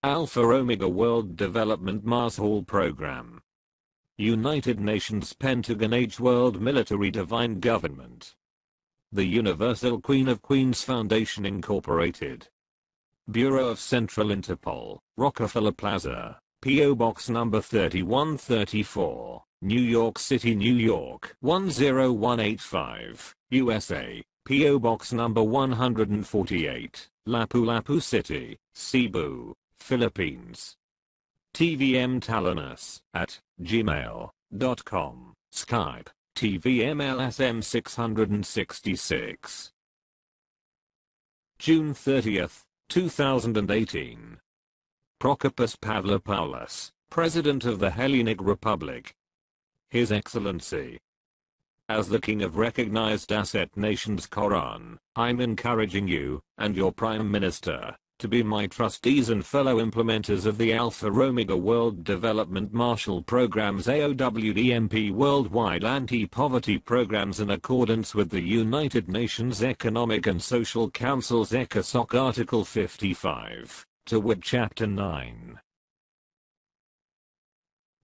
Alpha Omega World Development Marshall Program. United Nations Pentagon H World Military Divine Government. The Universal Queen of Queens Foundation Incorporated. Bureau of Central Interpol, Rockefeller Plaza, P.O. Box number 3134, New York City, New York 10185, USA, P.O. Box number 148, Lapu-Lapu City, Cebu, Philippines. tvm-talonus@gmail.com, Skype, TVM-LSM-666. June 30th, 2018. Prokopios Pavlopoulos, President of the Hellenic Republic. His Excellency. As the King of recognized asset nations K.O.R.A.N, I'm encouraging you, and your Prime Minister, to be my trustees and fellow implementers of the Alpha Omega World Development Marshall Program's AOWDMP worldwide anti-poverty programs in accordance with the United Nations Economic and Social Council's ECOSOC Article 55, to wit Chapter 9.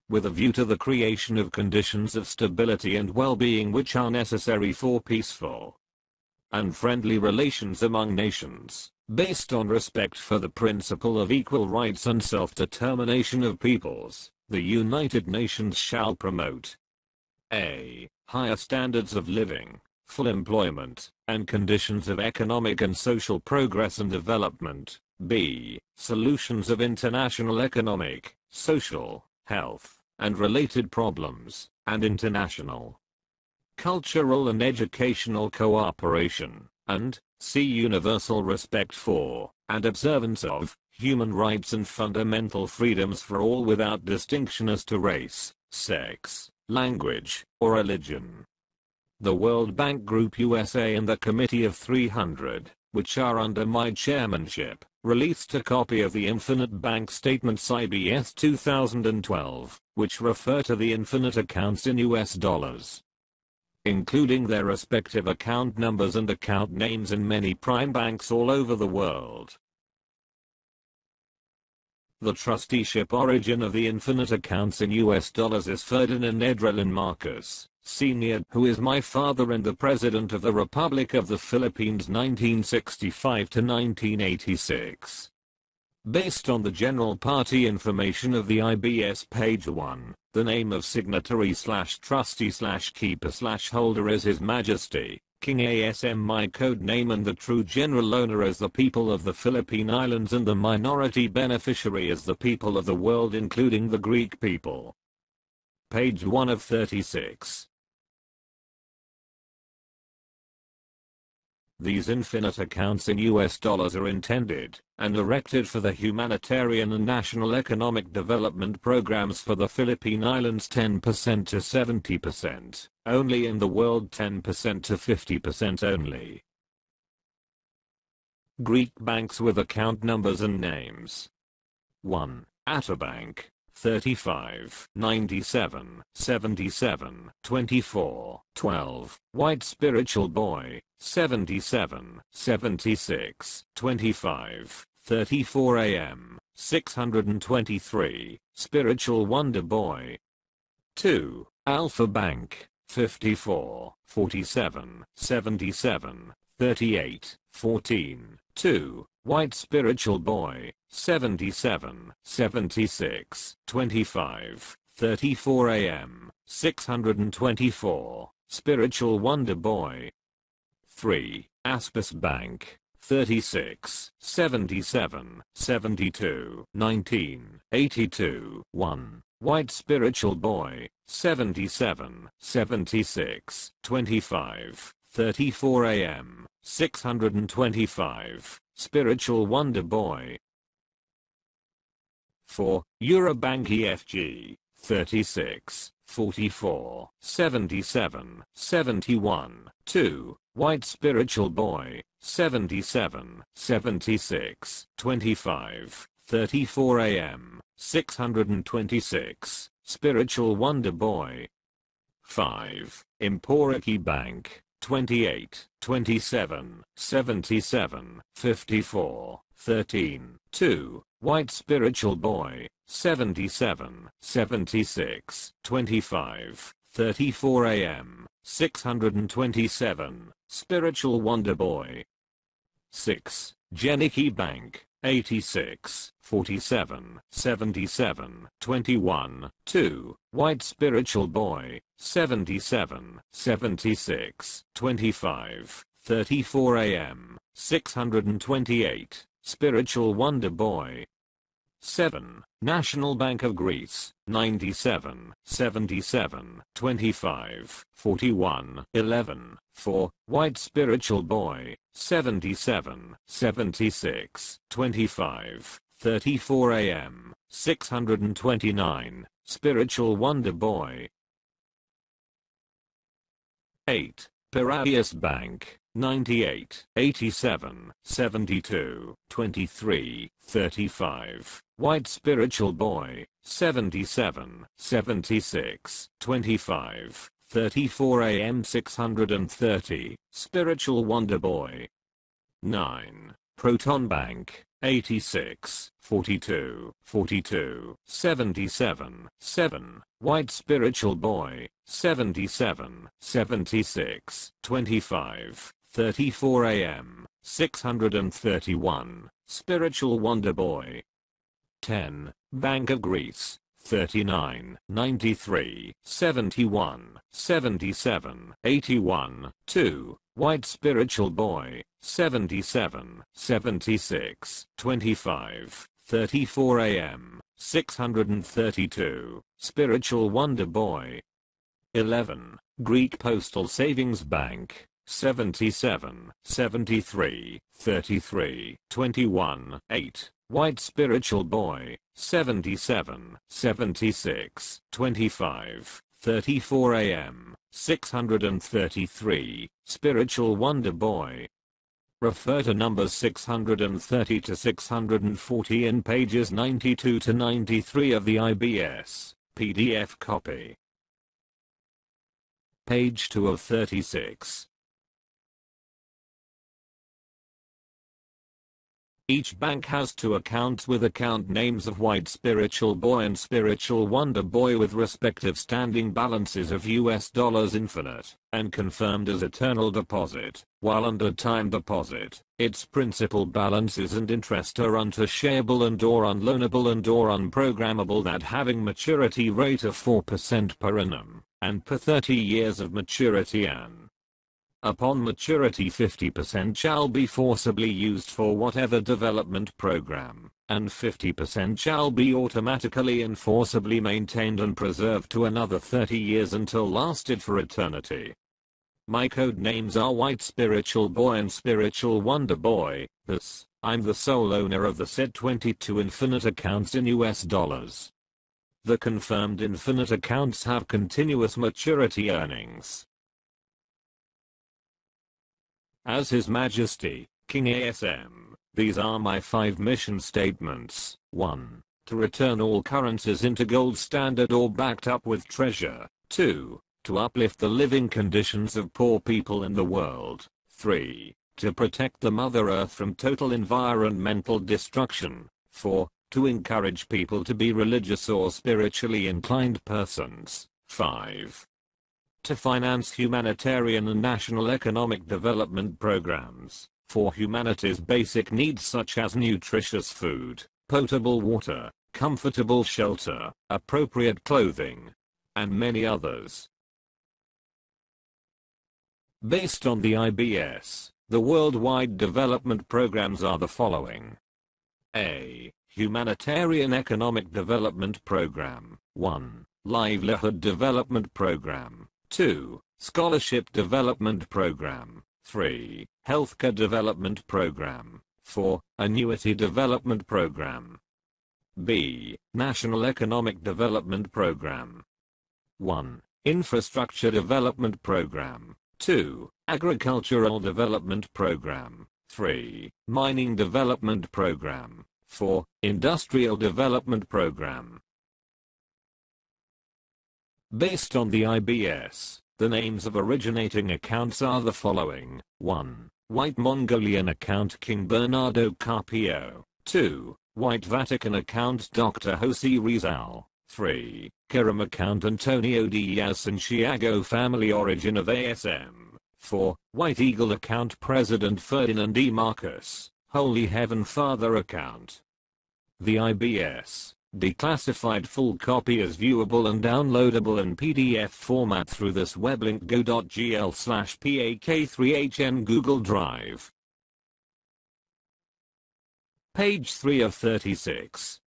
With a view to the creation of conditions of stability and well-being which are necessary for peaceful and friendly relations among nations, based on respect for the principle of equal rights and self-determination of peoples, the United Nations shall promote a. Higher standards of living, full employment, and conditions of economic and social progress and development, b. Solutions of international economic, social, health, and related problems, and international cultural and educational cooperation, and c. Universal respect for, and observance of, human rights and fundamental freedoms for all without distinction as to race, sex, language, or religion. The World Bank Group USA and the Committee of 300, which are under my chairmanship, released a copy of the Infinite Bank Statements IBS 2012, which refer to the infinite accounts in US dollars, including their respective account numbers and account names in many prime banks all over the world. The trusteeship origin of the infinite accounts in US dollars is Ferdinand Edrelin Marcos, Sr., who is my father and the President of the Republic of the Philippines 1965 to 1986. Based on the general party information of the IBS page 1, the name of signatory/trustee/keeper/holder is His Majesty, King ASM. My code name and the true general owner is the people of the Philippine Islands and the minority beneficiary is the people of the world including the Greek people. Page 1 of 36. These infinite accounts in US dollars are intended and erected for the humanitarian and national economic development programs for the Philippine Islands 10% to 70%, only in the world 10% to 50% only. Greek banks with account numbers and names. 1. Atabank, 35 97 77 24 12. White Spiritual Boy, 77 76 25 34 AM, 623. Spiritual Wonder Boy. 2. Alpha Bank, 54 47 77 38 14. 2. White Spiritual Boy, 77 76 25 34 AM, 624. Spiritual Wonder Boy. 3. Aspis Bank, 36 77 72 19 82 1. White Spiritual Boy, 77 76 25 34 AM, 625. Spiritual Wonder Boy. 4. Eurobank EFG, 36 44 77 71 2. White Spiritual Boy, 77 76 25 34 AM, 626. Spiritual Wonder Boy. 5. Emporiki Bank, 28 27 77 54 13 2. White Spiritual Boy, 77, 76, 25, 34 AM, 627, Spiritual Wonder Boy. 6. Genicky Bank, 86, 47, 77, 21, 2, White Spiritual Boy, 77, 76, 25, 34 AM, 628, Spiritual Wonder Boy. 7. National Bank of Greece, 97, 77, 25, 41, 11, 4, White Spiritual Boy, 77, 76, 25, 34 AM, 629, Spiritual Wonder Boy. 8. Piraeus Bank, 98, 87, 72, 23, 35, White Spiritual Boy, 77, 76, 25, 34 AM 630, Spiritual Wonder Boy. 9. Proton Bank, 86, 42, 42, 77, 7, White Spiritual Boy, 77, 76, 25, 34 AM, 631, Spiritual Wonder Boy. 10. Bank of Greece, 39, 93, 71, 77, 81, 2, White Spiritual Boy, 77, 76, 25, 34 AM, 632, Spiritual Wonder Boy. 11. Greek Postal Savings Bank, 77, 73, 33, 21, 8, White Spiritual Boy, 77, 76, 25, 34 AM, 633, Spiritual Wonder Boy. Refer to numbers 630 to 640 in pages 92 to 93 of the IBS PDF copy. Page 2 of 36. Each bank has two accounts with account names of White Spiritual Boy and Spiritual Wonder Boy with respective standing balances of US dollars infinite, and confirmed as eternal deposit, while under time deposit, its principal balances and interest are untouchable and or unloanable and or unprogrammable, that having maturity rate of 4% per annum, and per 30 years of maturity and upon maturity 50% shall be forcibly used for whatever development program, and 50% shall be automatically and forcibly maintained and preserved to another 30 years until lasted for eternity. My code names are White Spiritual Boy and Spiritual Wonder Boy. Thus, I'm the sole owner of the said 22 infinite accounts in US dollars. The confirmed infinite accounts have continuous maturity earnings. As His Majesty, King ASM, these are my 5 mission statements. 1. To return all currencies into gold standard or backed up with treasure. 2. To uplift the living conditions of poor people in the world. 3. To protect the Mother Earth from total environmental destruction. 4. To encourage people to be religious or spiritually inclined persons. 5. To finance humanitarian and national economic development programs for humanity's basic needs such as nutritious food, potable water, comfortable shelter, appropriate clothing, and many others. Based on the IBS, the worldwide development programs are the following. A. Humanitarian Economic Development Program. 1. Livelihood Development Program. 2. Scholarship Development Program. 3. Healthcare Development Program. 4. Annuity Development Program. B. National Economic Development Program. 1. Infrastructure Development Program. 2. Agricultural Development Program. 3. Mining Development Program. 4. Industrial Development Program. Based on the IBS, the names of originating accounts are the following. 1. White Mongolian account King Bernardo Carpio. 2. White Vatican account Dr. Jose Rizal. 3. K.O.R.A.N account Antonio Diaz Santiago family origin of ASM. 4. White Eagle account President Ferdinand E. Marcos, Holy Heaven Father account. The IBS. Declassified full copy is viewable and downloadable in PDF format through this web link go.gl/pak3hn Google Drive. Page 3 of 36.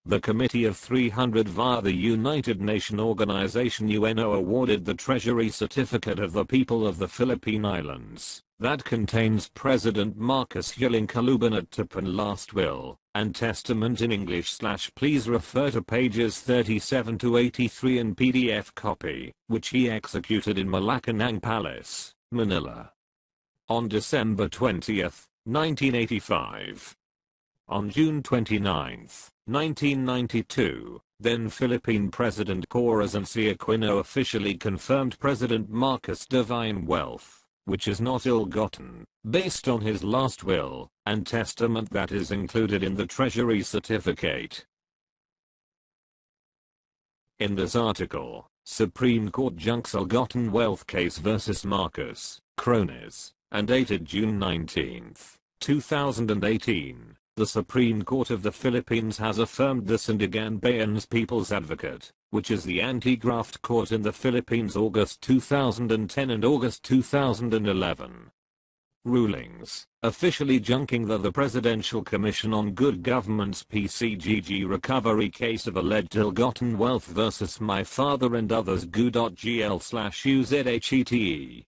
The Committee of 300 via the United Nations Organization UNO awarded the Treasury Certificate of the People of the Philippine Islands, that contains President Marcos Kalubanat-Tapan last will, and testament in English. Please refer to pages 37 to 83 in PDF copy, which he executed in Malacanang Palace, Manila, on December 20, 1985. On June 29, 1992, then Philippine President Corazon C. Aquino officially confirmed President Marcos' divine wealth, which is not ill-gotten, based on his last will, and testament that is included in the Treasury Certificate. In this article, Supreme Court junks ill-gotten wealth case versus Marcos, cronies, and dated June 19, 2018. The Supreme Court of the Philippines has affirmed the Sandigan Bayan's People's Advocate, which is the anti-graft court in the Philippines, August 2010 and August 2011. Rulings, officially junking the Presidential Commission on Good Government's PCGG recovery case of alleged ill-gotten wealth versus my father and others go.gl/uzhete.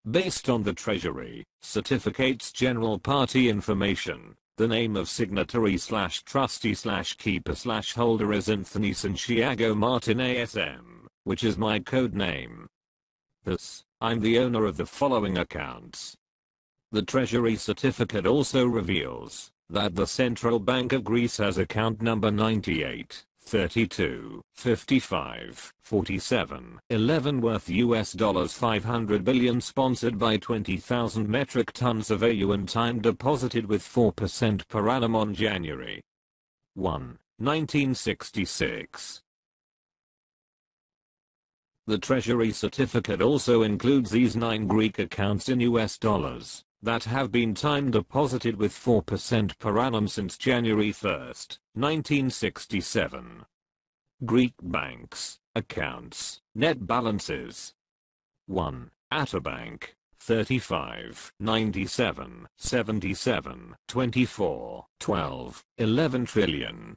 Based on the Treasury Certificate's general party information, the name of signatory/trustee/keeper/holder is Anthony Santiago Martin ASM, which is my code name. Thus, I'm the owner of the following accounts. The Treasury Certificate also reveals that the Central Bank of Greece has account number 98, 32, 55, 47, 11 worth $500 billion, sponsored by 20,000 metric tons of AU and time deposited with 4% per annum on January 1, 1966. The Treasury Certificate also includes these 9 Greek accounts in US dollars that have been time deposited with 4% per annum since January 1, 1967. Greek banks, accounts, net balances. 1. Atabank, 35, 97, 77, 24, 12, 11 trillion.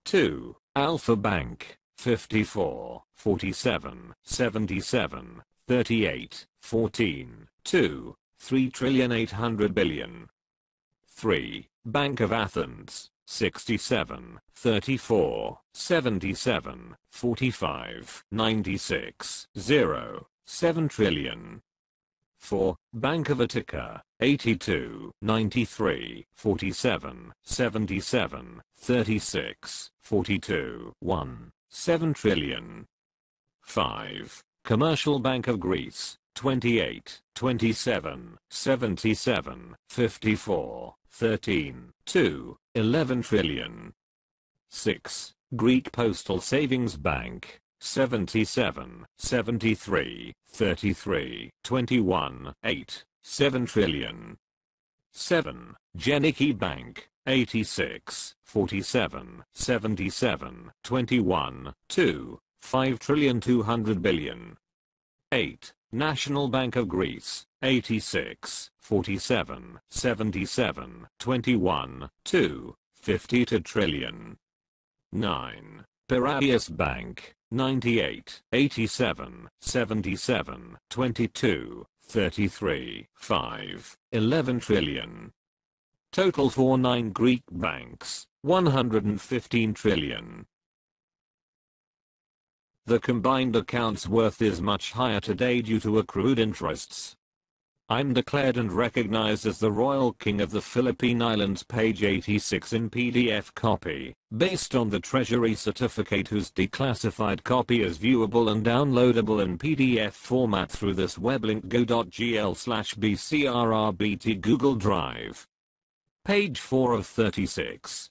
2. Alpha Bank, 54, 47, 77, 38, 14, 2, 3,800 billion. 3. Bank of Athens, 67, 34, 77, 45, 96, 0, 7 trillion. 4. Bank of Attica, 82, 93, 47, 77, 36, 42, 1, 7 trillion. 5. Commercial Bank of Greece, 28, 27, 77, 54, 13, 2, 11 trillion. 6. Greek Postal Savings Bank, 77, 73, 33, 21, 8, 7 trillion. 7. Geniki Bank, 86, 47, 77, 21, 2, 5,200 billion. 8. National Bank of Greece, 86, 47, 77, 21, 2, 52 trillion. 9. Piraeus Bank, 98, 87, 77, 22, 33, 5, 11 trillion. Total for 9 Greek banks, 115 trillion. The combined account's worth is much higher today due to accrued interests. I'm declared and recognized as the Royal King of the Philippine Islands, page 86 in PDF copy, based on the Treasury certificate whose declassified copy is viewable and downloadable in PDF format through this web link go.gl/bcrrbt Google Drive. Page 4 of 36.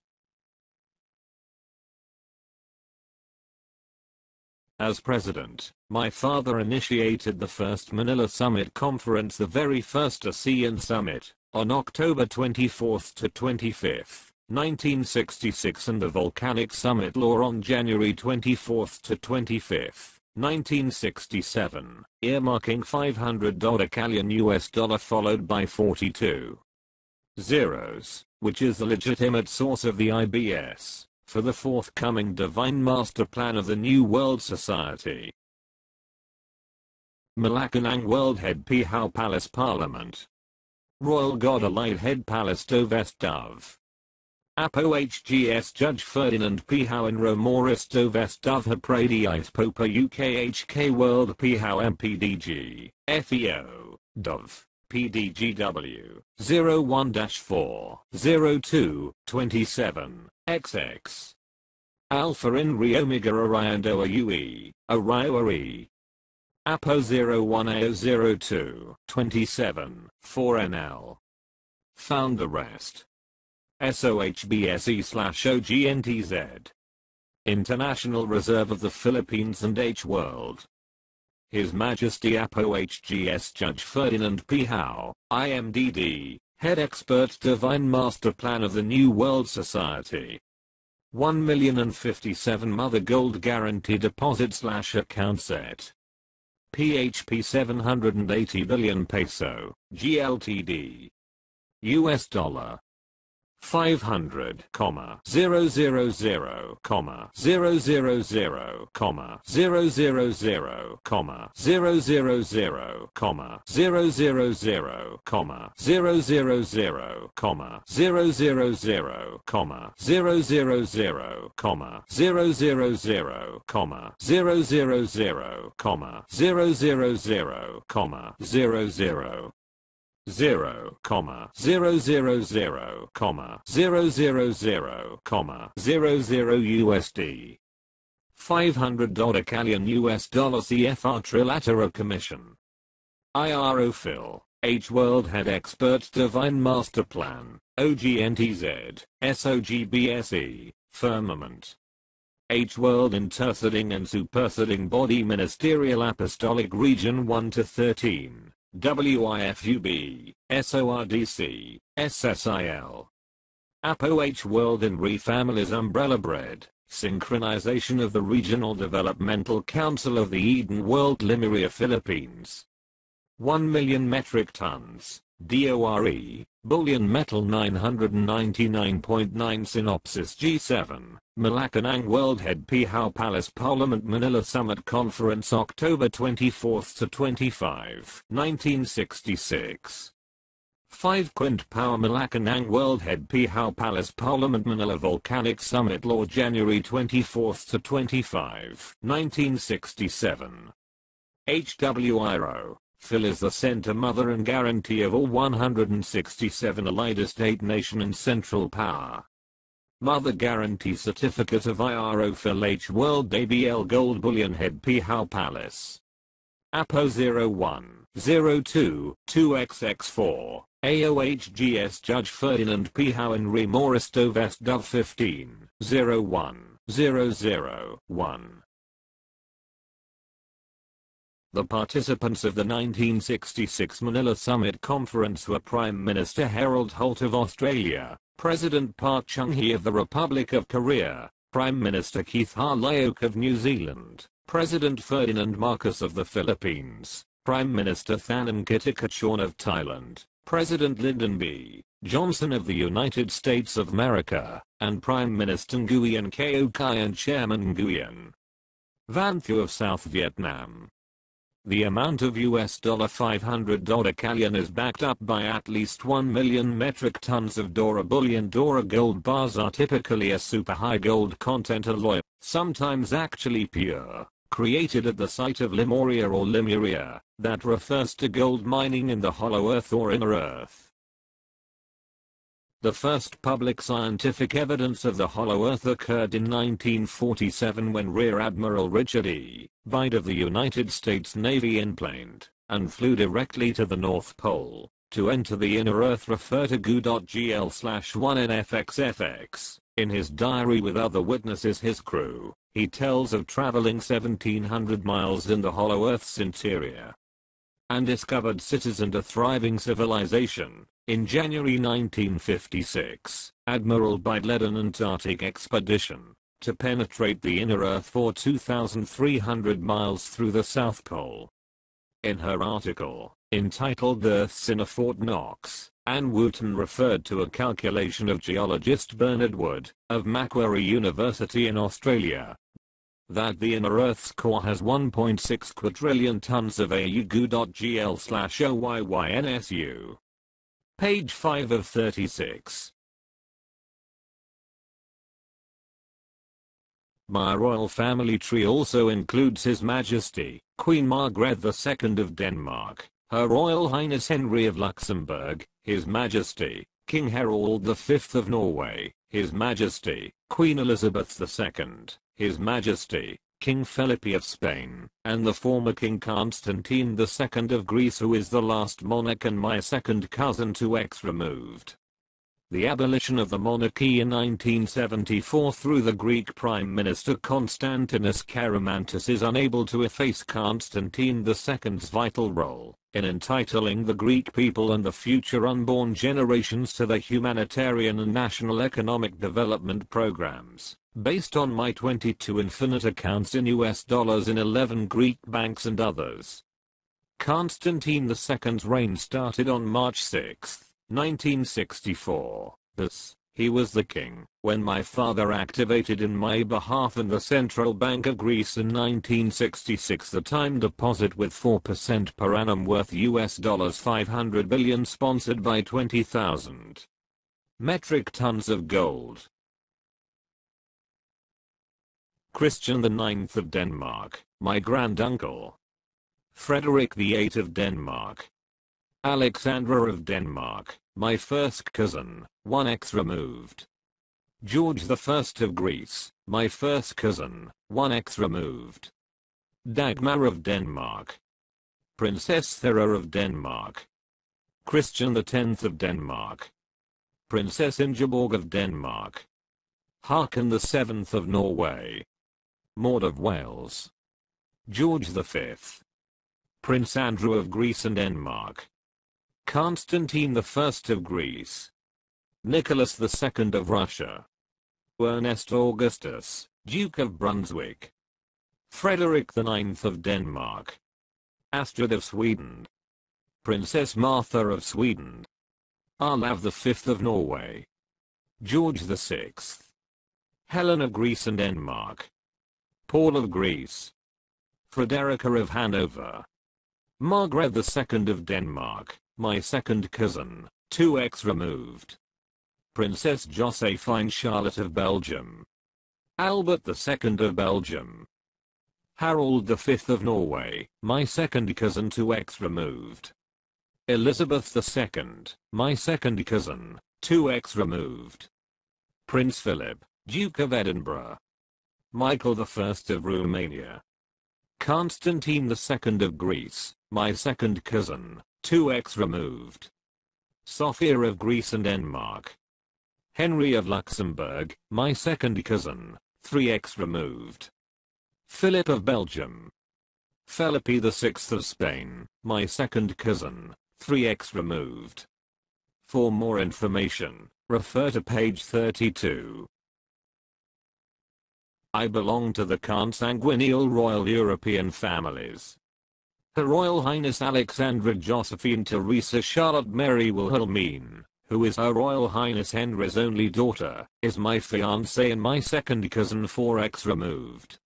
As president, my father initiated the first Manila Summit Conference, the very first ASEAN Summit, on October 24 to 25, 1966, and the Volcanic Summit Law on January 24 to 25, 1967, earmarking $500 Kalian US dollar followed by 42 zeros, which is the legitimate source of the IBS, for the forthcoming Divine Master Plan of the New World Society. Malacanang World Head Pihaw Palace Parliament. Royal God Allied Head Palace Dovest Dove. Apo HGS Judge Ferdinand Pihaw and Romoris Dovest Dove Hapradiite Popa UKHK World Pihaw MPDG, FEO, Dove. PDGW 01-4 02 27 XX Alpha in Omega Oriando UE Oriore Apo 01A02 27 4NL Found arrest SOHBSE/OGNTZ International Reserve of the Philippines and H World. His Majesty Apo HGS Judge Ferdinand Pihaw, IMDD, Head Expert Divine Master Plan of the New World Society. 1,057 Mother Gold Guarantee Deposit / Account Set. PHP 780 billion peso, GLTD. US dollar. 500, 000, 000, 000, 000, 000, 000, 000, 000, 000, 000, 0, 00, USD. $500 Kalian US dollar CFR Trilateral Commission. IRO Phil, H World Head Expert Divine Master Plan, OGNTZ, SOGBSE, Firmament. H World Interceding and Superseding Body Ministerial Apostolic Region 1 to 13. WIFUB, SORDC, SSIL. Apo H World in Families Umbrella Bread, Synchronization of the Regional Developmental Council of the Eden World Lemuria Philippines. 1 million metric tons, DORE, bullion metal 999.9 Synopsis G7, Malacanang World Head Pihaw Palace Parliament Manila Summit Conference October 24 to 25, 1966. 5 Quint Power Malacanang World Head Pihaw Palace Parliament Manila Volcanic Summit Law January 24 to 25, 1967. HWIRO. Phil is the center, mother and guarantee of all 167 allied estate nation and central power. Mother guarantee certificate of IRO Phil H World ABL Gold Bullion Head Pihaw Palace. APO 01, 02, 2XX4, AOHGS Judge Ferdinand Pihaw and Remoris Dovest Dove 15, 01, 001. The participants of the 1966 Manila Summit Conference were Prime Minister Harold Holt of Australia, President Park Chung-hee of the Republic of Korea, Prime Minister Keith Harlyoke of New Zealand, President Ferdinand Marcos of the Philippines, Prime Minister Thanou Kittikachorn of Thailand, President Lyndon B. Johnson of the United States of America, and Prime Minister Nguyen K.O.R.A.N Chairman Nguyen Van Thieu of South Vietnam. The amount of US $500 Kalian is backed up by at least 1 million metric tons of Dora bullion. Dora gold bars are typically a super high gold content alloy, sometimes actually pure, created at the site of Lemuria or Lemuria, that refers to gold mining in the hollow earth or inner earth. The first public scientific evidence of the hollow earth occurred in 1947 when Rear Admiral Richard E. Bide of the United States Navy enplaned and flew directly to the North Pole to enter the inner earth. Refer to GU.GL/1NFXFX. In his diary with other witnesses, his crew, he tells of traveling 1,700 miles in the hollow earth's interior and discovered cities and a thriving civilization. In January 1956, Admiral Bide led an Antarctic expedition to penetrate the inner earth for 2,300 miles through the South Pole. In her article, entitled Earth's Inner Fort Knox, Ann Wooten referred to a calculation of geologist Bernard Wood, of Macquarie University in Australia, that the inner Earth's core has 1.6 quadrillion tons of AUGU.GL/OYYNSU. Page 5 of 36. My royal family tree also includes His Majesty, Queen Margrethe II of Denmark, Her Royal Highness Henry of Luxembourg, His Majesty, King Harald V of Norway, His Majesty, Queen Elizabeth II, His Majesty, King Felipe of Spain, and the former King Constantine II of Greece, who is the last monarch and my second cousin 2x removed. The abolition of the monarchy in 1974 through the Greek Prime Minister Konstantinos Karamantis is unable to efface Constantine II's vital role in entitling the Greek people and the future unborn generations to the humanitarian and national economic development programs, based on my 22 infinite accounts in US dollars in 11 Greek banks and others. Constantine II's reign started on March 6, 1964. Thus, he was the king when my father activated in my behalf in the Central Bank of Greece in 1966 the time deposit with 4% per annum worth US dollars 500 billion sponsored by 20,000 metric tons of gold. Christian IX of Denmark, my granduncle. Frederick VIII of Denmark. Alexandra of Denmark, my first cousin, 1x removed. George I of Greece, my first cousin, 1x removed. Dagmar of Denmark. Princess Thera of Denmark. Christian X of Denmark. Princess Ingeborg of Denmark. Haakon VII of Norway. Maud of Wales. George V. Prince Andrew of Greece and Denmark. Constantine I of Greece. Nicholas II of Russia. Ernest Augustus, Duke of Brunswick. Frederick IX of Denmark. Astrid of Sweden. Princess Martha of Sweden. Olav V of Norway. George VI. Helen of Greece and Denmark. Paul of Greece. Frederica of Hanover. Margaret II of Denmark, my second cousin, 2x removed. Princess Josephine Charlotte of Belgium. Albert II of Belgium. Harold V of Norway, my second cousin 2x removed. Elizabeth II, my second cousin, 2x removed. Prince Philip, Duke of Edinburgh. Michael I of Romania. Constantine II of Greece, my second cousin, 2x removed. Sophia of Greece and Denmark. Henry of Luxembourg, my second cousin, 3x removed. Philip of Belgium. Felipe VI of Spain, my second cousin, 3x removed. For more information, refer to page 32. I belong to the consanguineal Royal European families. Her Royal Highness Alexandra Josephine Teresa Charlotte Mary Wilhelmine, who is Her Royal Highness Henry's only daughter, is my fiancée and my second cousin 4x removed.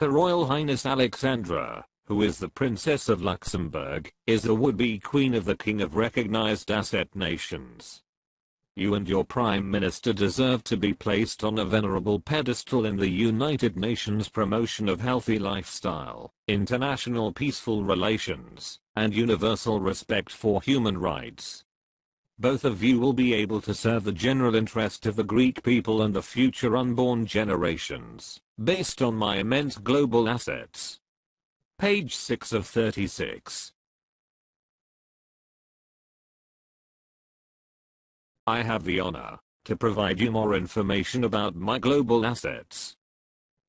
Her Royal Highness Alexandra, who is the Princess of Luxembourg, is a would-be queen of the King of Recognized Asset Nations. You and your Prime Minister deserve to be placed on a venerable pedestal in the United Nations promotion of healthy lifestyle, international peaceful relations, and universal respect for human rights. Both of you will be able to serve the general interest of the Greek people and the future unborn generations, based on my immense global assets. Page 6 of 36. I have the honor to provide you more information about my global assets.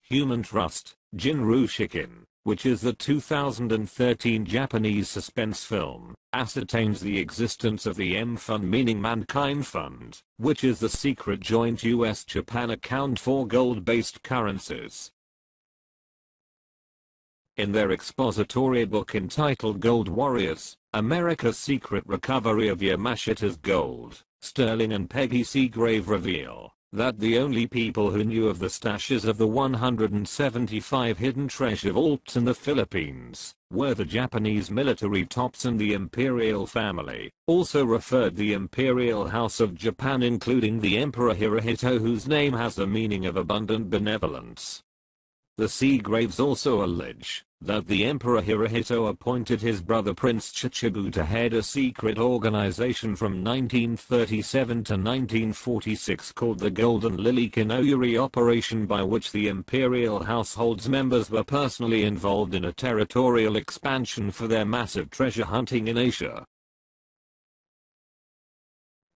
Human Trust, Jinru Shikin, which is the 2013 Japanese suspense film, ascertains the existence of the M Fund, meaning Mankind Fund, which is the secret joint US-Japan account for gold-based currencies. In their expository book entitled Gold Warriors, America's Secret Recovery of Yamashita's Gold, Sterling and Peggy Seagrave reveal that the only people who knew of the stashes of the 175 hidden treasure vaults in the Philippines were the Japanese military tops and the imperial family, also referred the Imperial House of Japan, including the Emperor Hirohito, whose name has the meaning of abundant benevolence. The Seagraves also allege that the Emperor Hirohito appointed his brother Prince Chichibu to head a secret organization from 1937 to 1946 called the Golden Lily Kinoyuri Operation, by which the imperial household's members were personally involved in a territorial expansion for their massive treasure hunting in Asia.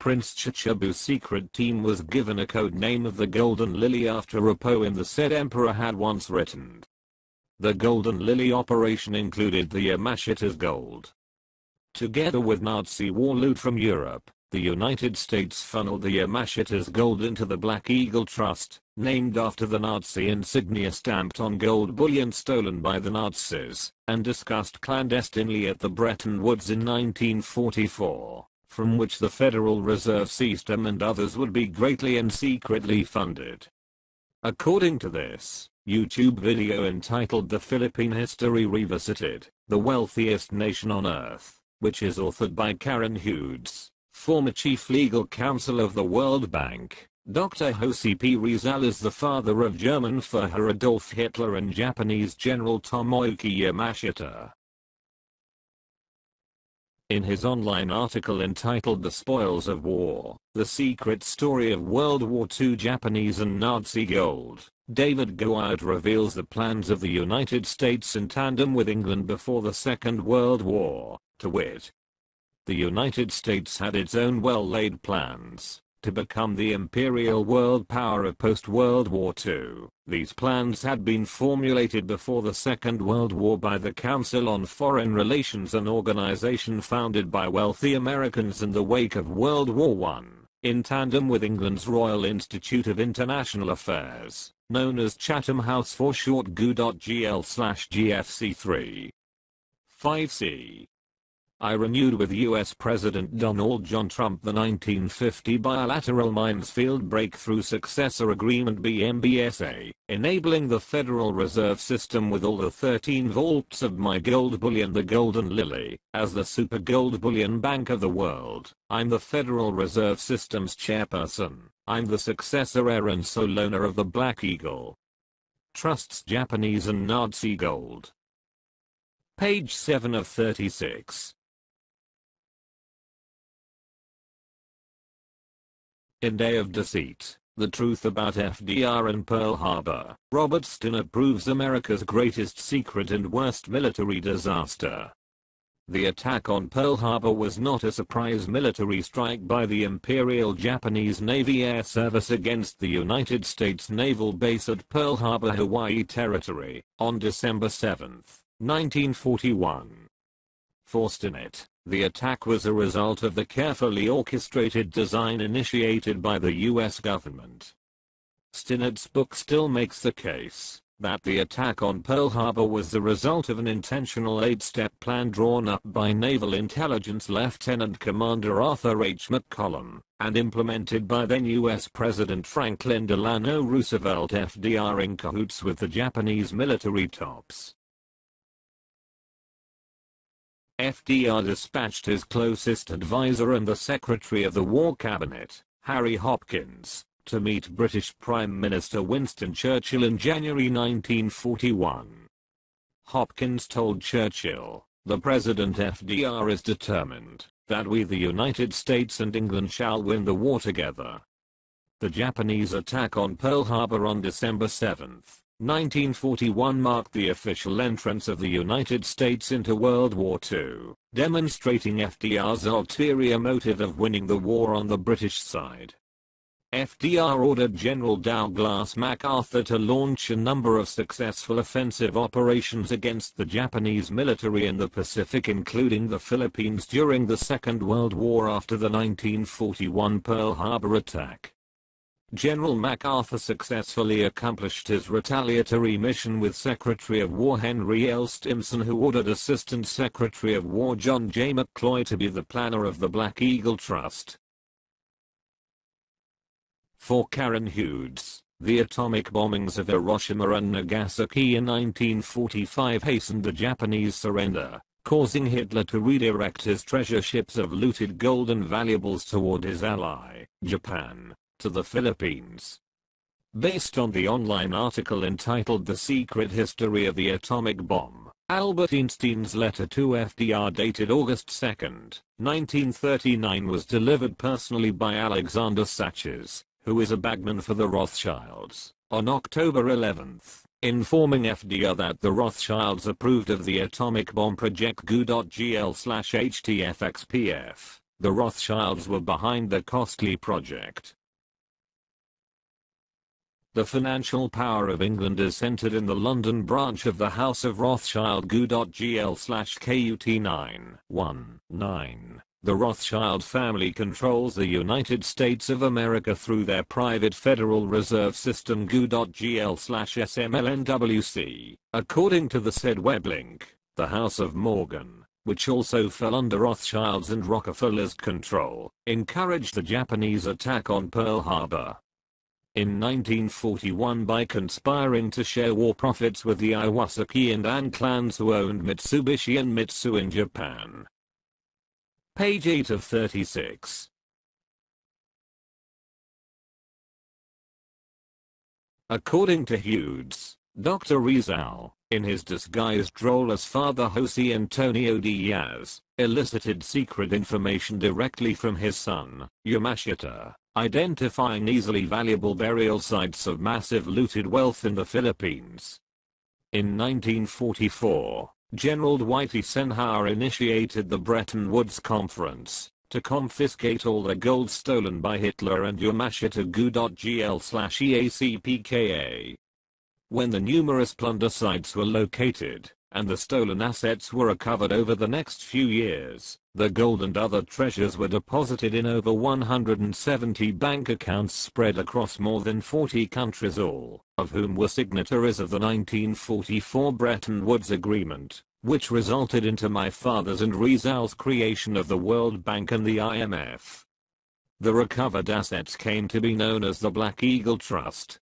Prince Chichibu's secret team was given a code name of the Golden Lily after a poem the said emperor had once written. The Golden Lily operation included the Yamashita's gold. Together with Nazi war loot from Europe, the United States funneled the Yamashita's gold into the Black Eagle Trust, named after the Nazi insignia stamped on gold bullion stolen by the Nazis, and discussed clandestinely at the Bretton Woods in 1944. From which the Federal Reserve system and others would be greatly and secretly funded. According to this YouTube video entitled The Philippine History Revisited, The Wealthiest Nation on Earth, which is authored by Karen Hughes, former chief legal counsel of the World Bank, Dr. Jose P. Rizal is the father of German Führer Adolf Hitler and Japanese General Tomoyuki Yamashita. In his online article entitled The Spoils of War, The Secret Story of World War II Japanese and Nazi Gold, David Gould reveals the plans of the United States in tandem with England before the Second World War, to wit. The United States had its own well-laid plans to become the imperial world power of post-World War II. These plans had been formulated before the Second World War by the Council on Foreign Relations, an organization founded by wealthy Americans in the wake of World War I, in tandem with England's Royal Institute of International Affairs, known as Chatham House for short GU.GL/GFC3. 5C. I renewed with U.S. President Donald John Trump the 1950 Bilateral Mines Field Breakthrough Successor Agreement (BMBSA), enabling the Federal Reserve System with all the 13 vaults of my gold bullion, the Golden Lily, as the super gold bullion bank of the world. I'm the Federal Reserve System's chairperson. I'm the successor heir and sole owner of the Black Eagle Trust's Japanese and Nazi gold. Page 7 of 36. In Day of Deceit, The Truth About FDR and Pearl Harbor, Robert Stinnett proves America's greatest secret and worst military disaster. The attack on Pearl Harbor was not a surprise military strike by the Imperial Japanese Navy Air Service against the United States naval base at Pearl Harbor, Hawaii Territory, on December 7, 1941. For Stinnett, the attack was a result of the carefully orchestrated design initiated by the US government. Stinnett's book still makes the case that the attack on Pearl Harbor was the result of an intentional 8-step plan drawn up by Naval Intelligence Lieutenant Commander Arthur H. McCollum, and implemented by then US President Franklin Delano Roosevelt, FDR, in cahoots with the Japanese military tops. FDR dispatched his closest advisor and the Secretary of the War Cabinet, Harry Hopkins, to meet British Prime Minister Winston Churchill in January 1941. Hopkins told Churchill, "The President FDR is determined that we, the United States and England, shall win the war together." The Japanese attack on Pearl Harbor on December 7, 1941 marked the official entrance of the United States into World War II, demonstrating FDR's ulterior motive of winning the war on the British side. FDR ordered General Douglas MacArthur to launch a number of successful offensive operations against the Japanese military in the Pacific, including the Philippines, during the Second World War after the 1941 Pearl Harbor attack. General MacArthur successfully accomplished his retaliatory mission with Secretary of War Henry L. Stimson, who ordered Assistant Secretary of War John J. McCloy to be the planner of the Black Eagle Trust. For Karen Hughes, the atomic bombings of Hiroshima and Nagasaki in 1945 hastened the Japanese surrender, causing Hitler to redirect his treasure ships of looted gold and valuables toward his ally, Japan, to the Philippines. Based on the online article entitled The Secret History of the Atomic Bomb, Albert Einstein's letter to FDR dated August 2, 1939 was delivered personally by Alexander Saches, who is a bagman for the Rothschilds, on October 11, informing FDR that the Rothschilds approved of the atomic bomb project GU.GL/HTFXPF. The Rothschilds were behind the costly project. The financial power of England is centered in the London branch of the House of Rothschild GU.GL/KUT919. The Rothschild family controls the United States of America through their private Federal Reserve System GU.GL/SMLNWC. According to the said web link, the House of Morgan, which also fell under Rothschild's and Rockefeller's control, encouraged the Japanese attack on Pearl Harbor in 1941 by conspiring to share war profits with the Iwasaki and An clans who owned Mitsubishi and Mitsui in Japan. Page 8 of 36. According to Hughes, Dr. Rizal, in his disguised role as Father Jose Antonio Diaz, elicited secret information directly from his son, Yamashita, identifying easily valuable burial sites of massive looted wealth in the Philippines. In 1944, General Dwight Eisenhower initiated the Bretton Woods Conference to confiscate all the gold stolen by Hitler and Yamashita GU.GL/EACPKA. When the numerous plunder sites were located, and the stolen assets were recovered over the next few years, the gold and other treasures were deposited in over 170 bank accounts spread across more than 40 countries, all of whom were signatories of the 1944 Bretton Woods Agreement, which resulted into my father's and Rizal's creation of the World Bank and the IMF. The recovered assets came to be known as the Black Eagle Trust.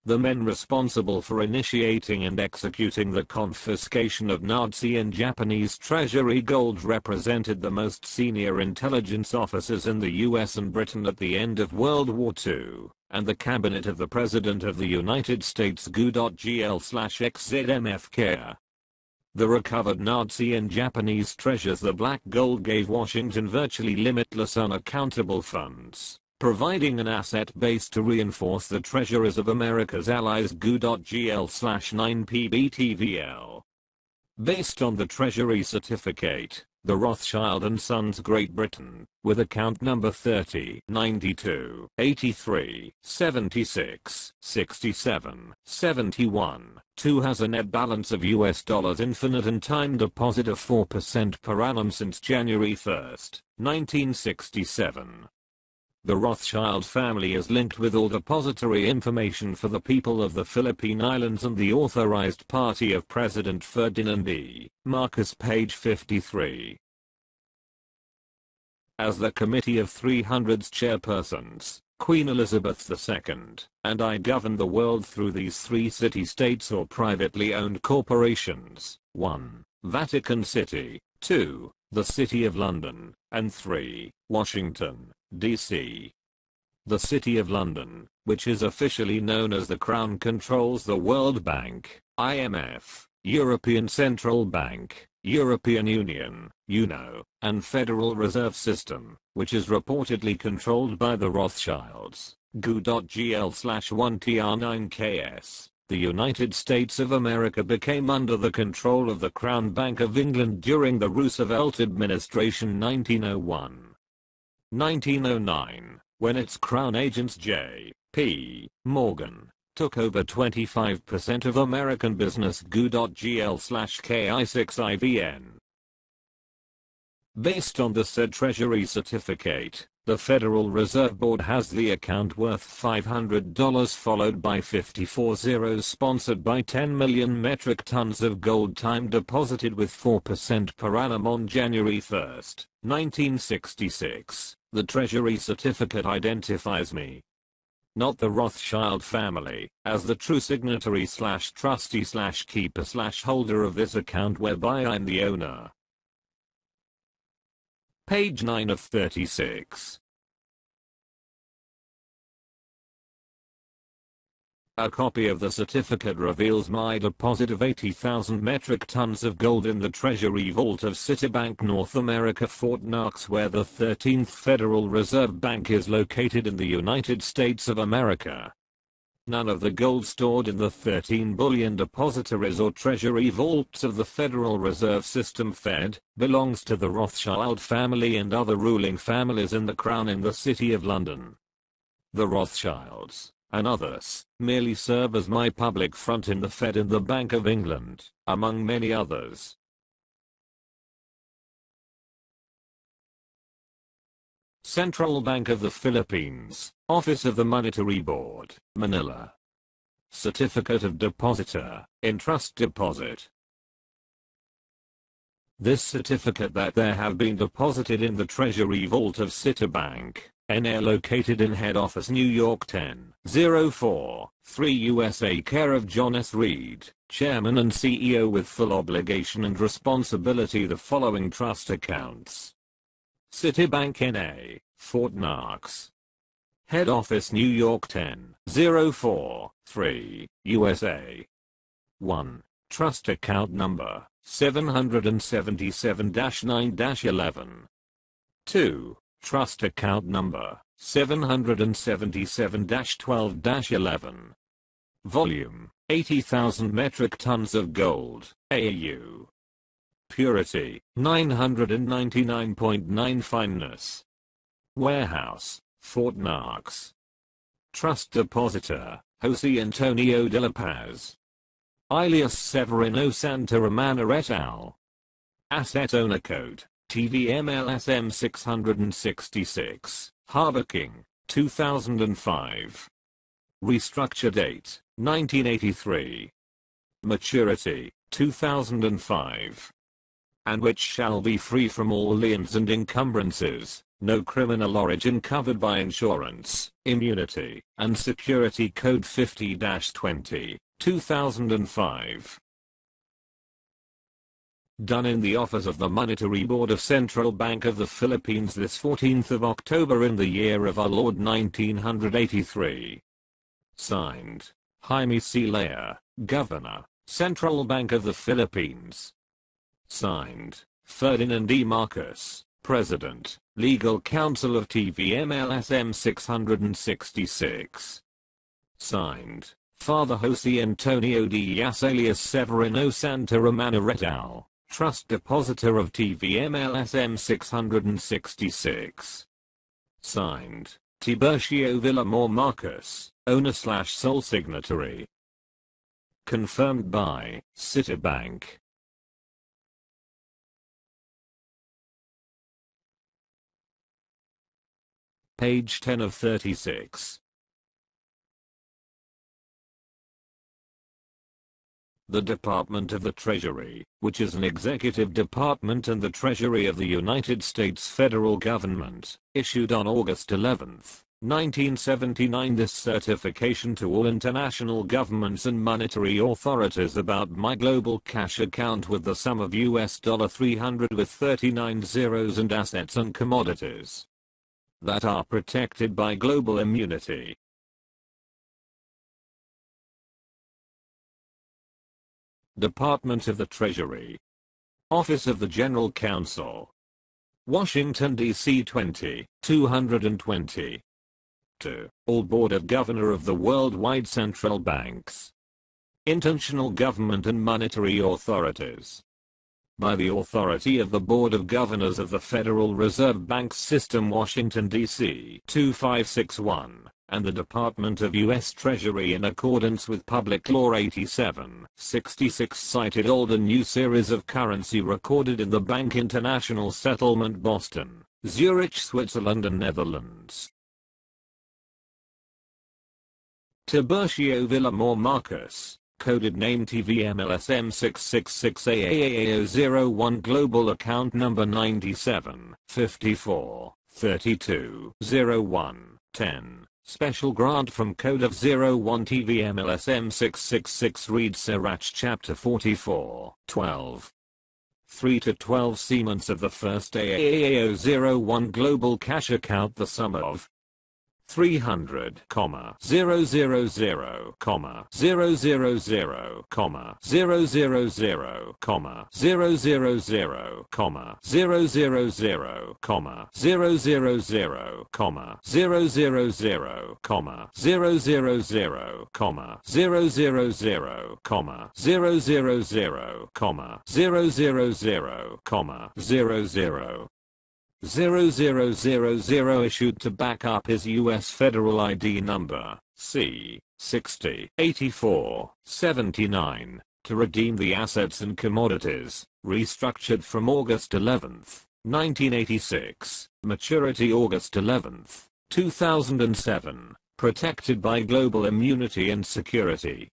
The men responsible for initiating and executing the confiscation of Nazi and Japanese treasury gold represented the most senior intelligence officers in the US and Britain at the end of World War II, and the cabinet of the President of the United States GU.GL/XZMFK. The recovered Nazi and Japanese treasures, the black gold, gave Washington virtually limitless unaccountable funds, providing an asset base to reinforce the treasuries of America's allies GU.GL/9PBTVL. Based on the Treasury certificate, the Rothschild & Sons Great Britain, with account number 30 92 83 76 67 71 2 has a net balance of US dollars infinite and time deposit of 4% per annum since January 1, 1967. The Rothschild family is linked with all depository information for the people of the Philippine Islands and the authorized party of President Ferdinand E. Marcos, page 53. As the Committee of 300's chairpersons, Queen Elizabeth II, and I govern the world through these three city-states or privately owned corporations: 1. Vatican City, 2. the City of London, and 3. Washington, D.C. The City of London, which is officially known as the Crown, controls the World Bank, IMF, European Central Bank, European Union, and Federal Reserve System, which is reportedly controlled by the Rothschilds, GU.GL/1TR9KS. The United States of America became under the control of the Crown Bank of England during the Roosevelt administration 1901. 1909, when its Crown agents J.P. Morgan took over 25% of American business GU.GL/KI6IVN. Based on the said Treasury certificate, the Federal Reserve Board has the account worth $500 followed by 54 zeros sponsored by 10 million metric tons of gold time deposited with 4% per annum on January 1, 1966. The Treasury certificate identifies me, not the Rothschild family, as the true signatory/trustee/keeper/holder of this account whereby I'm the owner. Page 9 of 36. A copy of the certificate reveals my deposit of 80,000 metric tons of gold in the Treasury Vault of Citibank North America, Fort Knox, where the 13th Federal Reserve Bank is located in the United States of America. None of the gold stored in the 13 bullion depositories or treasury vaults of the Federal Reserve System Fed belongs to the Rothschild family and other ruling families in the Crown in the City of London. The Rothschilds and others merely serve as my public front in the Fed and the Bank of England, among many others. Central Bank of the Philippines, Office of the Monetary Board, Manila. Certificate of Depositor, in Trust Deposit. This certificate that there have been deposited in the Treasury Vault of Citibank, N.A. located in Head Office New York 10043 USA, care of John S. Reed, Chairman and CEO, with full obligation and responsibility the following trust accounts. Citibank N.A., Fort Knox. Head Office New York 10043 USA. 1. Trust Account Number 777-9-11. 2. Trust Account Number 777-12-11. Volume 80,000 metric tons of gold, AU. Purity 999.9. Fineness. Warehouse, Fort Knox. Trust Depositor, Jose Antonio de la Paz. Alias Severino Santa Romana et al. Asset Owner Code, TVM-LSM-666, Harbor King, 2005. Restructure Date, 1983. Maturity, 2005. And which shall be free from all liens and encumbrances, no criminal origin covered by insurance, immunity, and Security Code 50-20, 2005. Done in the office of the Monetary Board of Central Bank of the Philippines this 14th of October in the year of our Lord 1983. Signed, Jaime C. Lea, Governor, Central Bank of the Philippines. Signed, Ferdinand E. Marcos, President, Legal Counsel of TVM-LSM-666. Signed, Father Jose Antonio Diaz alias Severino Santa Romana et al., Trust Depositor of TVM-LSM-666. Signed, Tiburcio Villamor Marcos, Owner/Sole Signatory. Confirmed by Citibank. Page 10 of 36. The Department of the Treasury, which is an executive department in the Treasury of the United States federal government, issued on August 11, 1979. This certification to all international governments and monetary authorities about my global cash account with the sum of $300 with 39 zeros and assets and commodities that are protected by global immunity. Department of the Treasury. Office of the General Counsel. Washington, D.C. 20,220. To all Board of Governor of the worldwide central banks, international government and monetary authorities. By the authority of the Board of Governors of the Federal Reserve Bank System, Washington, D.C. 2561, and the Department of U.S. Treasury in accordance with Public Law 87-66 cited old and new series of currency recorded in the Bank International Settlement, Boston, Zurich, Switzerland and Netherlands. Tiburcio Villamor Marcus, coded name TVM-LSM-666 AAAO01, global account number 97 54 32 01 10. Special grant from Code of 01 TVM-LSM-666 reads Sirach chapter 44 12. 3 to 12 Siemens of the first AAAO01 global cash account, the sum of 300, 000, 000, 000, 000, 000, 000, 000, 000, 000, 000, 000, 000, 000, 0000 issued to back up his U.S. federal ID number, C608479, to redeem the assets and commodities, restructured from August 11, 1986, maturity August 11, 2007, protected by global immunity and security.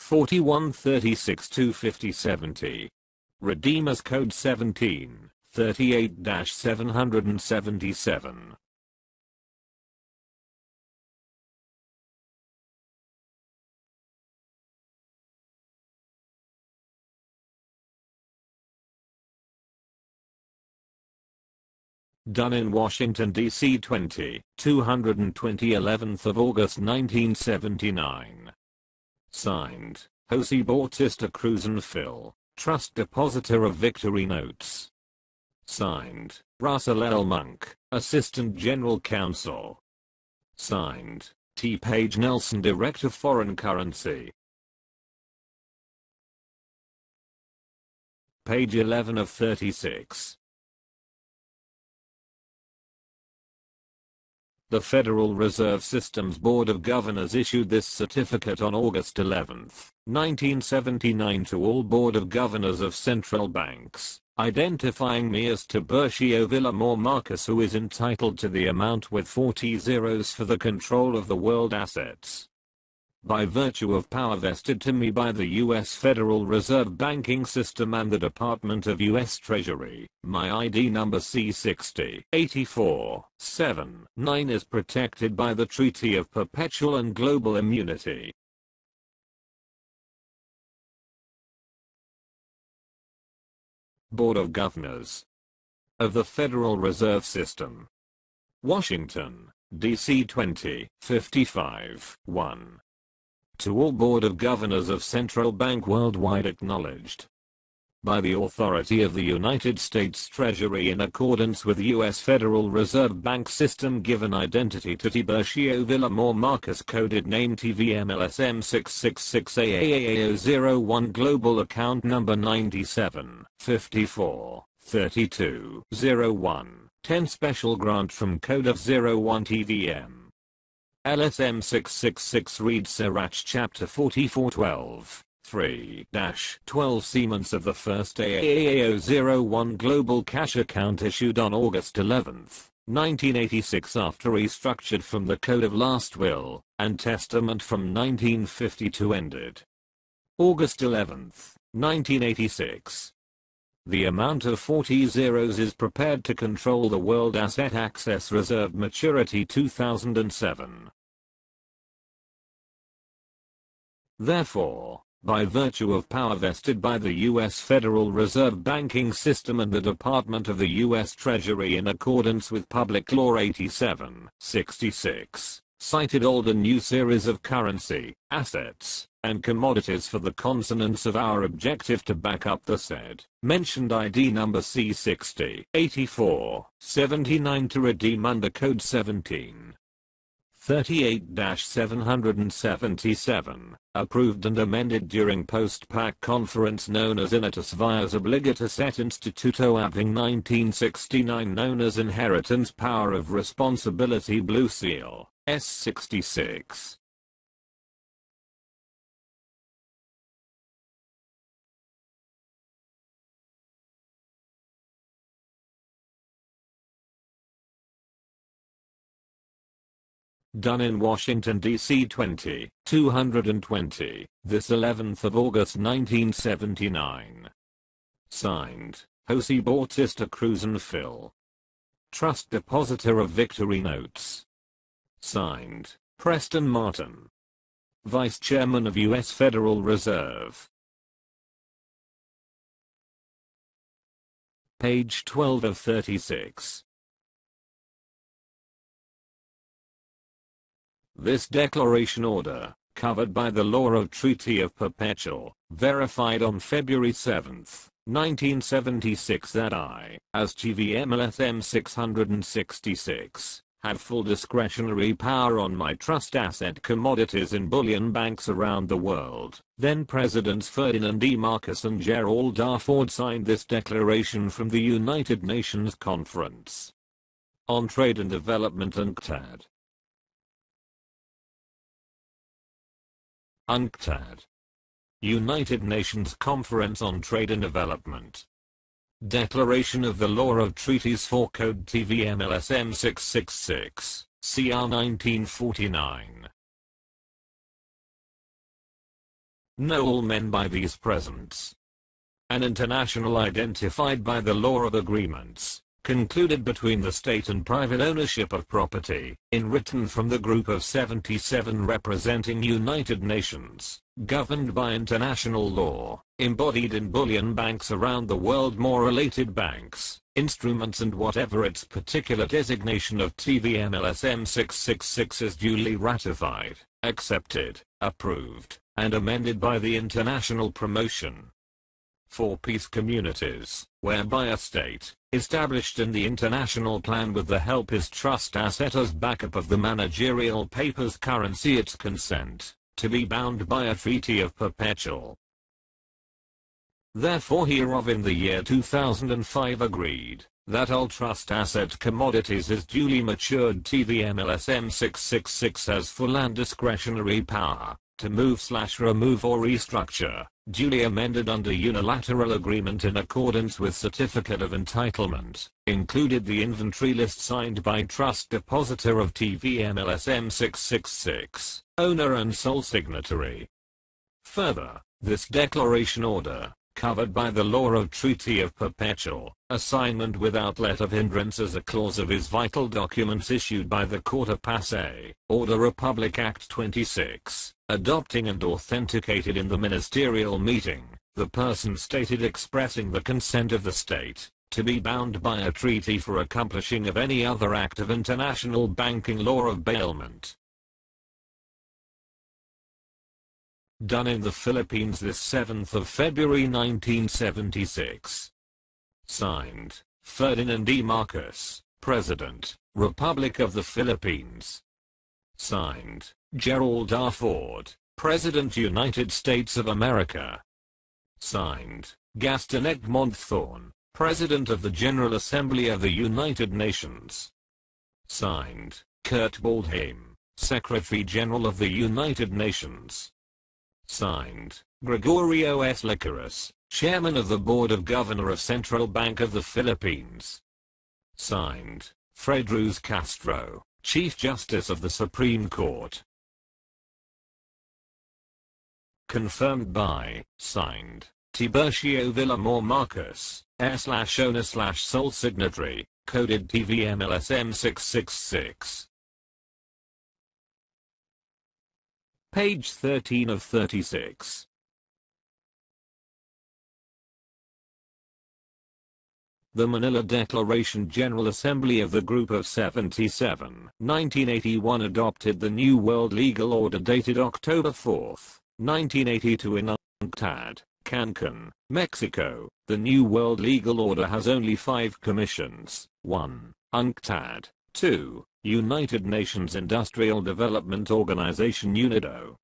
4136-25070. Redeemers Code 17. 38-777. Done in Washington, D.C. 20, 220 11th of August 1979. Signed, Jose Bautista Cruz and Phil, Trust Depositor of Victory Notes. Signed, Russell L. Monk, Assistant General Counsel. Signed, T. Page Nelson, Director Foreign Currency. Page 11 of 36. The Federal Reserve System's Board of Governors issued this certificate on August 11, 1979 to all Board of Governors of central banks, identifying me as Tiburcio Villamor Marcus, who is entitled to the amount with 40 zeros for the control of the world assets, by virtue of power vested to me by the U.S. Federal Reserve Banking System and the Department of U.S. Treasury. My ID number C608479 is protected by the Treaty of Perpetual and Global Immunity. Board of Governors of the Federal Reserve System. Washington, D.C. 20, 55, 1. To all Board of Governors of Central Bank worldwide, acknowledged by the authority of the United States Treasury in accordance with U.S. Federal Reserve Bank System, given identity to Tiburcio Villamor Marcus, coded name TVM-LSM-666 AAAO01, global account number 97 54 32 01 10, special grant from Code of 01 TVM LSM-666 reads Sirach chapter 44 12. 3-12 Siemens of the first AAAO01 global cash account issued on August 11, 1986 after restructured from the Code of Last Will and Testament from 1952 ended August 11, 1986. The amount of 40 zeros is prepared to control the World Asset Access Reserve Maturity 2007. Therefore, by virtue of power vested by the U.S. Federal Reserve Banking System and the Department of the U.S. Treasury in accordance with Public Law 87-66, cited old and new series of currency, assets, and commodities for the consonants of our objective to back up the said mentioned ID number C60-84-79 to redeem under Code 1738-777, approved and amended during post-PAC conference known as Inatus Vias Obligatus et Instituto Apping 1969 known as Inheritance Power of Responsibility Blue Seal, S66. Done in Washington, D.C. 220, this 11th of August 1979. Signed, Jose Bautista Cruz and Phil. Trust Depositor of Victory Notes. Signed, Preston Martin. Vice Chairman of U.S. Federal Reserve. Page 12 of 36. This declaration order, covered by the law of Treaty of Perpetual, verified on February 7, 1976 that I, as TVM-LSM-666, have full discretionary power on my trust asset commodities in bullion banks around the world. Then Presidents Ferdinand E. Marcos and Gerald R. Ford signed this declaration from the United Nations Conference on Trade and Development UNCTAD. UNCTAD. United Nations Conference on Trade and Development. Declaration of the Law of Treaties for Code TVM-LSM-666, CR 1949. Know all men by these presents. An international identified by the law of agreements, concluded between the state and private ownership of property, in written from the group of 77 representing United Nations, governed by international law, embodied in bullion banks around the world more related banks, instruments and whatever its particular designation of TVM-LSM-666 is duly ratified, accepted, approved, and amended by the International Promotion for Peace Communities, whereby a state, established in the international plan with the help his trust asset as backup of the managerial paper's currency its consent, to be bound by a treaty of perpetual. Therefore hereof in the year 2005 agreed, that all trust asset commodities is duly matured TVM-LSM-666 has full and discretionary power, to move/remove or restructure, duly amended under unilateral agreement in accordance with Certificate of Entitlement, included the inventory list signed by Trust Depositor of TVM-LSM-666, owner and sole signatory. Further, this declaration order, covered by the law of Treaty of Perpetual, assignment without let of hindrance as a clause of his vital documents issued by the Court of Passé, Order Republic Act 26, adopting and authenticated in the ministerial meeting, the person stated expressing the consent of the state, to be bound by a treaty for accomplishing of any other act of international banking law of bailment. Done in the Philippines this 7th of February 1976. Signed, Ferdinand E. Marcos, President, Republic of the Philippines. Signed, Gerald R. Ford, President United States of America. Signed, Gaston Egmont Thorne, President of the General Assembly of the United Nations. Signed, Kurt Waldheim, Secretary General of the United Nations. Signed, Gregorio S. Licorice, Chairman of the Board of Governor of Central Bank of the Philippines. Signed, Fred Ruz Castro, Chief Justice of the Supreme Court. Confirmed by, signed, Tiburcio Villamor Marcos, /owner/sole signatory, coded TVM-LSM-666. Page 13 of 36. The Manila Declaration General Assembly of the Group of 77, 1981 adopted the New World Legal Order dated October 4, 1982 in UNCTAD, Cancun, Mexico. The New World Legal Order has only 5 commissions. 1. UNCTAD. 2. United Nations Industrial Development Organization UNIDO.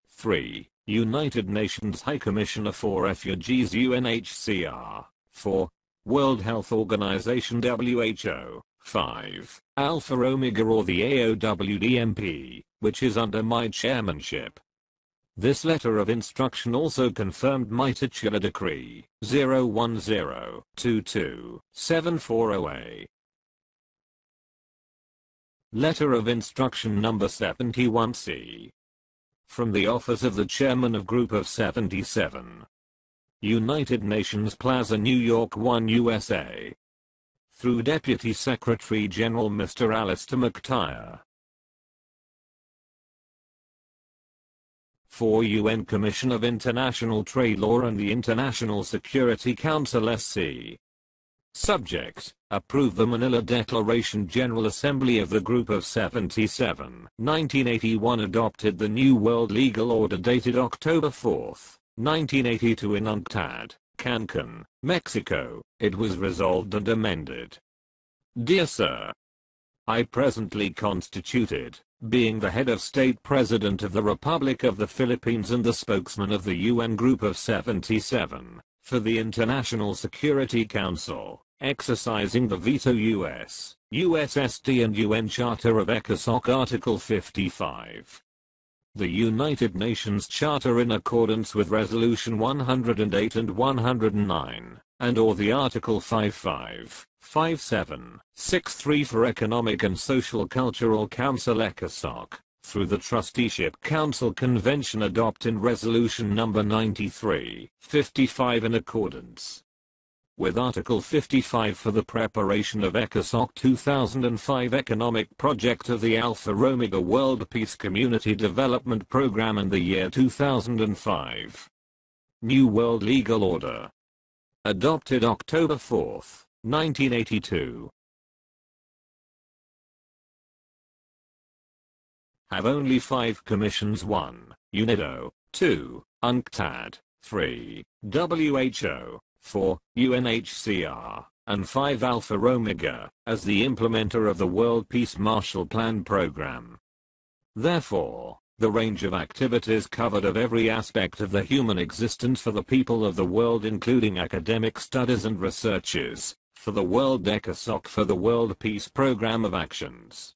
3. United Nations High Commissioner for Refugees UNHCR. 4. World Health Organization WHO. 5. Alpha Omega or the AOWDMP, which is under my chairmanship. This letter of instruction also confirmed my titular decree, 010227408. Letter of Instruction Number 71C. From the Office of the Chairman of Group of 77. United Nations Plaza, New York 1, USA. Through Deputy Secretary General Mr. Alistair McTire. For UN Commission of International Trade Law and the International Security Council SC. Subject: approve the Manila Declaration. General Assembly of the Group of 77, 1981 adopted the New World Legal Order dated October 4, 1982 in UNCTAD, Cancun, Mexico. It was resolved and amended. Dear Sir, I presently constituted, being the head of state president of the Republic of the Philippines and the spokesman of the UN Group of 77, for the International Security Council, exercising the veto U.S., USSD and UN Charter of ECOSOC Article 55. The United Nations Charter in accordance with Resolution 108 and 109, and/or the Article 55, 57, 63 for Economic and Social Cultural Council ECOSOC, through the Trusteeship Council Convention adopted Resolution Number 93, 55 in accordance with Article 55 for the preparation of ECOSOC 2005 Economic Project of the Alpha Omega World Peace Community Development Program and the year 2005. New World Legal Order. Adopted October 4, 1982. Have only 5 commissions: 1. UNIDO, 2. UNCTAD, 3. WHO, 4. UNHCR, and 5. Alpha Omega, as the implementer of the World Peace Marshall Plan program. Therefore, the range of activities covered of every aspect of the human existence for the people of the world, including academic studies and researches, for the World ECOSOC, for the World Peace Program of Actions.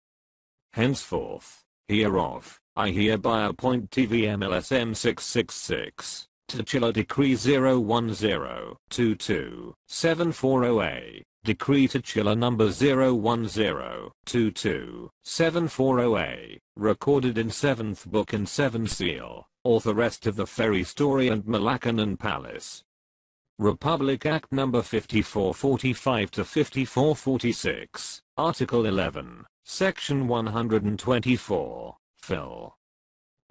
Henceforth, hereof, I hereby appoint TVM-LSM-666, Titular Decree 010227408, Decree Titular Number 010227408, recorded in 7th Book and 7th Seal, Authoress of the Fairy Story and Malaccanon Palace. Republic Act No. 5445 to 5446, Article 11, Section 124, Phil.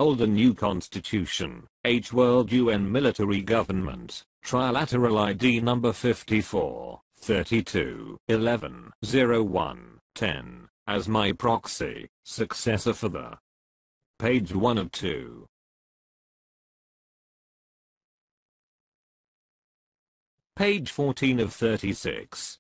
Old and New Constitution, H. World UN Military Government, Trilateral ID No. 54, 32, 11, 01, 10, as my proxy, successor for the. Page 1 of 2. Page 14 of 36.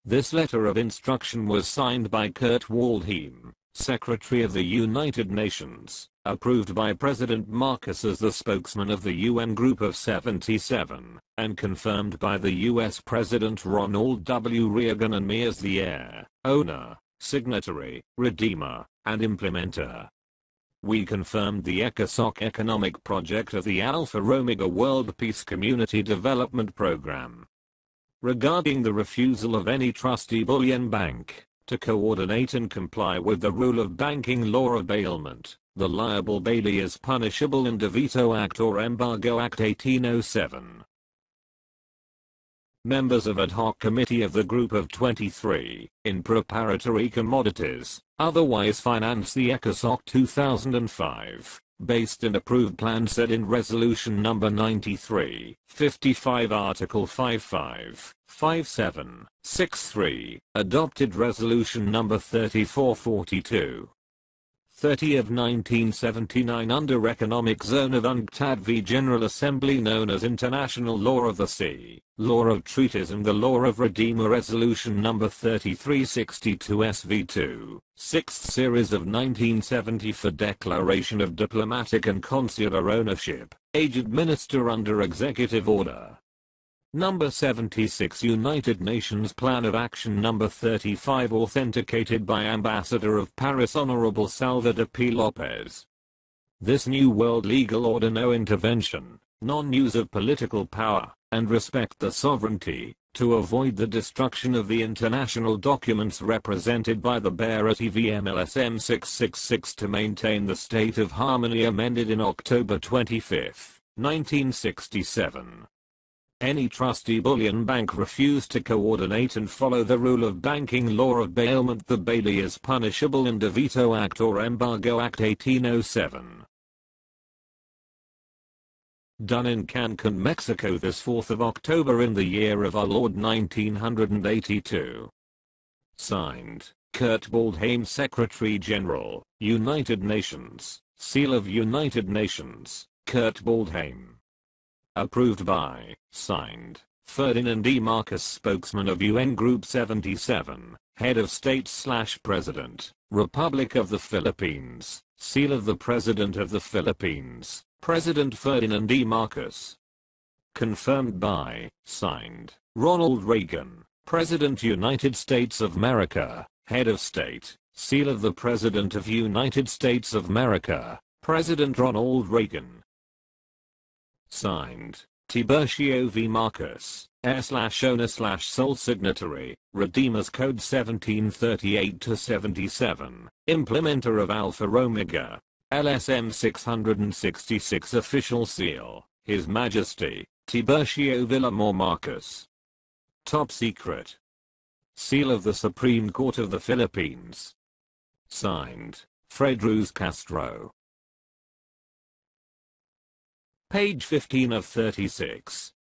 This letter of instruction was signed by Kurt Waldheim, Secretary of the United Nations, approved by President Marcos as the spokesman of the UN Group of 77, and confirmed by the US President Ronald W. Reagan and me as the heir, owner, signatory, redeemer, and implementer. We confirmed the ECOSOC economic project of the Alpha Omega World Peace Community Development Program. Regarding the refusal of any trustee bullion bank, To coordinate and comply with the rule of banking law of bailment, the liable bailee is punishable in DeVito Act or Embargo Act 1807. Members of Ad Hoc Committee of the Group of 23, in Preparatory Commodities, otherwise finance the ECOSOC 2005, based and approved plan set in Resolution Number 93, 55 Article 555763, adopted Resolution Number 3442. 30 of 1979 under Economic Zone of UNCTAD v General Assembly known as International Law of the Sea, Law of Treaties and the Law of Redeemer Resolution Number 3362 SV2, 6th Series of 1970 for Declaration of Diplomatic and Consular Ownership, Age administer under Executive Order. Number 76 United Nations Plan of Action Number 35 authenticated by Ambassador of Paris Honorable Salvador P. Lopez. This new world legal order no intervention, non-use of political power, and respect the sovereignty, to avoid the destruction of the international documents represented by the bearer TVM-LSM-666 to maintain the state of harmony amended in October 25, 1967. Any trustee bullion bank refused to coordinate and follow the rule of banking law of bailment, the bailee is punishable in DeVito Act or Embargo Act 1807. Done in Cancun, Mexico this 4th of October in the year of our Lord 1982. Signed, Kurt Waldheim, Secretary General, United Nations, Seal of United Nations, Kurt Waldheim. Approved by, signed, Ferdinand E. Marcos, spokesman of UN Group 77, Head of State/President, Republic of the Philippines, Seal of the President of the Philippines, President Ferdinand E. Marcos. Confirmed by, signed, Ronald Reagan, President United States of America, Head of State, Seal of the President of United States of America, President Ronald Reagan. Signed, Tiburcio V. Marcos, Heir/Owner/Sole Signatory, Redeemers Code 1738-77, Implementer of Alpha Omega, LSM-666 Official Seal, His Majesty, Tiburcio Villamor Marcos. Top Secret. Seal of the Supreme Court of the Philippines. Signed, Fred Cruz Castro. Page 15 of 36.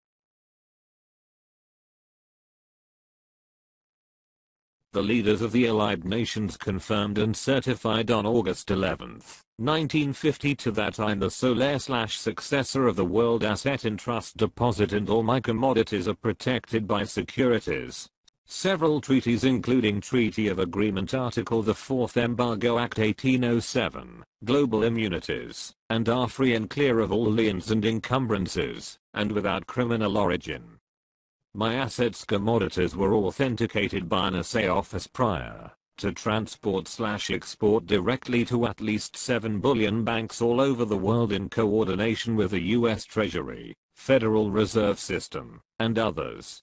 The leaders of the Allied Nations confirmed and certified on August 11, 1950 to that I'm the sole heir/successor of the World Asset in Trust Deposit and all my commodities are protected by securities. Several treaties including Treaty of Agreement Article the 4th Embargo Act 1807, Global Immunities, and are free and clear of all liens and encumbrances, and without criminal origin. My assets commodities were authenticated by an assay office prior to transport/export directly to at least 7 bullion banks all over the world in coordination with the U.S. Treasury, Federal Reserve System, and others.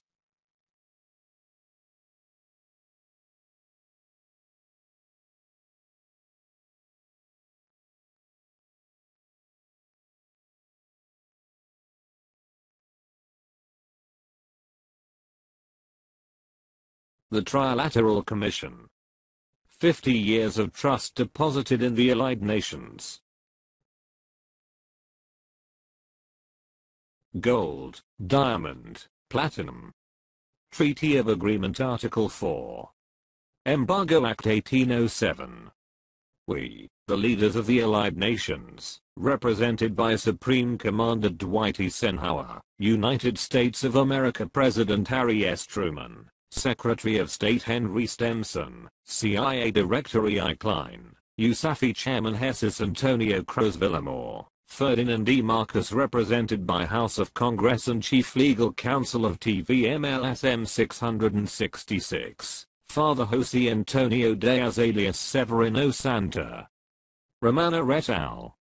The Trilateral Commission. 50 years of trust deposited in the Allied Nations. Gold, diamond, platinum. Treaty of Agreement Article 4. Embargo Act 1807. We, the leaders of the Allied Nations, represented by Supreme Commander Dwight Eisenhower, United States of America President Harry S. Truman, Secretary of State Henry Stemson, CIA Director E.I. Klein, USAFI Chairman Jesus Antonio Cruz Villamor, Ferdinand E. Marcos represented by House of Congress and Chief Legal Counsel of TVM-LSM-666, Father Jose Antonio Diaz alias Severino Santa. Romano et al.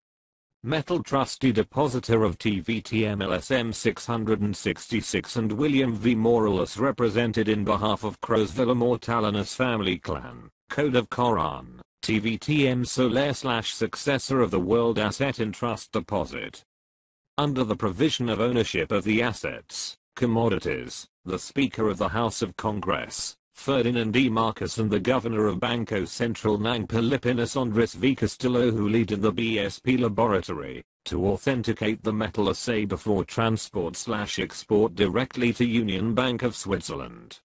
Metal Trustee Depositor of TVM-LSM-666 and William V. Morales represented in behalf of Crowsville Mortalinus family clan, Code of K.O.R.A.N, TVTM-Solar/successor of the World Asset in Trust Deposit. Under the provision of ownership of the assets, commodities, the Speaker of the House of Congress, Ferdinand E. Marcos, and the Governor of Banco Central ng Pilipinas Andres V. Castillo, who leaded the BSP laboratory, to authenticate the metal assay before transport/export directly to Union Bank of Switzerland,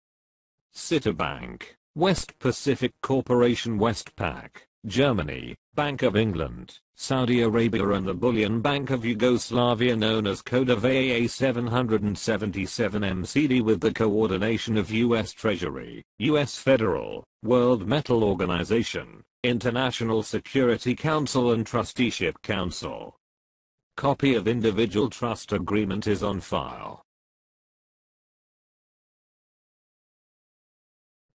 Citibank, West Pacific Corporation, Westpac, Germany, Bank of England, Saudi Arabia, and the Bullion Bank of Yugoslavia known as Code of AAA 777 MCD with the coordination of U.S. Treasury, U.S. Federal, World Metal Organization, International Security Council and Trusteeship Council. Copy of individual trust agreement is on file.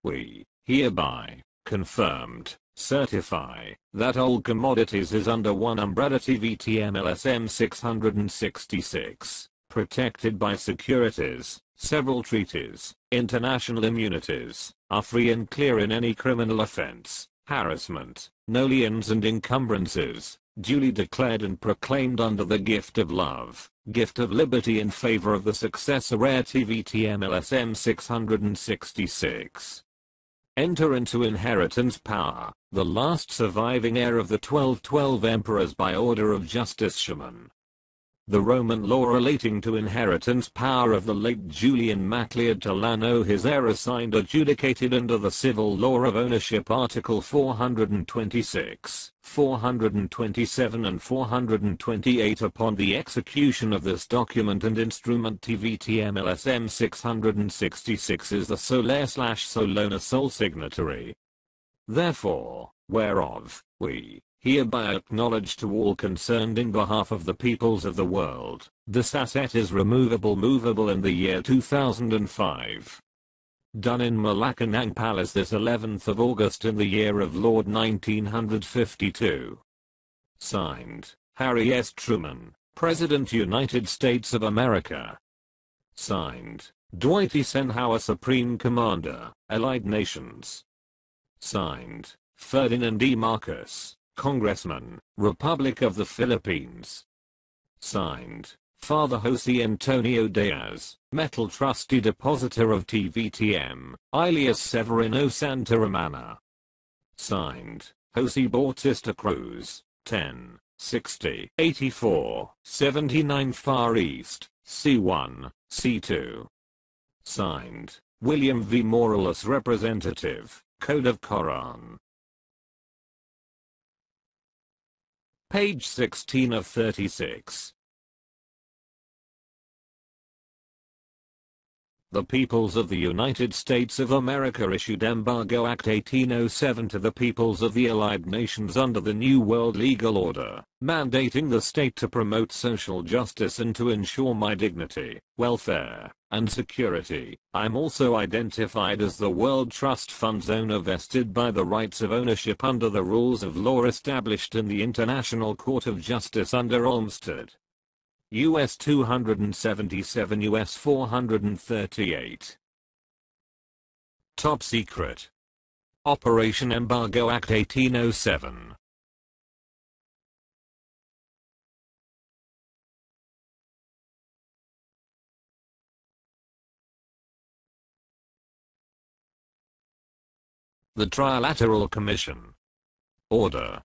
We hereby confirmed, certify that all commodities is under one umbrella TVTM-LSM-666, protected by securities, several treaties, international immunities, are free and clear in any criminal offense, harassment, nolliens and encumbrances, duly declared and proclaimed under the gift of love, gift of liberty in favor of the successor heir TVTM-LSM-666. Enter into inheritance power, the last surviving heir of the 1212 emperors by order of Justice Shaman. The Roman law relating to inheritance power of the late Julian Macleod Tilano, his heir, assigned, adjudicated under the civil law of ownership Article 426, 427 and 428 upon the execution of this document and instrument TVTM-LSM 666 is the sole/solona sole signatory. Therefore, whereof, we hereby acknowledge to all concerned in behalf of the peoples of the world, this asset is removable movable in the year 2005. Done in Malacanang Palace this 11th of August in the year of Lord 1952. Signed, Harry S. Truman, President United States of America. Signed, Dwight Eisenhower, Supreme Commander, Allied Nations. Signed, Ferdinand E. Marcos, Congressman, Republic of the Philippines. Signed, Father Jose Antonio Diaz, Metal Trustee Depositor of TVTM, alias Severino Santaramana. Signed, Jose Bautista Cruz, 10, 60, 84, 79 Far East, C1, C2. Signed, William V. Morales, Representative, Code of K.O.R.A.N. Page 16 of 36. The peoples of the United States of America issued Embargo Act 1807 to the peoples of the Allied Nations under the New World Legal Order, mandating the state to promote social justice and to ensure my dignity, welfare, and security. I'm also identified as the World Trust Fund's owner, vested by the rights of ownership under the rules of law established in the International Court of Justice under Olmsted. US 277 US 438. Top Secret. Operation Embargo Act 1807. The Trilateral Commission. Order.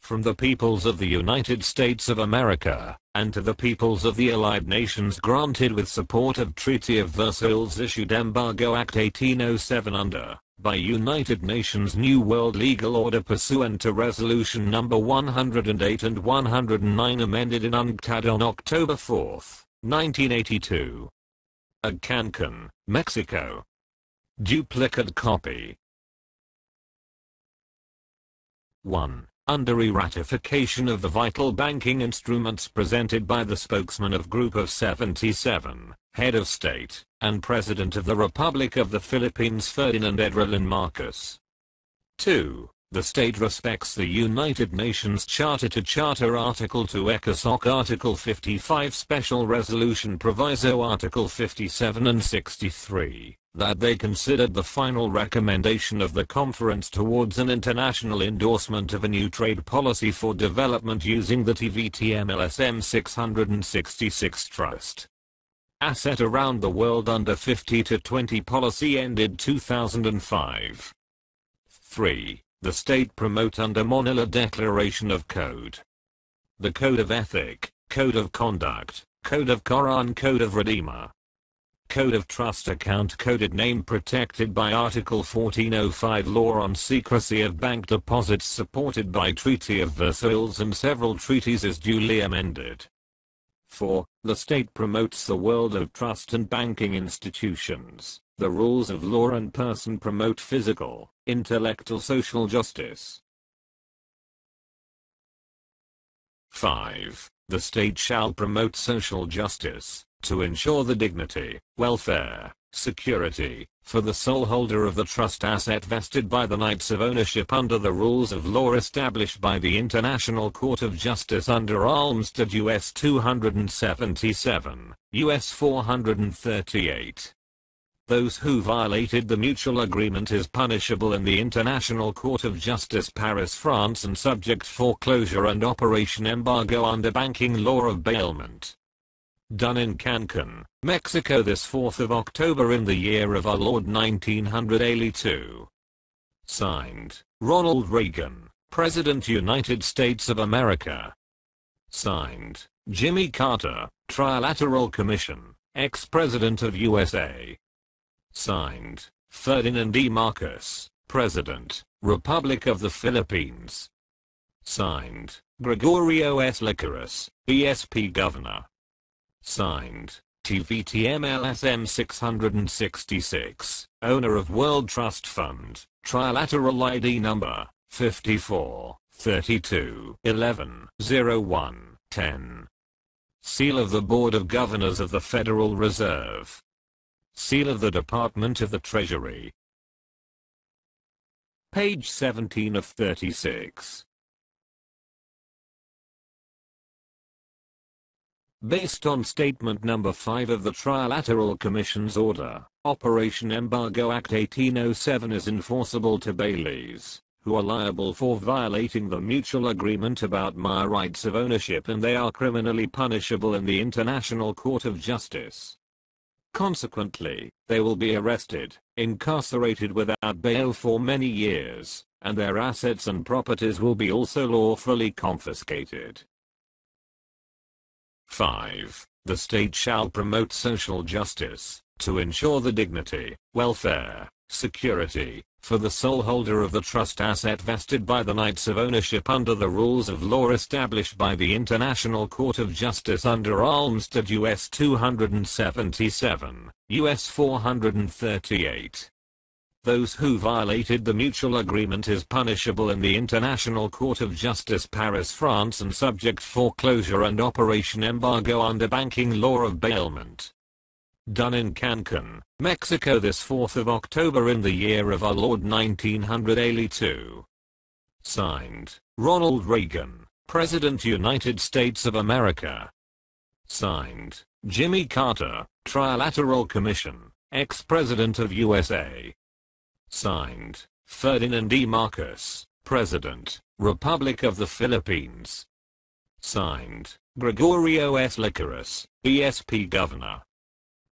From the peoples of the United States of America, and to the peoples of the Allied Nations granted with support of Treaty of Versailles, issued Embargo Act 1807 under, by United Nations New World Legal Order pursuant to Resolution No. 108 and 109 amended in UNCTAD on October 4, 1982. At Cancun, Mexico. Duplicate copy. 1. Under ratification of the vital banking instruments presented by the spokesman of Group of 77, Head of State, and President of the Republic of the Philippines Ferdinand Edrelin Marcos. 2. The state respects the United Nations Charter to Charter Article 2 ECOSOC Article 55 Special Resolution Proviso Article 57 and 63, that they considered the final recommendation of the conference towards an international endorsement of a new trade policy for development using the TVM-LSM-666 Trust Asset Around the World Under 50 to 20 policy ended 2005. 3. The state promote under Manila Declaration of Code. The Code of Ethic, Code of Conduct, Code of K.O.R.A.N, Code of Redeemer, Code of Trust Account Coded Name protected by Article 1405 Law on Secrecy of Bank Deposits supported by Treaty of Versailles and several treaties is duly amended. 4. The state promotes the world of trust and banking institutions, the rules of law and person promote physical, intellectual social justice. 5. The state shall promote social justice, to ensure the dignity, welfare, security, for the sole holder of the trust asset vested by the rights of ownership under the rules of law established by the International Court of Justice under Olmsted U.S. 277, U.S. 438. Those who violated the mutual agreement is punishable in the International Court of Justice Paris, France and subject foreclosure and operation embargo under banking law of bailment. Done in Cancun, Mexico this 4th of October in the year of our Lord 1982. Signed, Ronald Reagan, President United States of America. Signed, Jimmy Carter, Trilateral Commission, ex-President of USA. Signed, Ferdinand E. Marcos, President, Republic of the Philippines. Signed, Gregorio S. Licorice, BSP Governor. Signed, TVM-LSM-666, owner of World Trust Fund, Trilateral ID number 54 32 11 01 10. Seal of the Board of Governors of the Federal Reserve. Seal of the Department of the Treasury. Page 17 of 36. Based on Statement Number 5 of the Trilateral Commission's Order, Operation Embargo Act 1807 is enforceable to bailees, who are liable for violating the mutual agreement about rights of ownership, and they are criminally punishable in the International Court of Justice. Consequently, they will be arrested, incarcerated without bail for many years, and their assets and properties will be also lawfully confiscated. 5. The state shall promote social justice, to ensure the dignity, welfare, security, for the sole holder of the trust asset vested by the rights of ownership under the rules of law established by the International Court of Justice under Olmsted U.S. 277, U.S. 438. Those who violated the mutual agreement is punishable in the International Court of Justice Paris, France and subject foreclosure and operation embargo under banking law of bailment. Done in Cancun, Mexico this 4th of October in the year of our Lord 1982. Signed, Ronald Reagan, President United States of America. Signed, Jimmy Carter, Trilateral Commission, ex-President of USA. Signed, Ferdinand E. Marcos, President, Republic of the Philippines. Signed, Gregorio S. Licorice, BSP Governor.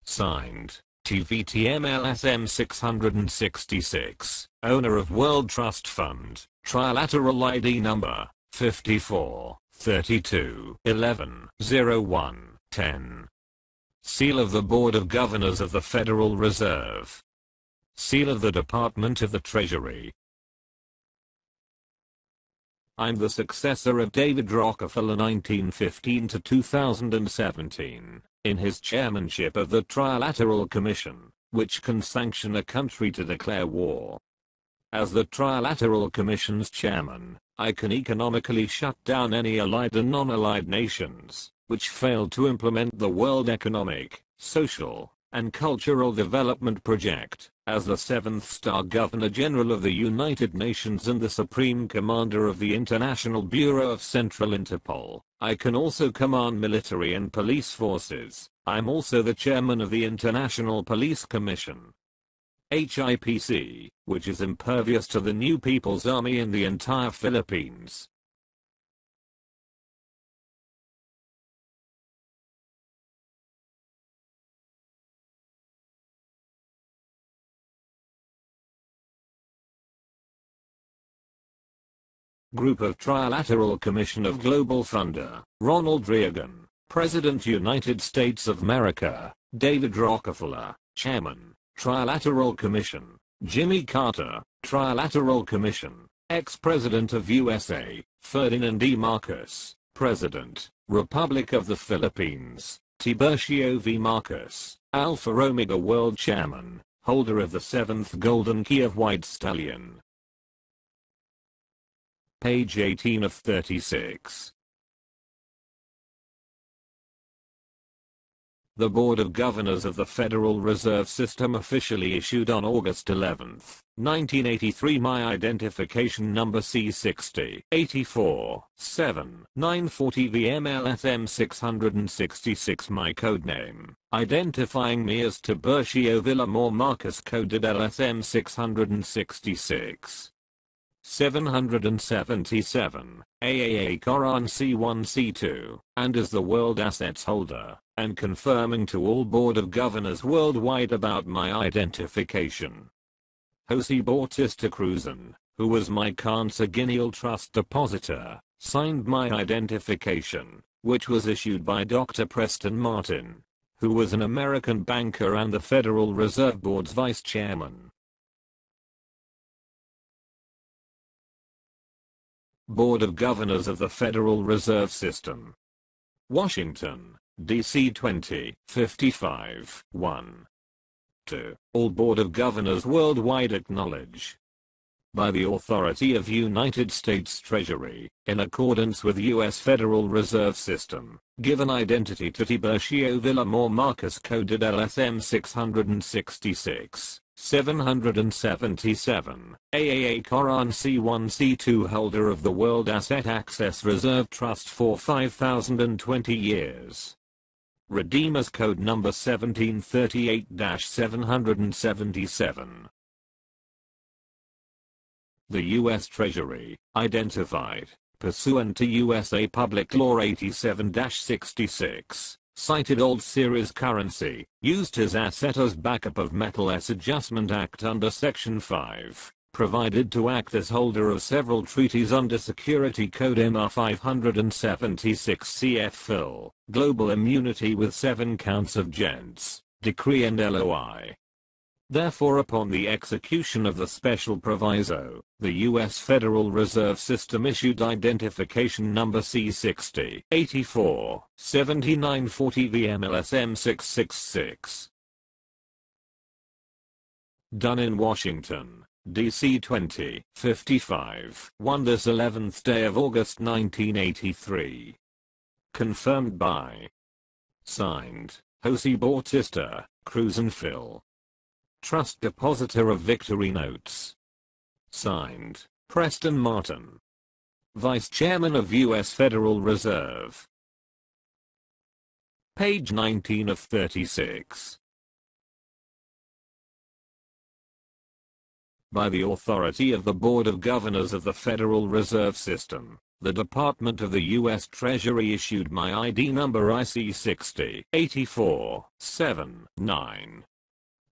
Signed, TVM-LSM-666, owner of World Trust Fund, Trilateral ID number 54 32 11 01 10. Seal of the Board of Governors of the Federal Reserve. Seal of the Department of the Treasury. I'm the successor of David Rockefeller 1915 to 2017, in his chairmanship of the Trilateral Commission, which can sanction a country to declare war. As the Trilateral Commission's chairman, I can economically shut down any allied and non-allied nations, which fail to implement the World Economic, Social, and Cultural Development Project. As the 7th Star Governor General of the United Nations and the Supreme Commander of the International Bureau of Central Interpol, I can also command military and police forces. I'm also the chairman of the International Police Commission, HIPC, which is impervious to the New People's Army in the entire Philippines. Group of Trilateral Commission of Global Funder, Ronald Reagan, President United States of America, David Rockefeller, Chairman, Trilateral Commission, Jimmy Carter, Trilateral Commission, Ex-President of USA, Ferdinand E. Marcos, President, Republic of the Philippines, Tiburcio V. Marcos, Alpha Omega World Chairman, holder of the 7th Golden Key of White Stallion. Page 18 of 36. The Board of Governors of the Federal Reserve System officially issued on August 11, 1983 my identification number C60-84-7-940 TVM-LSM-666 my codename, identifying me as Tiburcio Villamor Marcos coded LSM-666. 777, AAA K.O.R.AN C1 C2, and as the World Assets Holder, and confirming to all Board of Governors worldwide about my identification. Jose Bautista Cruzan, who was my consanguineal trust depositor, signed my identification, which was issued by Dr. Preston Martin, who was an American banker and the Federal Reserve Board's vice chairman. Board of Governors of the Federal Reserve System. Washington, D.C. 2055, 1. 2. All Board of Governors worldwide acknowledge, by the authority of United States Treasury, in accordance with U.S. Federal Reserve System, given identity to Tiburcio Villamor Marcos coded LSM 666. 777, AAA K.O.R.AN C1 C2 holder of the World Asset Access Reserve Trust for 5,020 years. Redeemers Code number 1738-777. The U.S. Treasury, identified, pursuant to USA Public Law 87-66. Cited old series currency, used as asset as backup of Metal S Adjustment Act under Section 5, provided to act as holder of several treaties under Security Code MR 576 CF Fill, Global Immunity with 7 counts of gents, decree and LOI. Therefore upon the execution of the special proviso, the U.S. Federal Reserve System issued identification number C60-84-7940 VM-LSM-666. Done in Washington, D.C. 2055, 1 this 11th day of August 1983. Confirmed by. Signed, Jose Bautista, Cruzan Phil. Trust Depositor of Victory Notes. Signed, Preston Martin, Vice Chairman of U.S. Federal Reserve. Page 19 of 36. By the authority of the Board of Governors of the Federal Reserve System, the Department of the U.S. Treasury issued my ID number IC 60-84-79.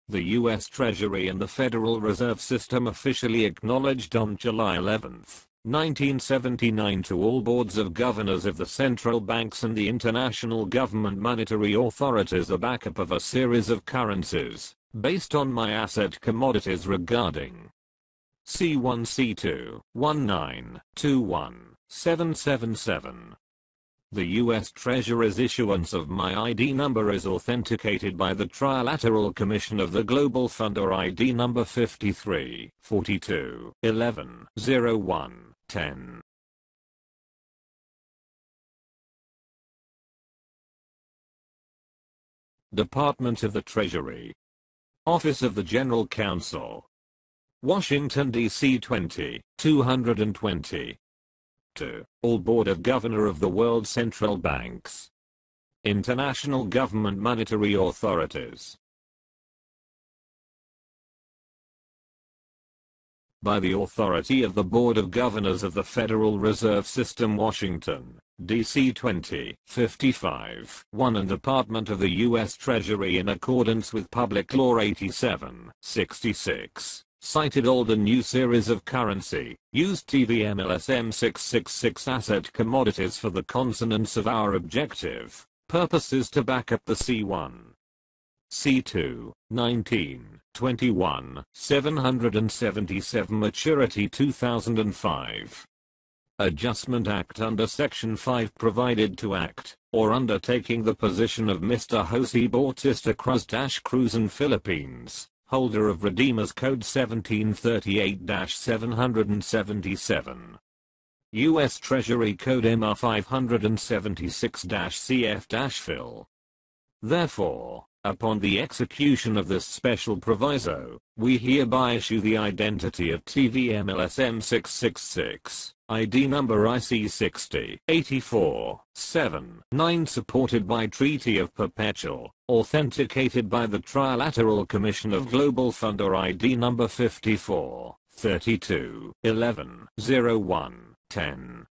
The U.S. Treasury and the Federal Reserve System officially acknowledged on July 11, 1979 to all boards of governors of the central banks and the international government monetary authorities the backup of a series of currencies, based on my asset commodities regarding C1 C2 1921 777. The U.S. Treasury's issuance of my ID number is authenticated by the Trilateral Commission of the Global Funder ID number 53 42 11 01 10. Department of the Treasury. Office of the General Counsel. Washington, D.C. 20220. 2. All Board of Governor of the World Central Banks. International Government Monetary Authorities. By the authority of the Board of Governors of the Federal Reserve System, Washington, D.C. 2055, 1 and Department of the U.S. Treasury in accordance with Public Law 87-66, cited old and new series of currency, used TVM-LSM-666 asset commodities for the consonance of our objective purposes to back up the C1. C2, 19, 21, 777 maturity 2005. Adjustment Act under Section 5 provided to act, or undertaking the position of Mr. Jose Bautista Cruz in Philippines, holder of Redeemer's Code 1738-777. U.S. Treasury Code MR 576-CF-FIL. Therefore, upon the execution of this special proviso, we hereby issue the identity of TVM-LSM-666, ID number IC 60-84-7-9, supported by Treaty of Perpetual, authenticated by the Trilateral Commission of Global Fund or ID number 54-32-11-01-10.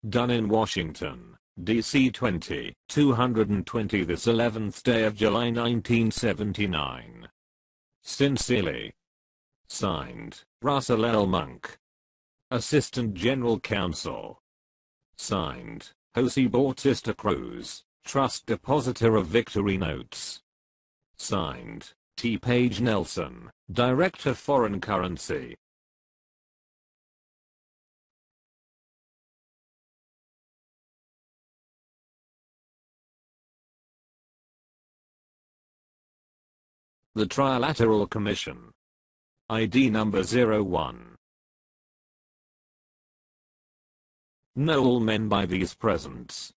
Done in Washington, D.C. 20220 this 11th day of July 1979. Sincerely. Signed, Russell L. Monk, Assistant General Counsel. Signed, Jose Bautista Cruz, Trust Depositor of Victory Notes. Signed, T. Page Nelson, Director Foreign Currency. The Trilateral Commission. ID number 01. Know all men by these presents.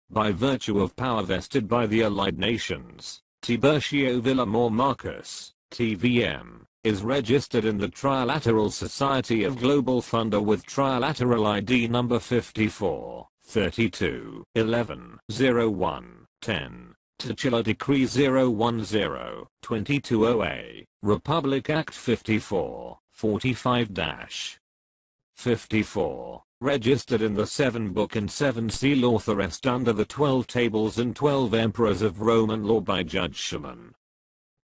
By virtue of power vested by the Allied Nations, Tiburcio Villamor Marcus, TVM, is registered in the Trilateral Society of Global Funder with Trilateral ID number 54-32-11-01-10. Titular Decree 010-2208, Republic Act 54-45-54, registered in the 7 Book and 7 Seal authorized under the 12 Tables and 12 Emperors of Roman law by Judge Schumann.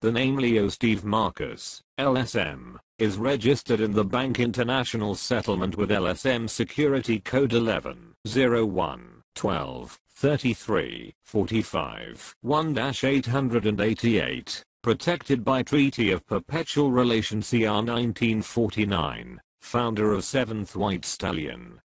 The name Leo Steve Marcus, LSM, is registered in the Bank International Settlement with LSM Security Code 11-01-12. 33, 45, 1-888, protected by Treaty of Perpetual Relation CR 1949, founder of 7th White Stallion.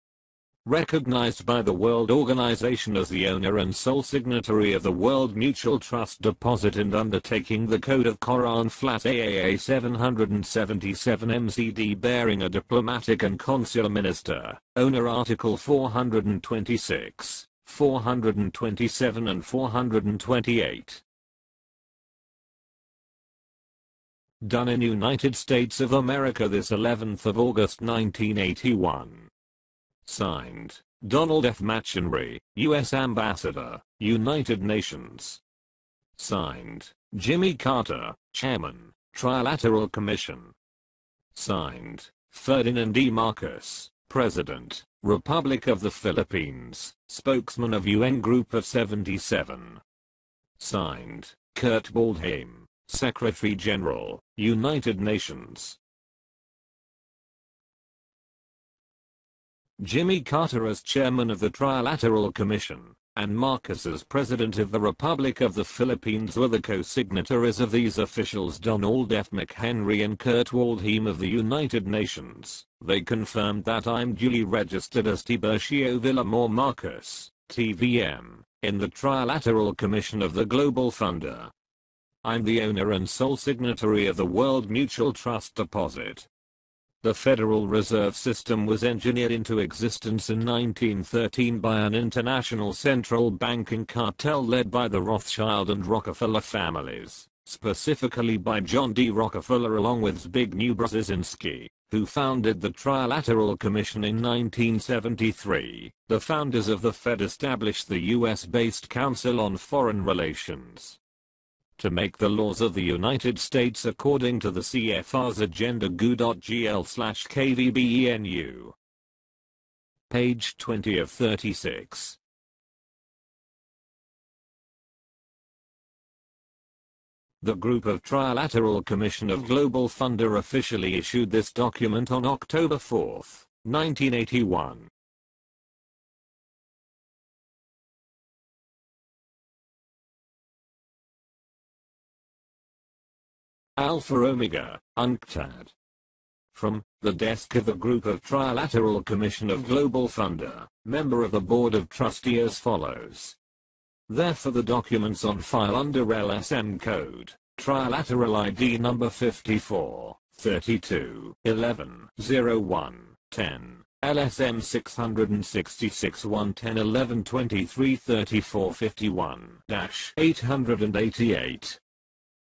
Recognized by the World Organization as the owner and sole signatory of the World Mutual Trust Deposit and undertaking the Code of K.O.R.A.N AAA 777 MCD bearing a diplomatic and consular minister, owner Article 426. 427 and 428. Done in United States of America this 11th of August 1981. Signed, Donald F. McHenry, U.S. Ambassador, United Nations. Signed, Jimmy Carter, Chairman, Trilateral Commission. Signed, Ferdinand E. Marcos, President, Republic of the Philippines, Spokesman of UN Group of 77. Signed, Kurt Waldheim, Secretary General, United Nations. Jimmy Carter as Chairman of the Trilateral Commission, and Marcos as President of the Republic of the Philippines were the co-signatories of these officials Donald F. McHenry and Kurt Waldheim of the United Nations. They confirmed that I'm duly registered as Tiburcio Villamor Marcus, TVM, in the Trilateral Commission of the Global Funder. I'm the owner and sole signatory of the World Mutual Trust Deposit. The Federal Reserve System was engineered into existence in 1913 by an international central banking cartel led by the Rothschild and Rockefeller families, specifically by John D. Rockefeller along with Zbigniew Brzezinski, who founded the Trilateral Commission in 1973. The founders of the Fed established the US-based Council on Foreign Relations to make the laws of the United States according to the CFR's agenda GU.GL/KVBENU. Page 20 of 36. The Group of Trilateral Commission of Global Funder officially issued this document on October 4, 1981. Alpha Omega, UNCTAD. From the desk of the Group of Trilateral Commission of Global Funder, member of the Board of Trustee as follows. Therefore the documents on file under LSM code, Trilateral ID number 54, 32, 11, 01, 10, LSM 666 110 11 23 34 51 888.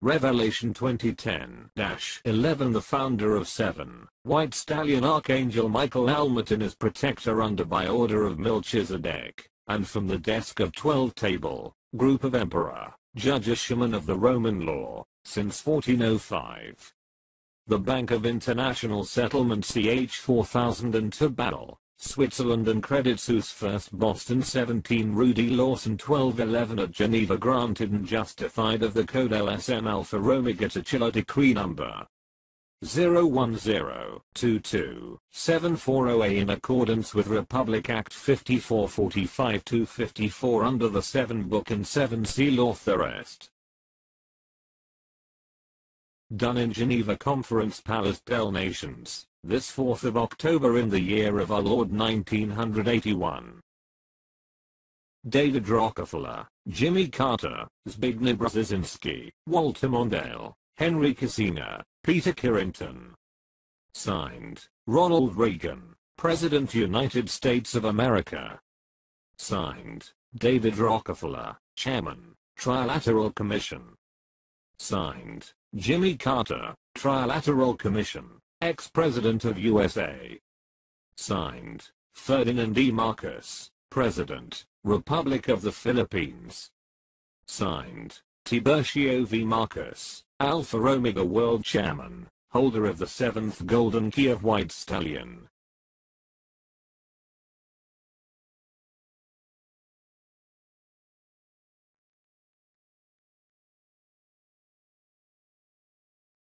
Revelation 2010-11 The founder of 7, White Stallion Archangel Michael Almatin is protector under by order of Melchizedek, and from the desk of 12 Table, Group of Emperor, Judge Shaman of the Roman Law, since 1405. The Bank of International Settlement CH 4002 Battle, Switzerland and Credit Suisse First Boston 17 Rudy Lawson 1211 at Geneva granted and justified of the code LSM Alpha Omega Titular Decree number 010227408 in accordance with Republic Act 5445-254 under the 7 Book and 7 Seal authorized. Done in Geneva Conference Palace del Nations, this 4th of October in the year of our Lord 1981. David Rockefeller, Jimmy Carter, Zbigniew Brzezinski, Walter Mondale, Henry Kissinger, Peter Carrington. Signed, Ronald Reagan, President United States of America. Signed, David Rockefeller, Chairman, Trilateral Commission. Signed, Jimmy Carter, Trilateral Commission, Ex-President of USA. Signed, Ferdinand E. Marcos, President, Republic of the Philippines. Signed, Tiburcio V. Marcos, Alpha Omega World Chairman, holder of the 7th Golden Key of White Stallion.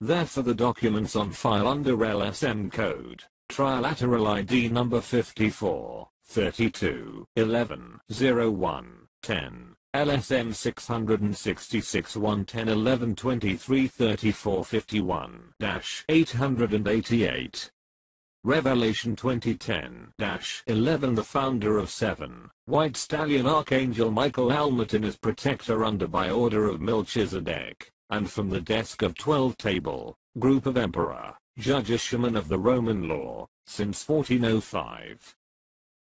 Therefore the documents on file under LSM code, Trilateral ID number 54, 32, 11, 01, 10, LSM 666 110 11 23 34 51 888. Revelation 2010-11 The founder of 7, White Stallion Archangel Michael Almatin is protector under by order of Melchizedek, and from the desk of 12 Table, Group of Emperor, Judge Shaman of the Roman Law, since 1405.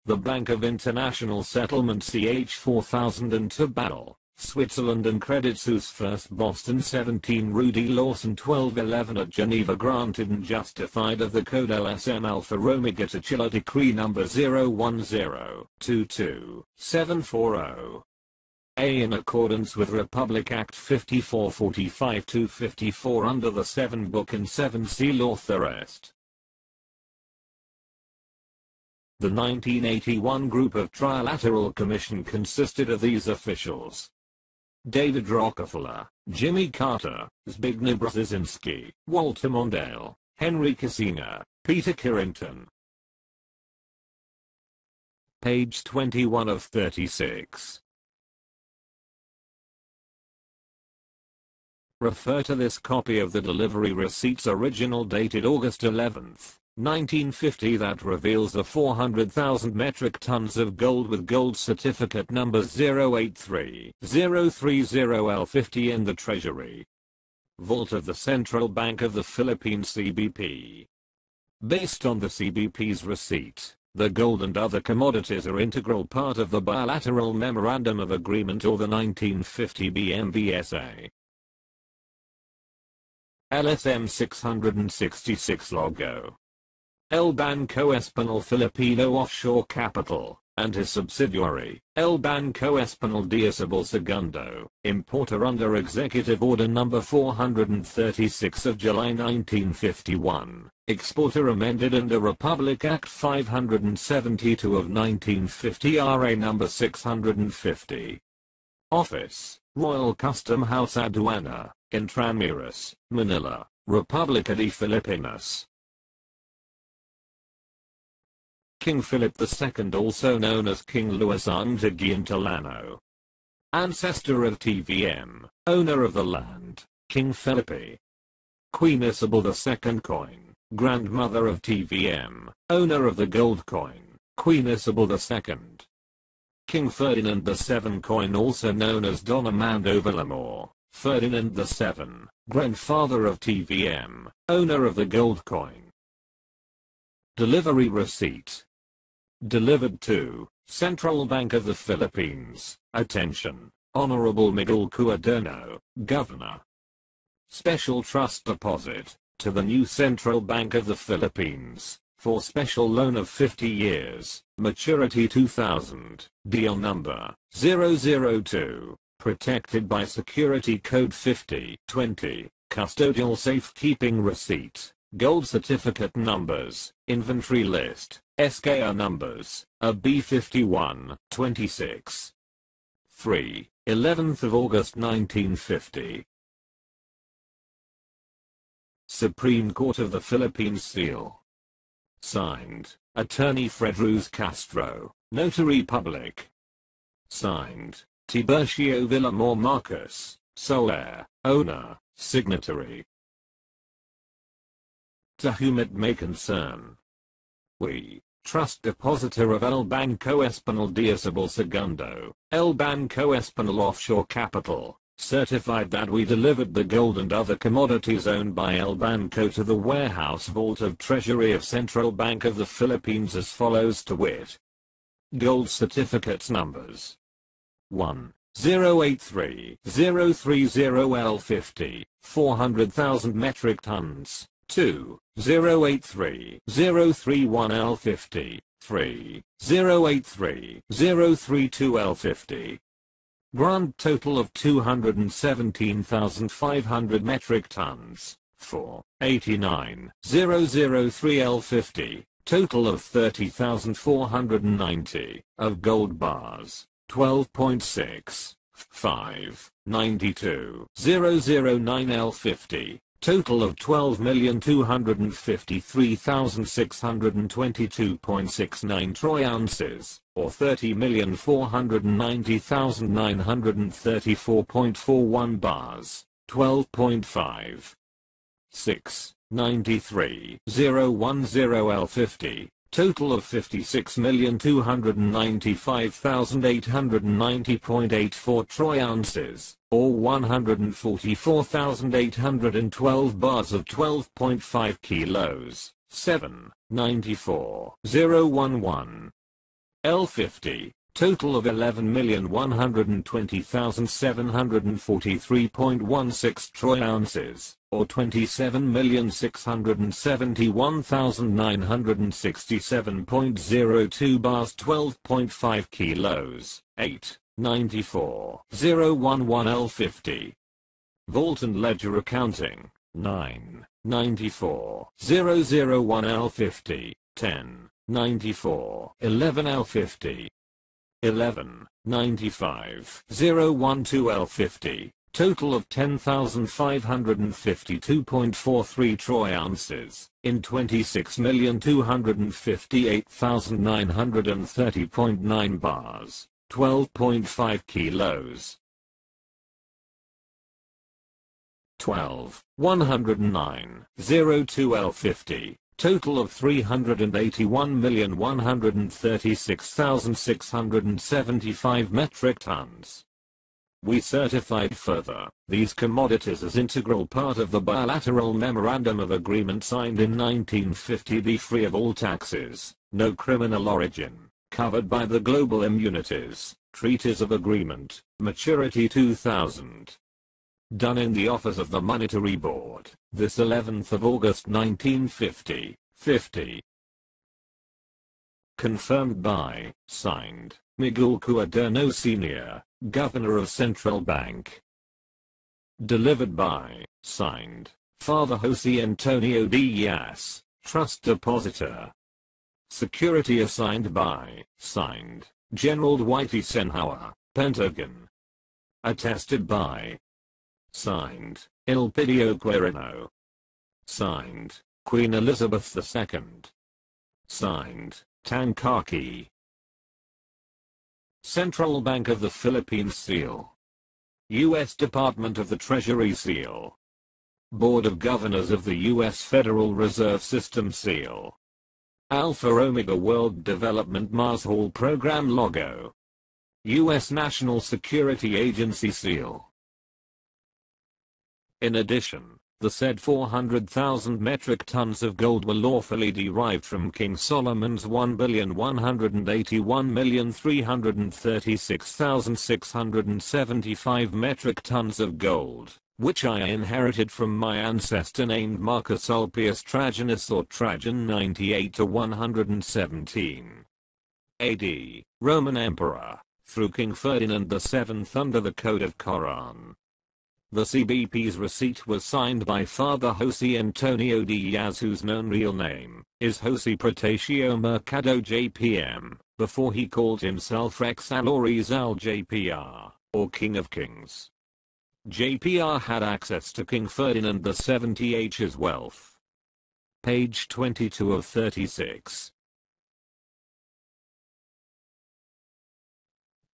The Bank of International Settlement CH 4002 Battle, Switzerland and Credit Suisse First Boston 17 Rudy Lawson 1211 at Geneva granted and justified of the code LSM Alpha Omega Titular Decree number 010227440. A. In accordance with Republic Act 5445-254 under the 7 Book and 7 Seal authorized. The 1981 Group of Trilateral Commission consisted of these officials: David Rockefeller, Jimmy Carter, Zbigniew Brzezinski, Walter Mondale, Henry Kissinger, Peter Carrington. Page 21 of 36. Refer to this copy of the delivery receipts original dated August 11, 1950 that reveals the 400,000 metric tons of gold with gold certificate number 083030L50 in the Treasury Vault of the Central Bank of the Philippines CBP. Based on the CBP's receipt, the gold and other commodities are integral part of the Bilateral Memorandum of Agreement or the 1950 BMBSA. LSM-666 logo. El Banco Español Filipino Offshore Capital, and his subsidiary, El Banco Español de Isabel II, importer under Executive Order No. 436 of July 1951, exporter amended under Republic Act 572 of 1950 RA No. 650. Office, Royal Custom House Aduana, Intramuros, Manila, República de Filipinas. King Philip II, also known as King Luis Antiguantillano. Ancestor of TVM, owner of the land, King Felipe. Queen Isabel II coin, grandmother of TVM, owner of the gold coin, Queen Isabel II. King Ferdinand VII coin, also known as Don Armando Villamor, Ferdinand VII, grandfather of TVM, owner of the gold coin. Delivery receipt. Delivered to Central Bank of the Philippines. Attention, Honorable Miguel Cuaderno, Governor. Special trust deposit to the new Central Bank of the Philippines for special loan of 50 years, maturity 2000, deal number 002, protected by security code 5020, custodial safekeeping receipt, gold certificate numbers, inventory list, SKR numbers, B51, 26. 3, 11th of August 1950. Supreme Court of the Philippines seal. Signed, Attorney Fredruz Castro, Notary Public. Signed, Tiburcio Villamor Marcos, sole heir, owner, signatory. To whom it may concern. We, Trust Depositor of El Banco Español de Isabel II, El Banco Español Offshore Capital, certified that we delivered the gold and other commodities owned by El Banco to the warehouse vault of Treasury of Central Bank of the Philippines as follows, to wit. Gold certificates numbers 1. 083 030 L50, 400,000 metric tons. 2. 083 031 L50, 3. 083 032 L50. Grand total of 217,500 metric tons. 4. 89 003 L50, total of 30,490, of gold bars, 12.6. 5. 92 009 L50. Total of 12,253,622.69 troy ounces, or 30,490,934.41 bars, 12.5. 6. 93 010 L50. Total of 56,295,890.84 troy ounces, or 144,812 bars of 12.5 kilos. 7. 94 011 L50. Total of 11,120,743.16 troy ounces, or 27,671,967.02 bars, 12.5 kilos. 8. 94 011 L50. Vault and Ledger Accounting. 9. 94 001 L50. 10. 94 11 L50. 11. 95 012 L50. Total of 10,552.43 troy ounces, in 26,258,930.9 bars, 12.5 kilos. 12. 109 02 L50. Total of 381,136,675 metric tons. We certified further these commodities as integral part of the bilateral memorandum of agreement signed in 1950, be free of all taxes, no criminal origin, covered by the Global Immunities Treaties of Agreement, maturity 2000. Done in the office of the Monetary Board, this 11th of August 1950. 50. Confirmed by, signed, Miguel Cuaderno Sr., Governor of Central Bank. Delivered by, signed, Father Jose Antonio Diaz, Trust Depositor. Security assigned by, signed, General Dwight Eisenhower, Pentagon. Attested by, signed, Elpidio Quirino. Signed, Queen Elizabeth II. Signed, Tankaki. Central Bank of the Philippines seal. U.S. Department of the Treasury seal. Board of Governors of the U.S. Federal Reserve System seal. Alpha Omega World Development Mars Hall Program logo. U.S. National Security Agency seal. In addition, the said 400,000 metric tons of gold were lawfully derived from King Solomon's 1,181,336,675 metric tons of gold, which I inherited from my ancestor named Marcus Ulpius Trajanus or Trajan 98 to 117 AD, Roman Emperor, through King Ferdinand VII under the Code of K.O.R.A.N. The CBP's receipt was signed by Father Jose Antonio Diaz, whose known real name is Jose Protasio Mercado JPM, before he called himself Rex Alorizal JPR, or King of Kings. JPR had access to King Ferdinand VII's wealth. Page 22 of 36.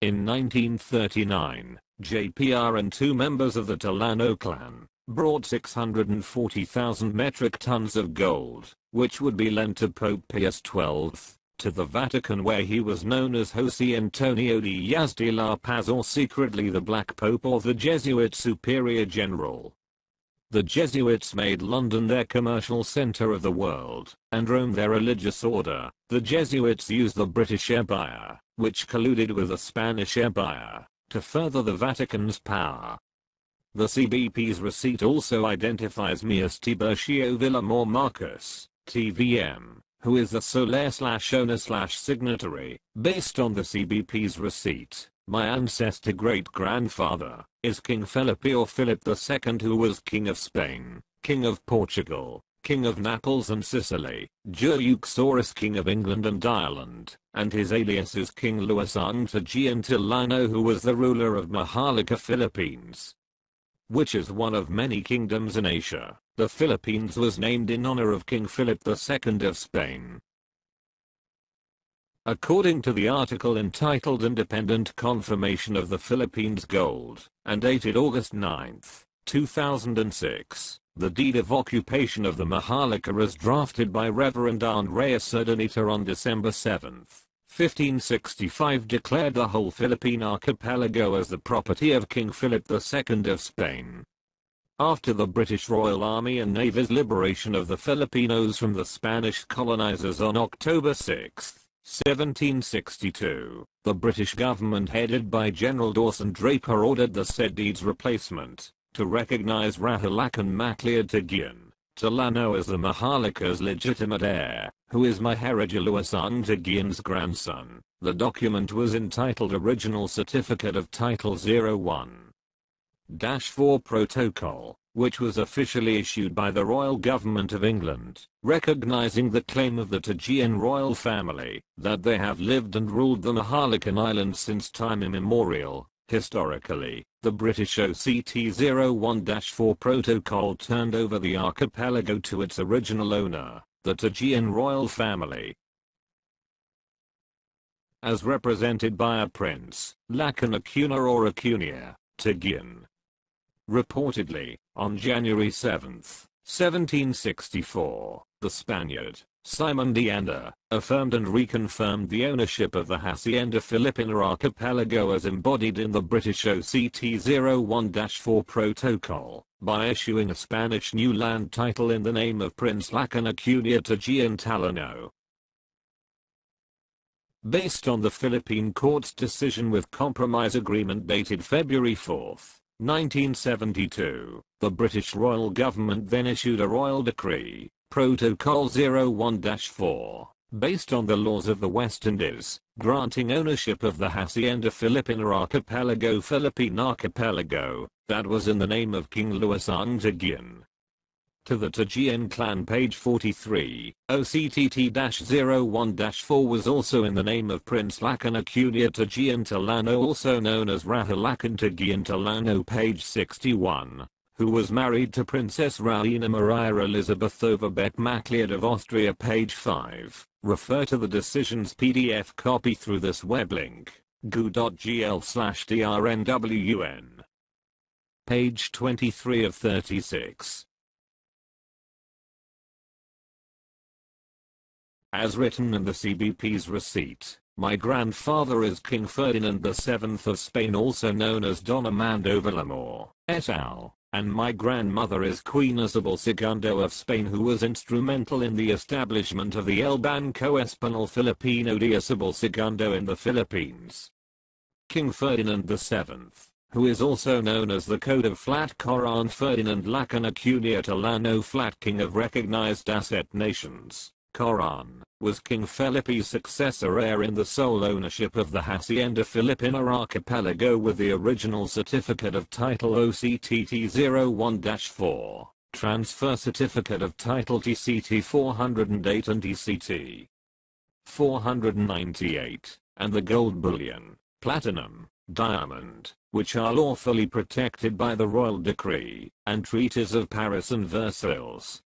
In 1939, JPR and two members of the Thanou clan brought 640,000 metric tons of gold, which would be lent to Pope Pius XII, to the Vatican, where he was known as Jose Antonio Diaz de la Paz, or secretly the Black Pope, or the Jesuit Superior General. The Jesuits made London their commercial center of the world, and Rome their religious order. The Jesuits used the British Empire, which colluded with the Spanish Empire, to further the Vatican's power. The CBP's receipt also identifies me as Tiburcio Villamor Marcus, TVM, who is the sole/owner/signatory. Based on the CBP's receipt, my ancestor great-grandfather is King Felipe or Philip II, who was King of Spain, King of Portugal, King of Naples and Sicily, Jureuxorus King of England and Ireland, and his alias is King Luis Antiguantillano, who was the ruler of Mahalaca, Philippines, which is one of many kingdoms in Asia. The Philippines was named in honor of King Philip II of Spain. According to the article entitled Independent Confirmation of the Philippines Gold, and dated August 9, 2006, the deed of occupation of the Mahalaca as drafted by Reverend Andreas Urdaneta on December 7, 1565 declared the whole Philippine archipelago as the property of King Philip II of Spain. After the British Royal Army and Navy's liberation of the Filipinos from the Spanish colonizers on October 6, 1762, the British government headed by General Dawson Draper ordered the said deed's replacement, to recognize Rahulacan Macleod Tillano as the Mahalaca's legitimate heir, who is Maharaja Luis Antiguan's grandson. The document was entitled Original Certificate of Title 01-4 Protocol, which was officially issued by the Royal Government of England, recognizing the claim of the Tajian royal family, that they have lived and ruled the Mahalacan Islands since time immemorial. Historically, the British OCT 01-4 Protocol turned over the archipelago to its original owner, the Tajian royal family, as represented by a Prince, Lakan Acuna or Acuña, Tagian. Reportedly, on January 7, 1764, the Spaniard, Simon de Anda, affirmed and reconfirmed the ownership of the Hacienda Filipina Archipelago as embodied in the British OCT-01-4 protocol, by issuing a Spanish new land title in the name of Prince Lacan Acuña Tagian Talano. Based on the Philippine court's decision with compromise agreement dated February 4, 1972, the British royal government then issued a royal decree, Protocol 01-4, based on the laws of the West Indies, granting ownership of the Hacienda Filipina Archipelago Philippine Archipelago, that was in the name of King Louis Ang Tagian. To the Tagian clan, page 43, OCTT-01-4 was also in the name of Prince Lacan Acuña Tagian Talano, also known as Rata Lacan Tagian Talano, page 61, who was married to Princess Raina Maria Elizabethova Beck-Macleod of Austria, page 5. Refer to the decision's PDF copy through this web link, goo.gl/drnwn. Page 23 of 36. As written in the CBP's receipt, my grandfather is King Ferdinand VII of Spain, also known as Don Armando Villamor, et al., and my grandmother is Queen Isabel II of Spain, who was instrumental in the establishment of the El Banco Español Filipino de Isabel II in the Philippines. King Ferdinand VII, who is also known as the Code of Flat K.O.R.A.N Ferdinand Lacan Acuña Talano Flat King of Recognized Asset Nations, K.O.R.A.N, was King Felipe's successor heir in the sole ownership of the Hacienda Filipina Archipelago with the original certificate of title OCTT-01-4, transfer certificate of title TCT-408 and TCT-498, and the gold bullion, platinum, diamond, which are lawfully protected by the royal decree and treaties of Paris and Versailles.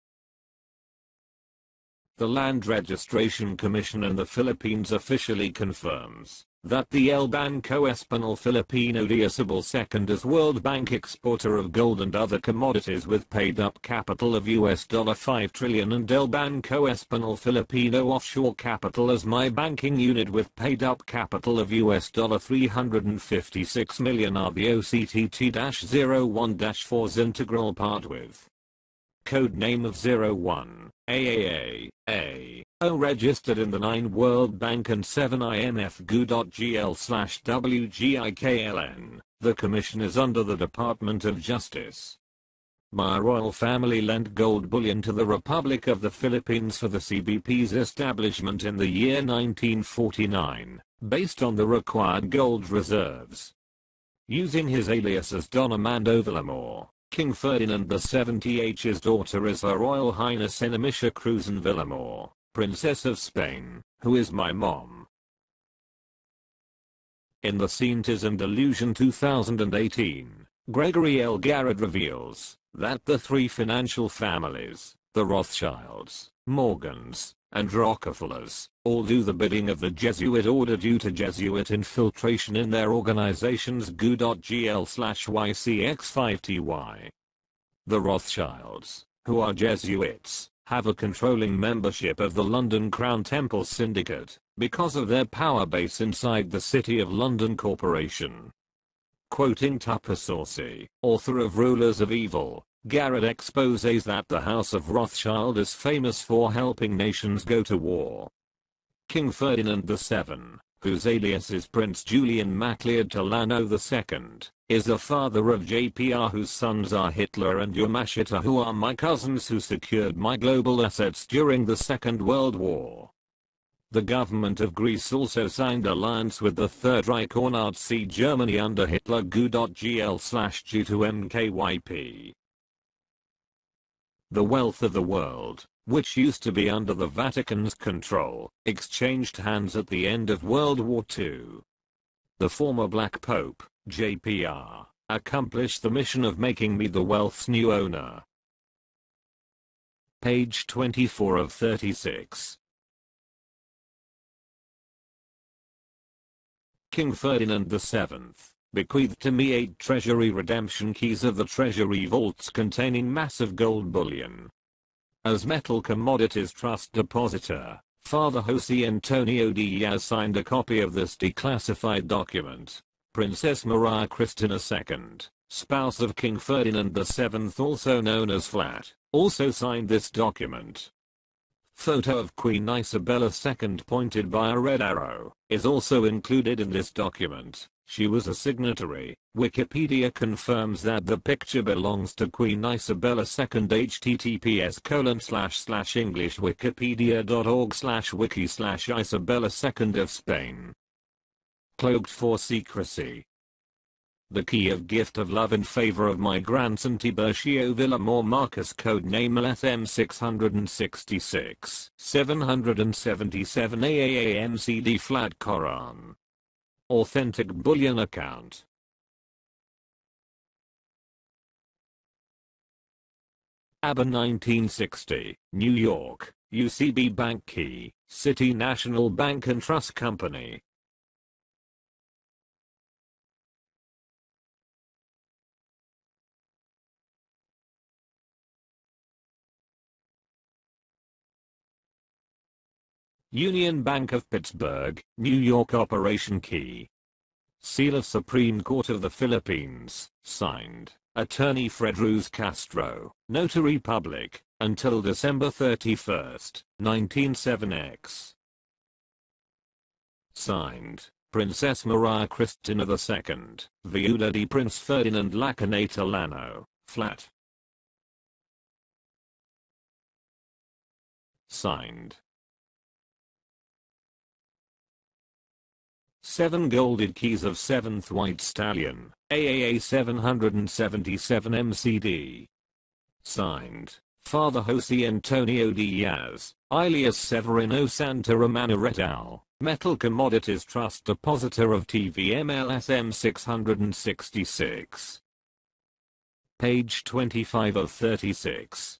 The Land Registration Commission in the Philippines officially confirms that the El Banco Español Filipino de Isabel II is World Bank exporter of gold and other commodities with paid-up capital of $5 trillion, and El Banco Español Filipino offshore capital as my banking unit with paid-up capital of $356 million are the OCTT-01-4's integral part with code name of 01. AAA, registered in the 9 World Bank and 7 IMF goo.gl/WGIKLN. The commission is under the Department of Justice. My royal family lent gold bullion to the Republic of the Philippines for the CBP's establishment in the year 1949, based on the required gold reserves. Using his alias as Don Armando Villamor, King Ferdinand VII's daughter is Her Royal Highness Enemicia Cruzan Villamor, Princess of Spain, who is my mom. In the Sciences and Illusion 2018, Gregory L. Garrett reveals that the three financial families, the Rothschilds, Morgans, and Rockefellers, all do the bidding of the Jesuit order due to Jesuit infiltration in their organizations goo.gl/YCX5TY. The Rothschilds, who are Jesuits, have a controlling membership of the London Crown Temple Syndicate, because of their power base inside the City of London Corporation. Quoting Tupper Saucy, author of Rulers of Evil, Garrett exposes that the House of Rothschild is famous for helping nations go to war. King Ferdinand VII, whose alias is Prince Julian Macleod Talano II, is the father of JPR, whose sons are Hitler and Yamashita, who are my cousins who secured my global assets during the Second World War. The government of Greece also signed alliance with the Third Reich or Nazi Germany under Hitler goo.gl/G2MKYP. The wealth of the world, which used to be under the Vatican's control, exchanged hands at the end of World War II. The former Black Pope, JPR, accomplished the mission of making me the wealth's new owner. Page 24 of 36. King Ferdinand VII bequeathed to me 8 treasury redemption keys of the treasury vaults containing massive gold bullion. As Metal Commodities Trust Depositor, Father Jose Antonio Diaz signed a copy of this declassified document. Princess Maria Cristina II, spouse of King Ferdinand VII, also known as Flat, also signed this document. Photo of Queen Isabella II pointed by a red arrow is also included in this document. She was a signatory. Wikipedia confirms that the picture belongs to Queen Isabella II. https://englishwikipedia.org/wiki/Isabella II of Spain. Cloaked for secrecy. The key of gift of love in favor of my grandson Tiburcio Villamor Marcus, codename LSM-666 777 AAAMCD flat K.O.R.AN. Authentic bullion account. ABA 1960, New York, UCB Bank Key, City National Bank and Trust Company. Union Bank of Pittsburgh, New York Operation Key. Seal of Supreme Court of the Philippines, signed, Attorney Fred Ruz Castro, Notary Public, until December 31, 1907x. Signed, Princess Maria Cristina II, Viuda de Prince Ferdinand Lacanate Lano, flat. Signed. 7 Golded Keys of 7th White Stallion, AAA 777 MCD. Signed, Father Jose Antonio Diaz, alias Severino Santa Romana et al., Metal Commodities Trust Depositor of TVM-LSM-666. Page 25 of 36.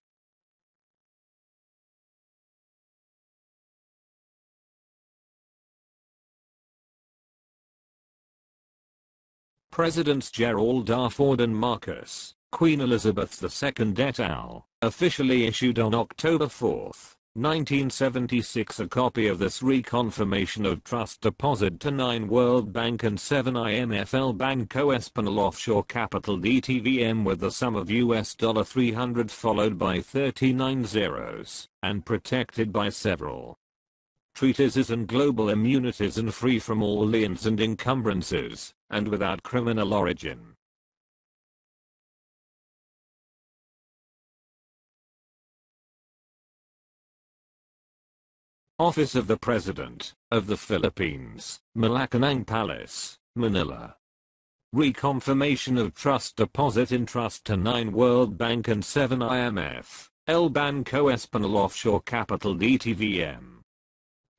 Presidents Gerald R. Ford and Marcus, Queen Elizabeth II et al., officially issued on October 4, 1976 a copy of this reconfirmation of trust deposit to 9 World Bank and 7 IMF Banco Español Offshore Capital DTVM with the sum of $300 followed by 39 zeros, and protected by several treatises and global immunities and free from all liens and encumbrances, and without criminal origin. Office of the President of the Philippines, Malacanang Palace, Manila. Reconfirmation of trust deposit in trust to 9 World Bank and 7 IMF, Banco Español Offshore Capital DTVM.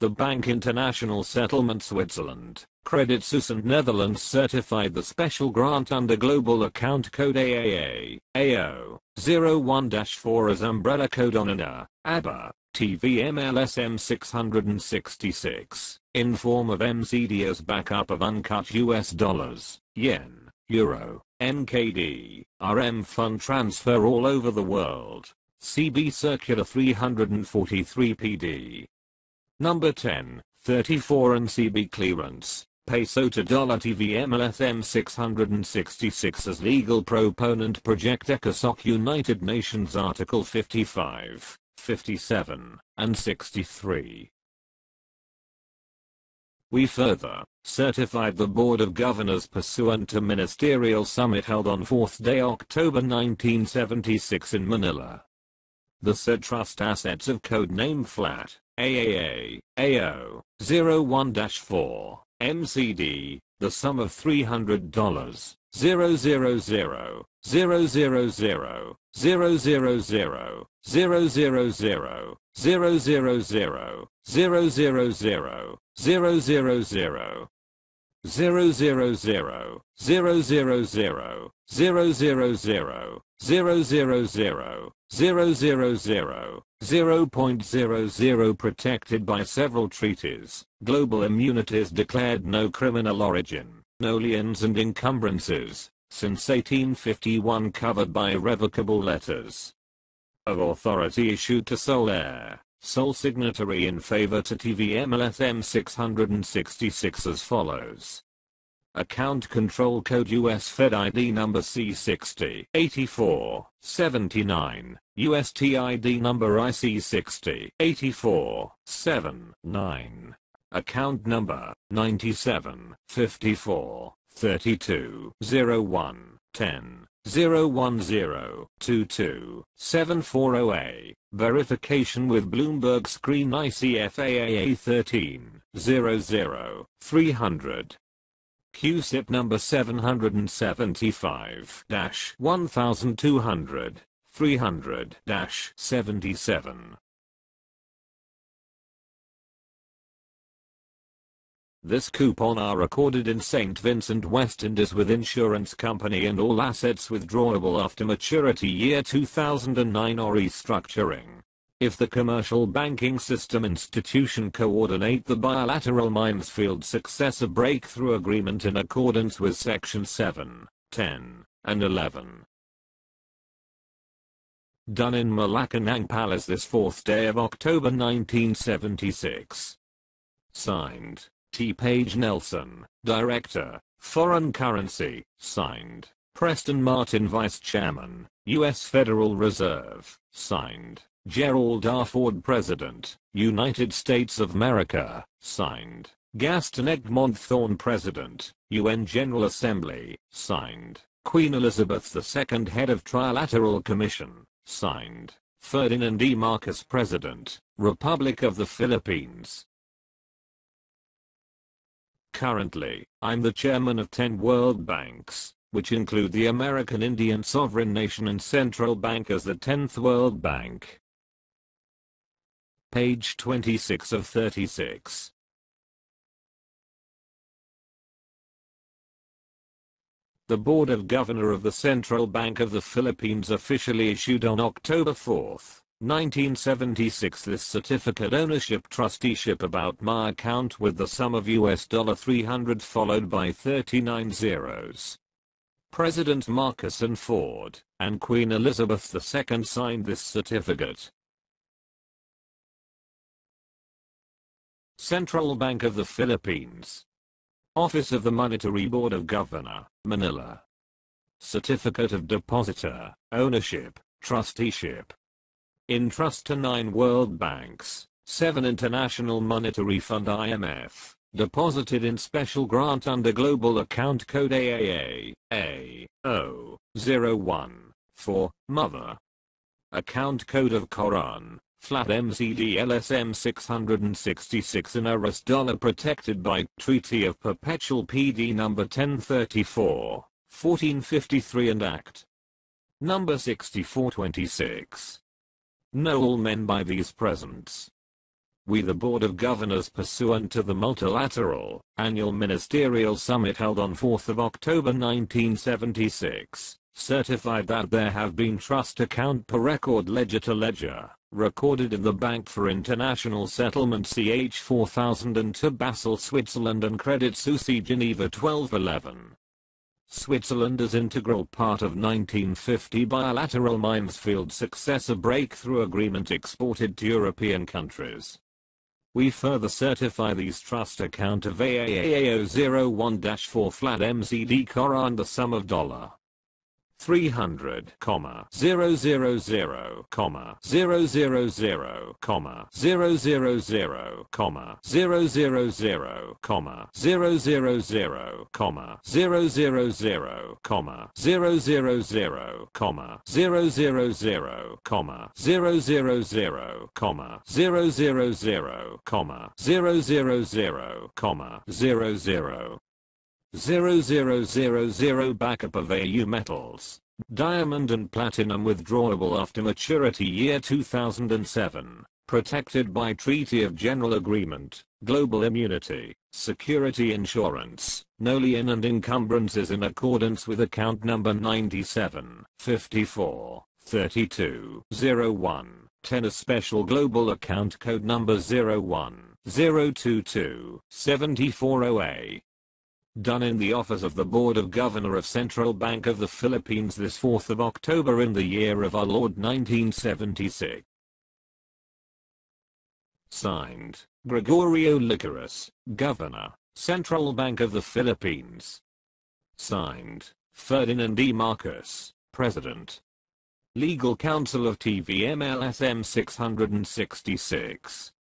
The Bank International Settlement Switzerland, Credit Suisse and Netherlands certified the special grant under Global Account Code AO01-4 as umbrella code on ANA, ABA, TVM-LSM 666, in form of MCD as backup of uncut US dollars, yen, euro, NKD, RM fund transfer all over the world. CB Circular 343 PD. Number 10, 34 and CB clearance, peso to dollar TVM-LSM 666 as legal proponent project ECOSOC United Nations Article 55, 57, and 63. We further certified the Board of Governors pursuant to ministerial summit held on 4th day October 1976 in Manila. The said trust assets of codename Flat, AAA, AO01-4, MCD, the sum of $300, 000, 000, 000, 000, 000, 000, 000, 000, 000, 000, 0.00 protected by several treaties, global immunities declared no criminal origin, no liens and encumbrances, since 1851 covered by irrevocable letters. of authority issued to sole heir, sole signatory in favor to TVM-LSM-666 as follows. Account Control Code US Fed ID number C60-84-79, UST-ID number IC60-84-79. Account number 97-54-32-01-10-010-22-740A. Verification with Bloomberg Screen ICFAAA 13-00-300. QSIP number 775-1200-300-77. This coupon are recorded in St. Vincent West Indies with insurance company and all assets withdrawable after maturity year 2009 or restructuring. If the commercial banking system institution coordinate the bilateral Minesfield Successor Breakthrough Agreement in accordance with Section 7, 10, and 11. Done in Malacanang Palace this 4th day of October 1976. Signed, T. Page Nelson, Director, Foreign Currency. Signed, Preston Martin Vice Chairman, U.S. Federal Reserve. Signed, Gerald R. Ford President, United States of America. Signed, Gaston Egmont Thorne President, UN General Assembly. Signed, Queen Elizabeth II Head of Trilateral Commission. Signed, Ferdinand E. Marcos President, Republic of the Philippines. Currently, I'm the chairman of 10 world banks, which include the American Indian Sovereign Nation and Central Bank as the 10th World Bank. Page 26 of 36. The Board of Governors of the Central Bank of the Philippines officially issued on October 4, 1976 this certificate ownership trusteeship about my account with the sum of $300 followed by 39 zeros. President Marcos and Ford and Queen Elizabeth II signed this certificate. Central Bank of the Philippines. Office of the Monetary Board of Governor, Manila. Certificate of Depositor, Ownership, Trusteeship. In trust to 9 world banks, 7 International Monetary Fund IMF, deposited in special grant under Global Account Code AAA-A001, for Mother. Account Code of K.O.R.A.N, flat MCD-LSM-666 in US dollar protected by Treaty of Perpetual PD number 1034, 1453 and Act number 6426. Know all men by these presents. We the Board of Governors pursuant to the multilateral, annual ministerial summit held on 4th of October 1976, certified that there have been trust account per record ledger to ledger, recorded in the Bank for International Settlement CH 4002 Basel, Switzerland and Credit Suisse Geneva 1211. Switzerland is integral part of 1950 bilateral Minesfield Successor Breakthrough Agreement exported to European countries. We further certify these trust account of AAAO01-4 flat MCD K.O.R.AN the sum of $300, 000, 000, 000, 000, 000, 000, 000, 000 backup of AU metals, diamond and platinum withdrawable after maturity year 2007, protected by Treaty of General Agreement, Global Immunity, Security Insurance, no lien and encumbrances in accordance with account number 97, 54, 32, 01, 10 a special global account code number 01, 022, 740A. Done in the office of the Board of Governor of Central Bank of the Philippines this 4th of October in the year of our Lord 1976. Signed, Gregorio Licorice, Governor, Central Bank of the Philippines. Signed, Ferdinand E. Marcos, President. Legal Counsel of TVM-LSM-666.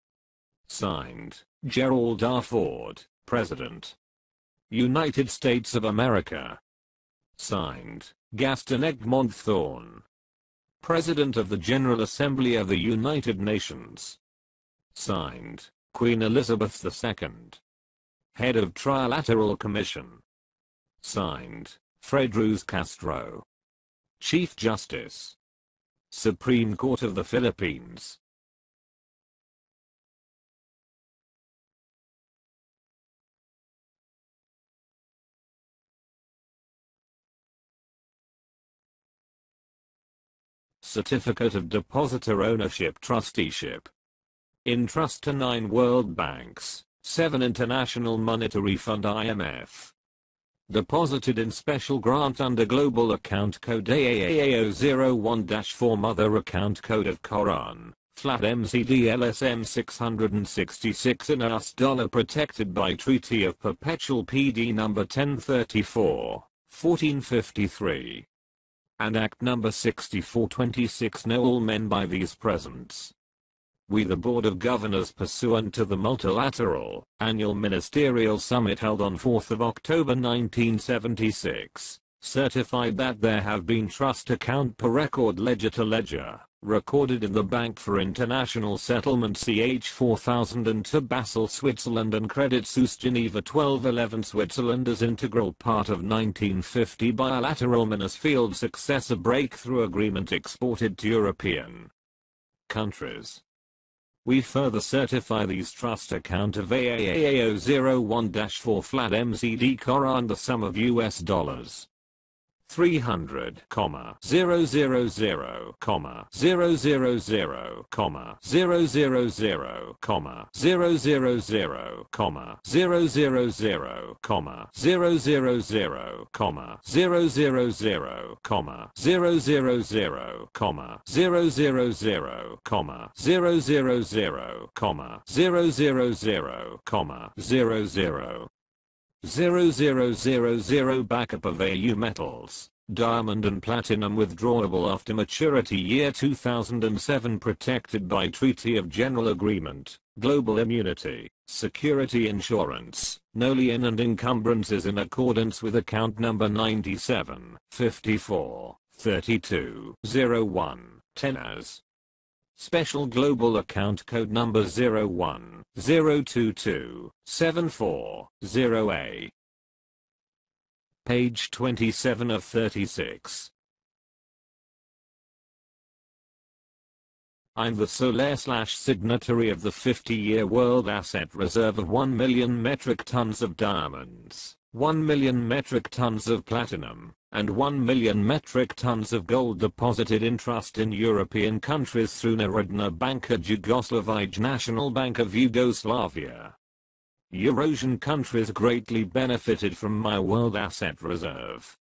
Signed, Gerald R. Ford, President. United States of America. Signed, Gaston Egmont Thorne, President of the General Assembly of the United Nations. Signed, Queen Elizabeth II, Head of Trilateral Commission. Signed, Fred Cruz Castro, Chief Justice, Supreme Court of the Philippines. Certificate of Depositor Ownership Trusteeship. In trust to 9 World Banks, 7 International Monetary Fund IMF. Deposited in special grant under Global Account Code AAAO01-4 Mother Account Code of K.O.R.A.N, flat MCD-LSM 666 in US dollar protected by Treaty of Perpetual PD No. 1034, 1453. And Act No. 6426 know all men by these presents. We the Board of Governors pursuant to the multilateral, annual ministerial summit held on 4th of October 1976, certified that there have been trust account per record ledger to ledger, recorded in the Bank for International Settlement CH 4002 Basel Switzerland and Credit Suisse Geneva 1211 Switzerland as integral part of 1950 bilateral Mansfield Successor Breakthrough Agreement exported to European countries. We further certify these trust account of AAAO01-4 flat MCD K.O.R.A.N the sum of US dollars 300, 000, 000, 000, 000, 000, 000, 000, 000, 000, 000 backup of AU metals, diamond and platinum withdrawable after maturity year 2007 protected by Treaty of General Agreement, Global Immunity, Security Insurance, no lien and encumbrances in accordance with account number 97, 54, 32, 01, 10 as Special Global Account Code Number 01, 022, 74, Page 27 of 36. I'm the sole/signatory of the 50-year World Asset Reserve of 1 million metric tons of diamonds, 1 million metric tons of platinum, and 1 million metric tons of gold deposited in trust in European countries through Narodna Banka Jugoslavij National Bank of Yugoslavia. Eurasian countries greatly benefited from my World Asset Reserve.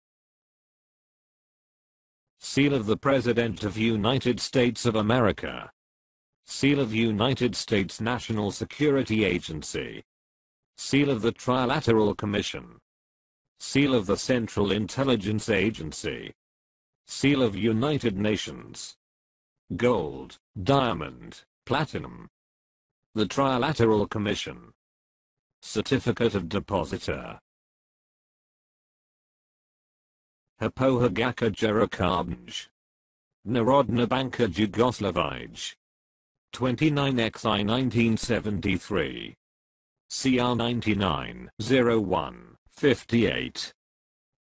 Seal of the President of United States of America. Seal of United States National Security Agency. Seal of the Trilateral Commission. Seal of the Central Intelligence Agency. Seal of United Nations. Gold, diamond, platinum. The Trilateral Commission. Certificate of Depositor. Hapohagaka Jerokarbanj. Narodna Banka Jugoslavij. 29xi 1973. CR 99, 01, 58.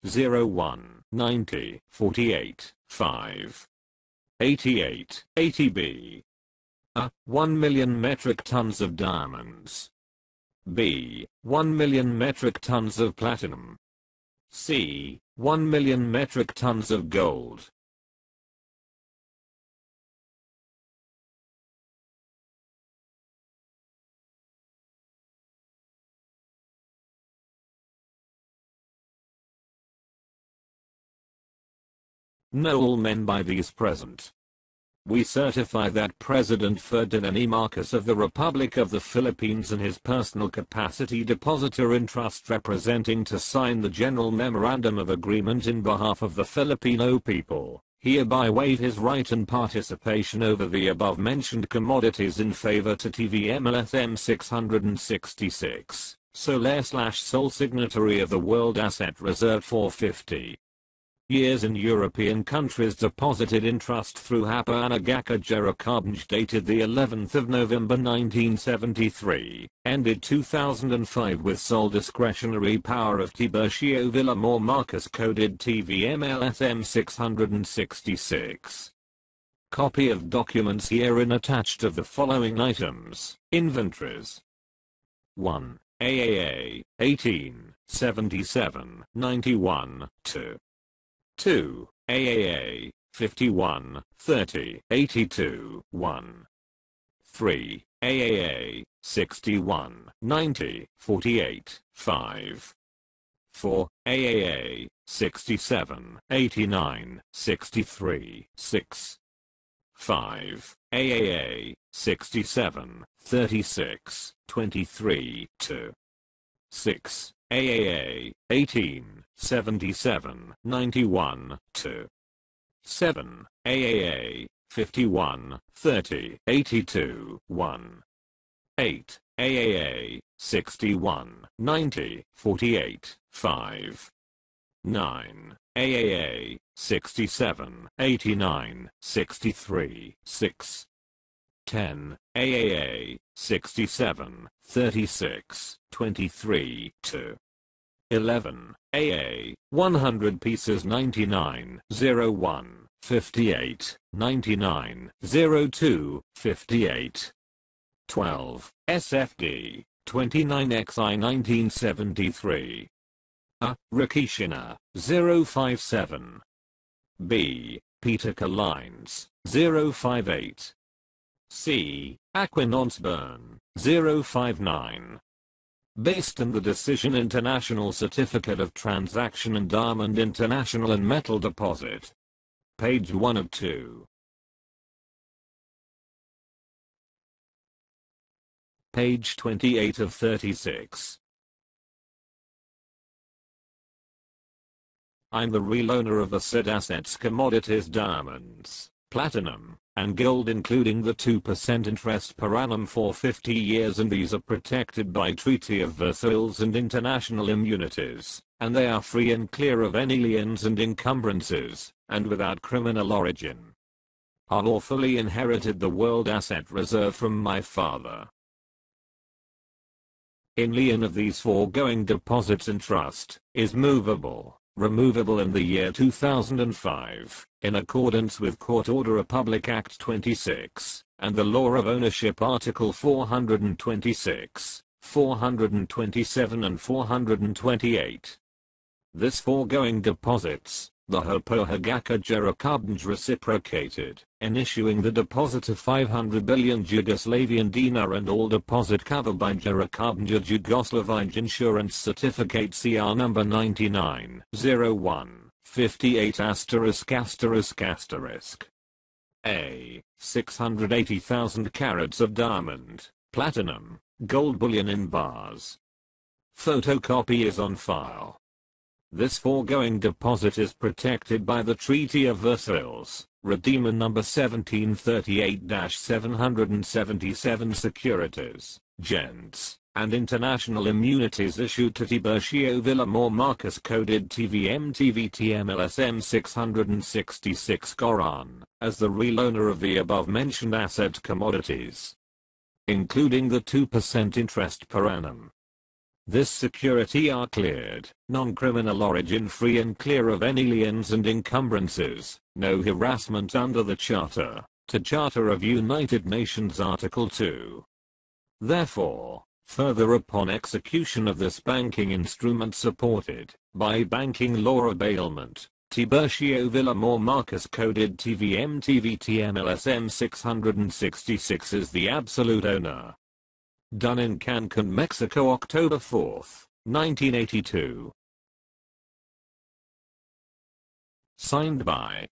01, 90, 48, 5. 88, 80B. A. 1 million metric tons of diamonds. B. 1 million metric tons of platinum. C. 1 million metric tons of gold. know all men by these present. We certify that President Ferdinand E. Marcos of the Republic of the Philippines in his personal capacity depositor in trust representing to sign the General Memorandum of Agreement in behalf of the Filipino people, hereby waive his right and participation over the above-mentioned commodities in favor to TVM-LSM-666, sole signatory of the World Asset Reserve 450. Years in European countries deposited in trust through K.O.R.AN dated the 11th of November 1973, ended 2005 with sole discretionary power of Tiburcio Villamor Marcos coded TVM-LSM-666. Copy of documents herein attached of the following items: inventories. 1. AAA 1877 91 2. 2. AAA 51 30 82 1. 3. AAA 61 90 48 5. 4. AAA 67 89 63 6. 5. AAA 67 36 23 2. 6. AAA 18 77 91 2. 7. AAA 51 30 82 1. 8. AAA 61 90 48 5. 9. AAA 67 89 63 6. 10. AAA 67 36 23 2. 11. AA 100 pieces 99 01 58 99 02 58. 12. SFD 29XI 1973. A. Rakishina 057. B. Peter Lines 058. C. Aquinonsburn 059. Based on the decision International Certificate of Transaction and Diamond International and Metal Deposit. Page 1 of 2. Page 28 of 36. I'm the real owner of the said assets, commodities, diamonds, platinum, and gold, including the 2% interest per annum for 50 years, and these are protected by Treaty of Versailles and international immunities, and they are free and clear of any liens and encumbrances, and without criminal origin. I lawfully inherited the World Asset Reserve from my father. In lien of these foregoing deposits in trust, is movable, removable in the year 2005, in accordance with Court Order Republic Act 26, and the Law of Ownership Article 426, 427 and 428. This foregoing deposits, the K.O.R.AN reciprocated, in issuing the deposit of 500 billion Yugoslavian dinar and all deposit covered by K.O.R.AN Yugoslavian Insurance Certificate CR number 9901 58 ****. A. 680,000 carats of diamond, platinum, gold bullion in bars. Photocopy is on file. This foregoing deposit is protected by the Treaty of Versailles, Redeemer number 1738-777 securities, gents, and international immunities issued to Tiburcio Villamor Marcos coded TVM-LSM-666 K.O.R.AN, as the real owner of the above-mentioned asset commodities, including the 2% interest per annum. This security are cleared, non-criminal origin, free and clear of any liens and encumbrances, no harassment under the Charter, to Charter of United Nations Article 2. Therefore, further upon execution of this banking instrument supported by banking law of bailment, Tiburcio Villamor Marcos coded TVM-LSM 666 is the absolute owner. Done in Cancun, Mexico, October 4, 1982. Signed by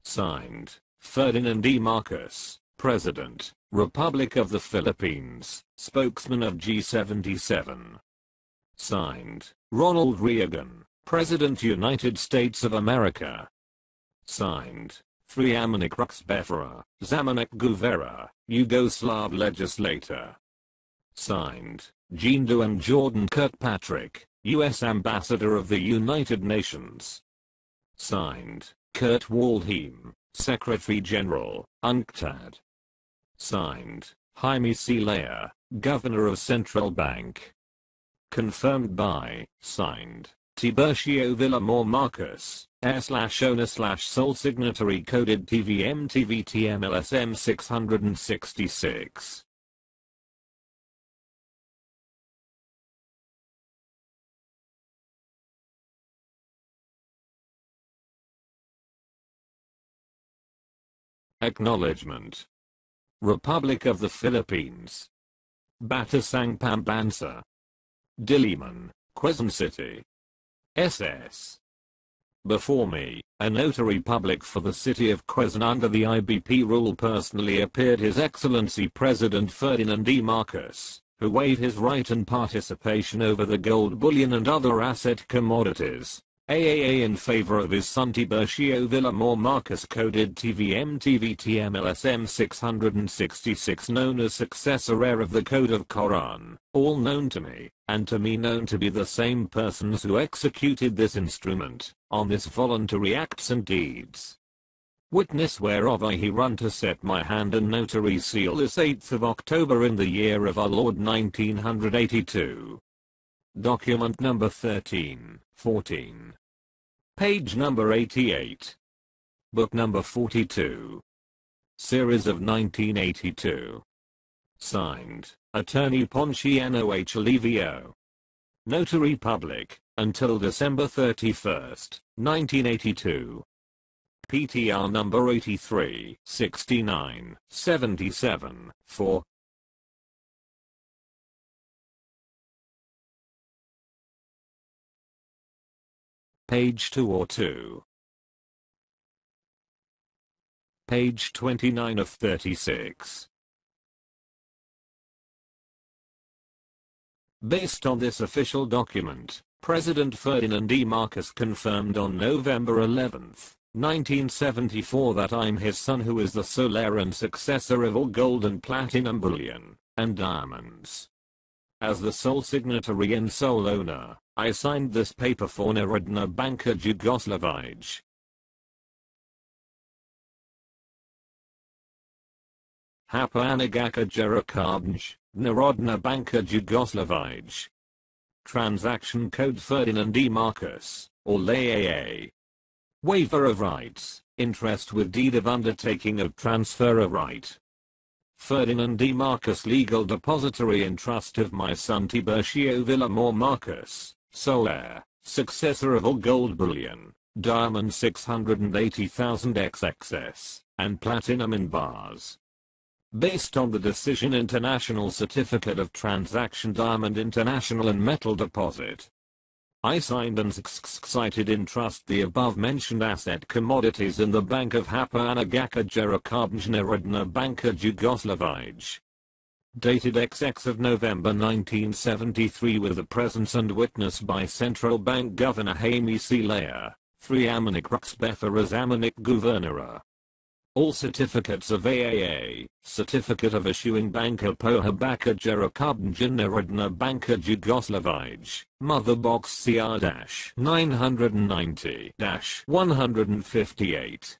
Signed, Ferdinand E. Marcos, President, Republic of the Philippines, spokesman of G77. Signed, Ronald Reagan, President United States of America. Signed, Friamanik Ruxbefera, Zamanek Guvera, Yugoslav legislator. Signed, Jean Jordan Kirkpatrick, U.S. Ambassador of the United Nations. Signed, Kurt Waldheim, Secretary General, UNCTAD. Signed, Jaime C. Leyer, Governor of Central Bank. Confirmed by, signed, Tiburcio Villamor Marcos, /owner/sole signatory coded TVM-LSM-666. Acknowledgement. Republic of the Philippines. Batasang Pambansa. Diliman, Quezon City. SS. Before me, a notary public for the city of Quezon under the IBP rule personally appeared His Excellency President Ferdinand E. Marcos, who waived his right and participation over the gold bullion and other asset commodities, AAA in favor of his son Tiburcio Villamor Marcos coded TVM-LSM-666 known as successor heir of the Code of K.O.R.A.N, all known to me, and to me known to be the same persons who executed this instrument, on this voluntary acts and deeds. Witness whereof I herun to set my hand and notary seal this 8th of October in the year of our Lord 1982. Document number 1314. Page number 88. Book number 42. Series of 1982. Signed, Attorney Ponciano H. Alivio. Notary Public, until December 31st, 1982. PTR number 83, 69, 77, 4. Page 202. Page 29 of 36. Based on this official document, President Ferdinand E. Marcos confirmed on November 11, 1974 that I'm his son who is the sole heir and successor of all gold and platinum bullion, and diamonds. As the sole signatory and sole owner, I signed this paper for Narodna Banka Jugoslavij. Hapanagaka Jerakabnj, Narodna Banka Jugoslavij. Transaction Code Ferdinand E. Marcos, or LAAA. Waiver of rights, interest with deed of undertaking of transfer of right. Ferdinand E. Marcos legal depository and trust of my son Tiburcio Villamor Marcos, sole heir, successor of all gold bullion, diamond 680,000 XXS, and platinum in bars. Based on the Decision International Certificate of Transaction Diamond International and Metal Deposit, I signed and cited in trust the above-mentioned asset commodities in the Bank of Hapanagaka Jerakabnj Narodna Banka Jugoslavij. Dated XX of November 1973 with the presence and witness by Central Bank Governor Jaime C. Leyer, Friamanik Ruxbefera Zamanek Guvernora. All certificates of AAA, Certificate of Issuing Banka Pohabaka Jerakabnj Narodna Banka Jugoslavij, Mother Box CR-990-158.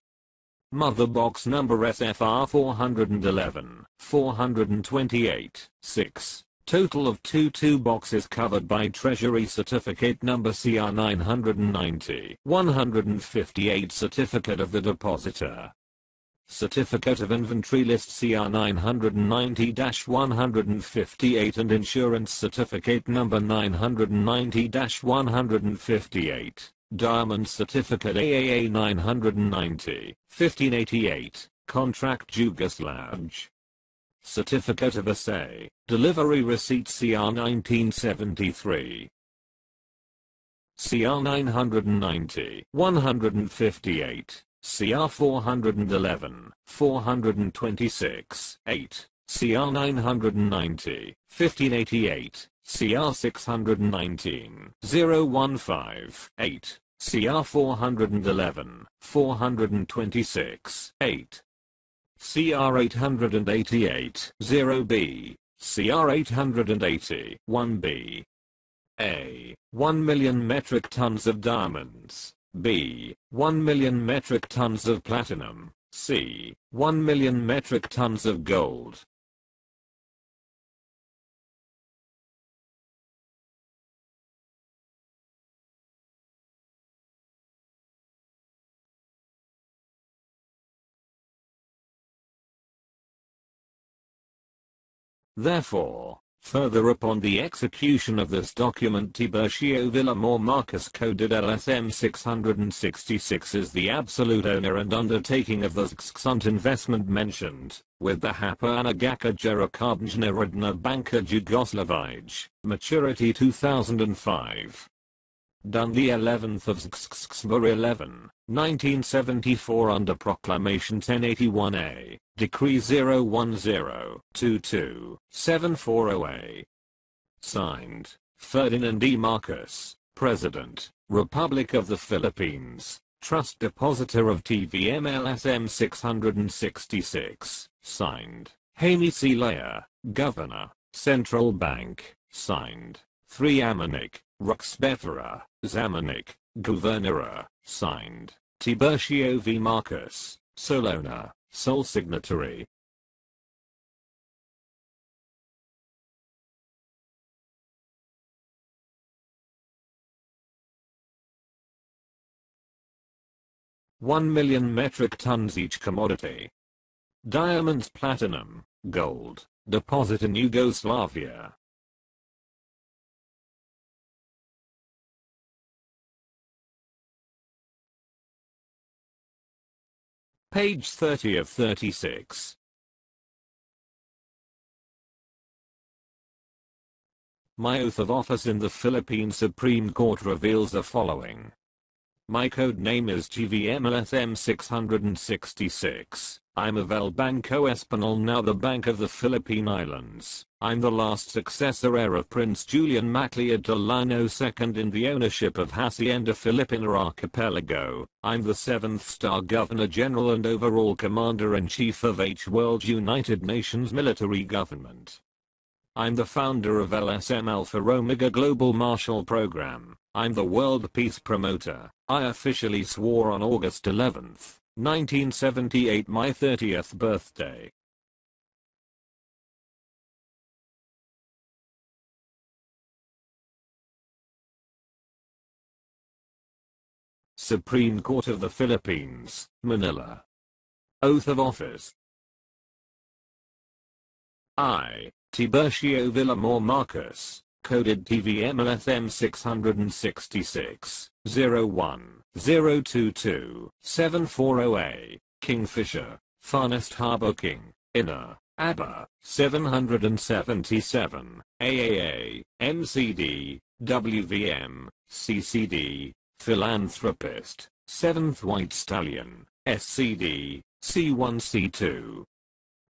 Mother Box number SFR 411, 428, 6. Total of 22 boxes covered by Treasury Certificate number CR 990-158 Certificate of the Depositor. Certificate of Inventory List CR 990-158 and Insurance Certificate number 990-158. Diamond Certificate AAA 990, 1588, Contract Jugoslav. Certificate of Assay, Delivery Receipt CR 1973. CR 990, 158, CR 411, 426, 8, CR 990, 1588, CR 619, 015, 8, CR 411, 426, 8, CR 888, 0B, CR 880, 1B. A. 1 million metric tons of diamonds. B. 1 million metric tons of platinum. C. 1 million metric tons of gold. Therefore, further upon the execution of this document, Tiburcio Villamor Marcus coded LSM-666 is the absolute owner and undertaking of the XXUNT investment mentioned, with the Hapa Anagaka Jerakabnjnerodna Banka Jugoslavij, maturity 2005. Done the 11th of Xxxxmur 11, 1974 under Proclamation 1081A, Decree 010-22-740A. Signed, Ferdinand E. Marcos, President, Republic of the Philippines, Trust Depositor of TVM-LSM-666, signed, Jaime C. Laya, Governor, Central Bank, signed, 3 Amanik, Ruxbefera, Zamanik, Governora, signed, Tiburcio V. Marcos, Solona, sole signatory. $1 million metric tons each commodity. Diamonds, platinum, gold, deposit in Yugoslavia. Page 30 of 36. My oath of office in the Philippine Supreme Court reveals the following. My code name is TVM-LSM-666. I'm of El Banco Español, now the Bank of the Philippine Islands. I'm the last successor heir of Prince Julian Macleod Delano II in the ownership of Hacienda Filipina Archipelago. I'm the 7th star Governor General and overall Commander-in-Chief of H World United Nations military government. I'm the founder of LSM Alpha Omega Global Marshall Program. I'm the World Peace Promoter. I officially swore on August 11th, 1978, my 30th birthday. Supreme Court of the Philippines, Manila. Oath of Office. I, Tiburcio Villamor Marcos, coded TVM-LSM-666, 01-022-740A, Kingfisher, Farnest Harbor King, Inner, ABBA, 777, AAA, MCD, WVM, CCD, Philanthropist, 7th White Stallion, SCD, C1C2.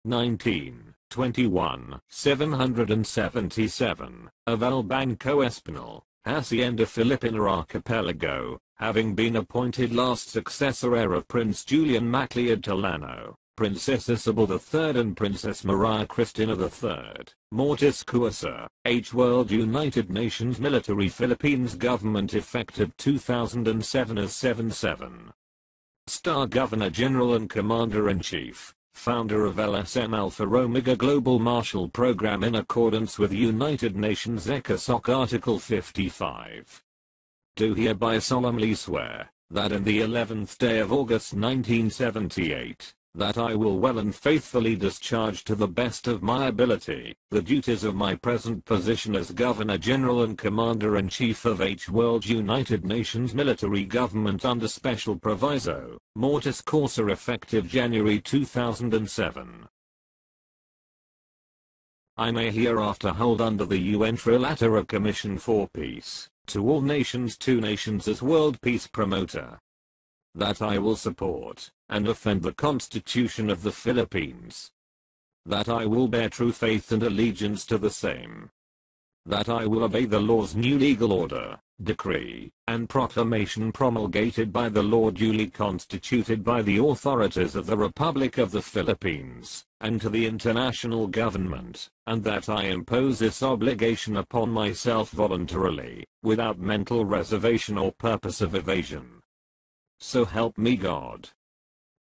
19, 21, 777, of El Banco Español, Hacienda Filipina Archipelago, having been appointed last successor heir of Prince Julian Macleod Delano, Princess Isabel III and Princess Maria Cristina III, Mortis Cuasa, H World United Nations Military Philippines Government effective 2007 as 77. Star Governor General and Commander-in-Chief. Founder of LSM Alpha Omega Global Marshall Program in accordance with United Nations ECOSOC Article 55. Do hereby solemnly swear, that in the 11th day of August 1978, that I will well and faithfully discharge to the best of my ability, the duties of my present position as Governor General and Commander-in-Chief of H World United Nations Military Government under Special Proviso, Mortis Causa effective January 2007. I may hereafter hold under the UN Trilateral Commission for Peace, to all nations 2 nations as World Peace Promoter. That I will support and defend the Constitution of the Philippines. That I will bear true faith and allegiance to the same. That I will obey the law's new legal order, decree, and proclamation promulgated by the law duly constituted by the authorities of the Republic of the Philippines, and to the international government, and that I impose this obligation upon myself voluntarily, without mental reservation or purpose of evasion. So help me God.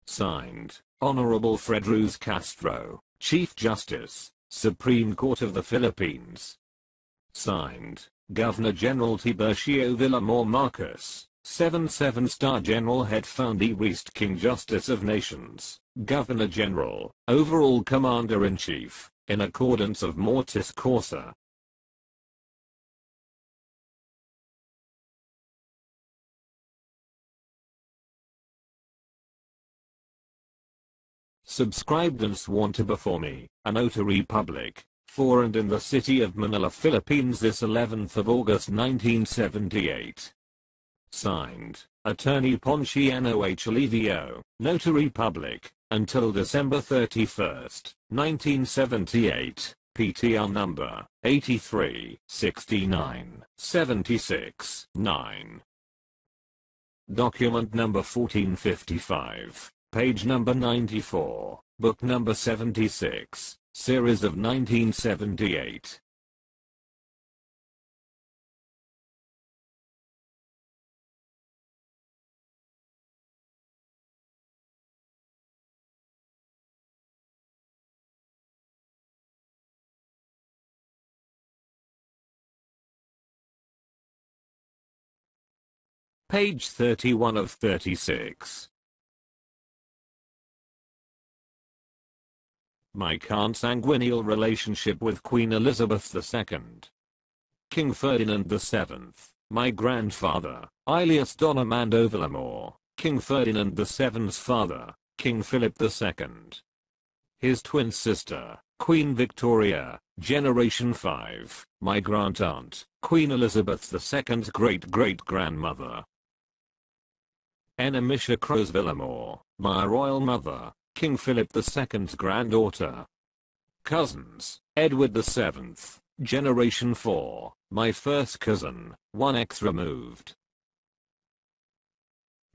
Signed, Honorable Fred Cruz Castro, Chief Justice, Supreme Court of the Philippines. Signed, Governor General Tiburcio Villamor Marcos, 7-Star General Head Founding East King Justice of Nations, Governor General, Overall Commander-in-Chief, in accordance of Mortis Causa. Subscribed and sworn to before me, a notary public, for and in the city of Manila, Philippines, this 11th of August 1978. Signed, Attorney Ponciano H. Alivio, Notary Public, until December 31st, 1978, PTR number, 83-69-76-9. Document number 1455. Page number 94, book number 76, series of 1978. Page 31 of 36. My consanguineal relationship with Queen Elizabeth II. King Ferdinand VII, my grandfather, alias Don Armando Villamor, King Ferdinand VII's father, King Philip II. His twin sister, Queen Victoria, Generation 5, my grandaunt, Queen Elizabeth II's great-great-grandmother. Enamisha Cruz Villamor, my royal mother, King Philip II's granddaughter. Cousins, Edward VII, Generation 4, my first cousin, 1x removed.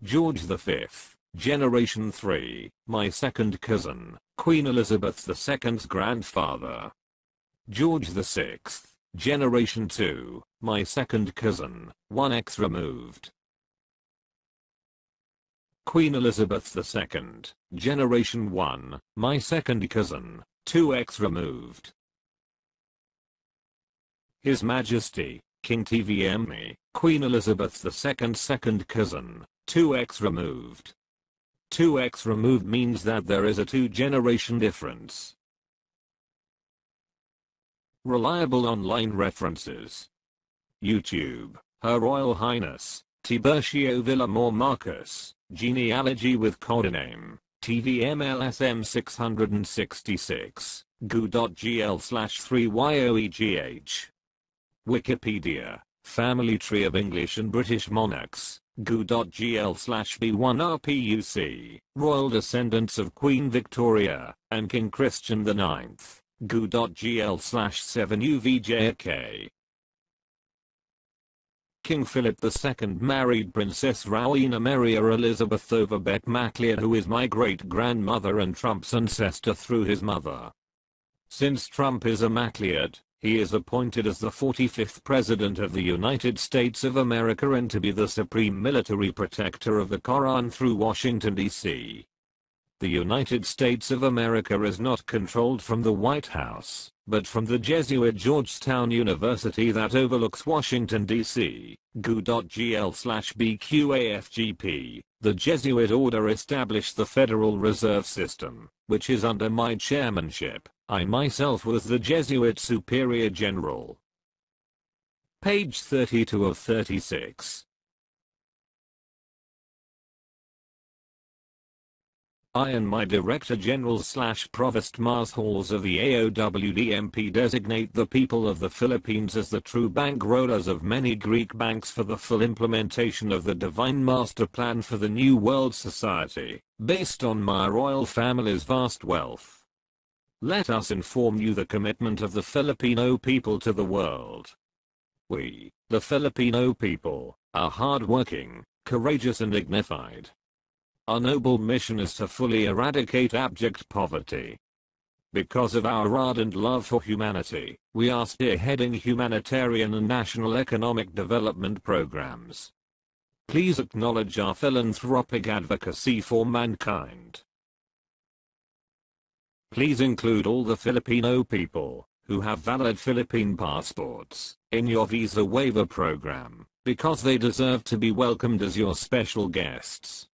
George V, Generation 3, my second cousin, Queen Elizabeth II's grandfather. George VI, Generation 2, my second cousin, 1x removed. Queen Elizabeth II, Generation 1, my second cousin, 2x removed. His Majesty, King TVM, Queen Elizabeth II's second cousin, 2x removed. 2x removed means that there is a 2-generation difference. Reliable online references. YouTube, Her Royal Highness, Tiburcio Villamor Marcos, genealogy with codename, TVM-LSM-666, goo.gl/3yoegh. Wikipedia, Family Tree of English and British Monarchs, goo.gl/B1rpuc, Royal Descendants of Queen Victoria and King Christian IX, goo.gl/7uvjk. King Philip II married Princess Rowena Maria Elizabeth Overbeck MacLeod, who is my great-grandmother and Trump's ancestor through his mother. Since Trump is a MacLeod, he is appointed as the 45th President of the United States of America and to be the supreme military protector of the K.O.R.A.N through Washington, D.C. The United States of America is not controlled from the White House, but from the Jesuit Georgetown University that overlooks Washington, D.C. goo.gl/BQAFGP. The Jesuit order established the Federal Reserve System, which is under my chairmanship. I myself was the Jesuit Superior General. Page 32 of 36. I and my Director General / Provost Marshals of the AOWDMP designate the people of the Philippines as the true bankrollers of many Greek banks for the full implementation of the Divine Master Plan for the New World Society, based on my royal family's vast wealth. Let us inform you the commitment of the Filipino people to the world. We, the Filipino people, are hardworking, courageous and dignified. Our noble mission is to fully eradicate abject poverty. Because of our ardent love for humanity, we are spearheading humanitarian and national economic development programs. Please acknowledge our philanthropic advocacy for mankind. Please include all the Filipino people who have valid Philippine passports in your visa waiver program, because they deserve to be welcomed as your special guests.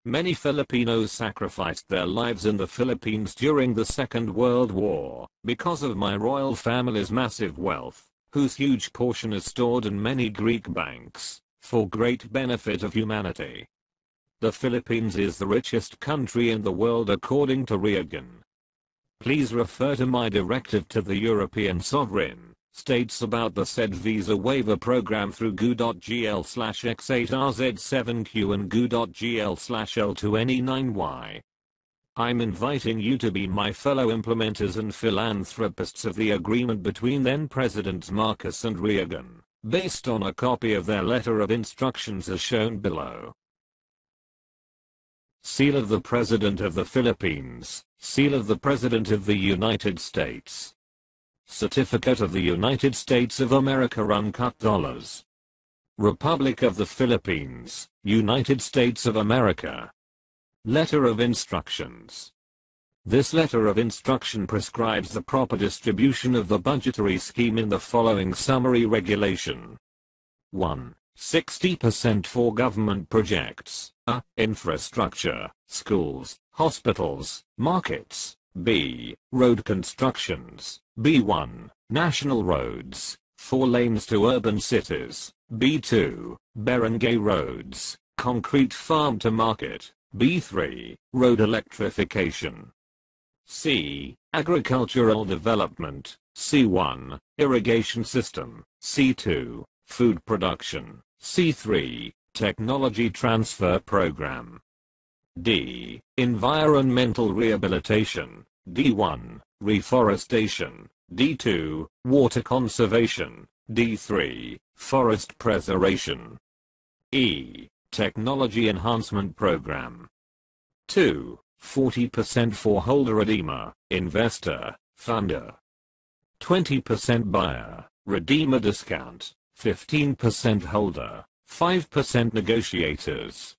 Many Filipinos sacrificed their lives in the Philippines during the Second World War, because of my royal family's massive wealth, whose huge portion is stored in many Greek banks, for great benefit of humanity. The Philippines is the richest country in the world according to K.O.R.A.N. Please refer to my directive to the European sovereign states about the said visa waiver program through goo.gl/x8rz7q and goo.gl/l2ne9y. I'm inviting you to be my fellow implementers and philanthropists of the agreement between then Presidents Marcos and K.O.R.A.N, based on a copy of their letter of instructions as shown below. Seal of the President of the Philippines, Seal of the President of the United States. Certificate of the United States of America Uncut Dollars. Republic of the Philippines, United States of America. Letter of Instructions. This letter of instruction prescribes the proper distribution of the budgetary scheme in the following summary regulation. 1. 60% for government projects, a. Infrastructure, schools, hospitals, markets. B. Road constructions. B1. National roads, 4 lanes to urban cities. B2. Barangay roads, concrete farm to market. B3. Road electrification. C. Agricultural development. C1. Irrigation system. C2. Food production. C3. Technology transfer program. D. Environmental rehabilitation. D1. Reforestation. D2. Water conservation. D3. Forest preservation. E. Technology enhancement program. 2. 40% for holder redeemer, investor, funder. 20% buyer, redeemer discount, 15% holder, 5% negotiators.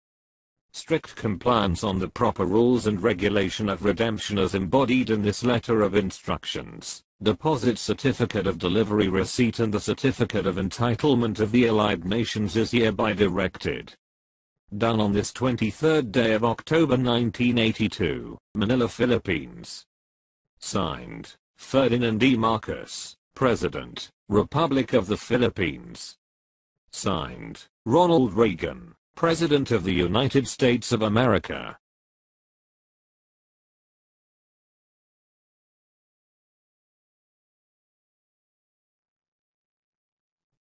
Strict compliance on the proper rules and regulation of redemption as embodied in this letter of instructions, deposit certificate of delivery receipt and the certificate of entitlement of the Allied Nations is hereby directed. Done on this 23rd day of October 1982, Manila, Philippines. Signed, Ferdinand E. Marcos, President, Republic of the Philippines. Signed, Ronald Reagan, President of the United States of America.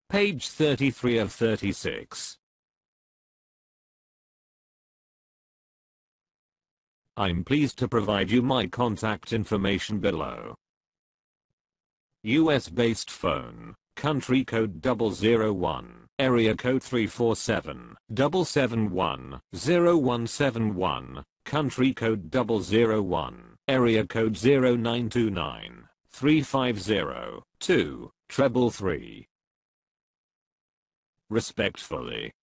Page 33 of 36. I'm pleased to provide you my contact information below. US-based phone, country code 001, area code 347-771-0171, country code 001, area code 0929-350-233. Respectfully.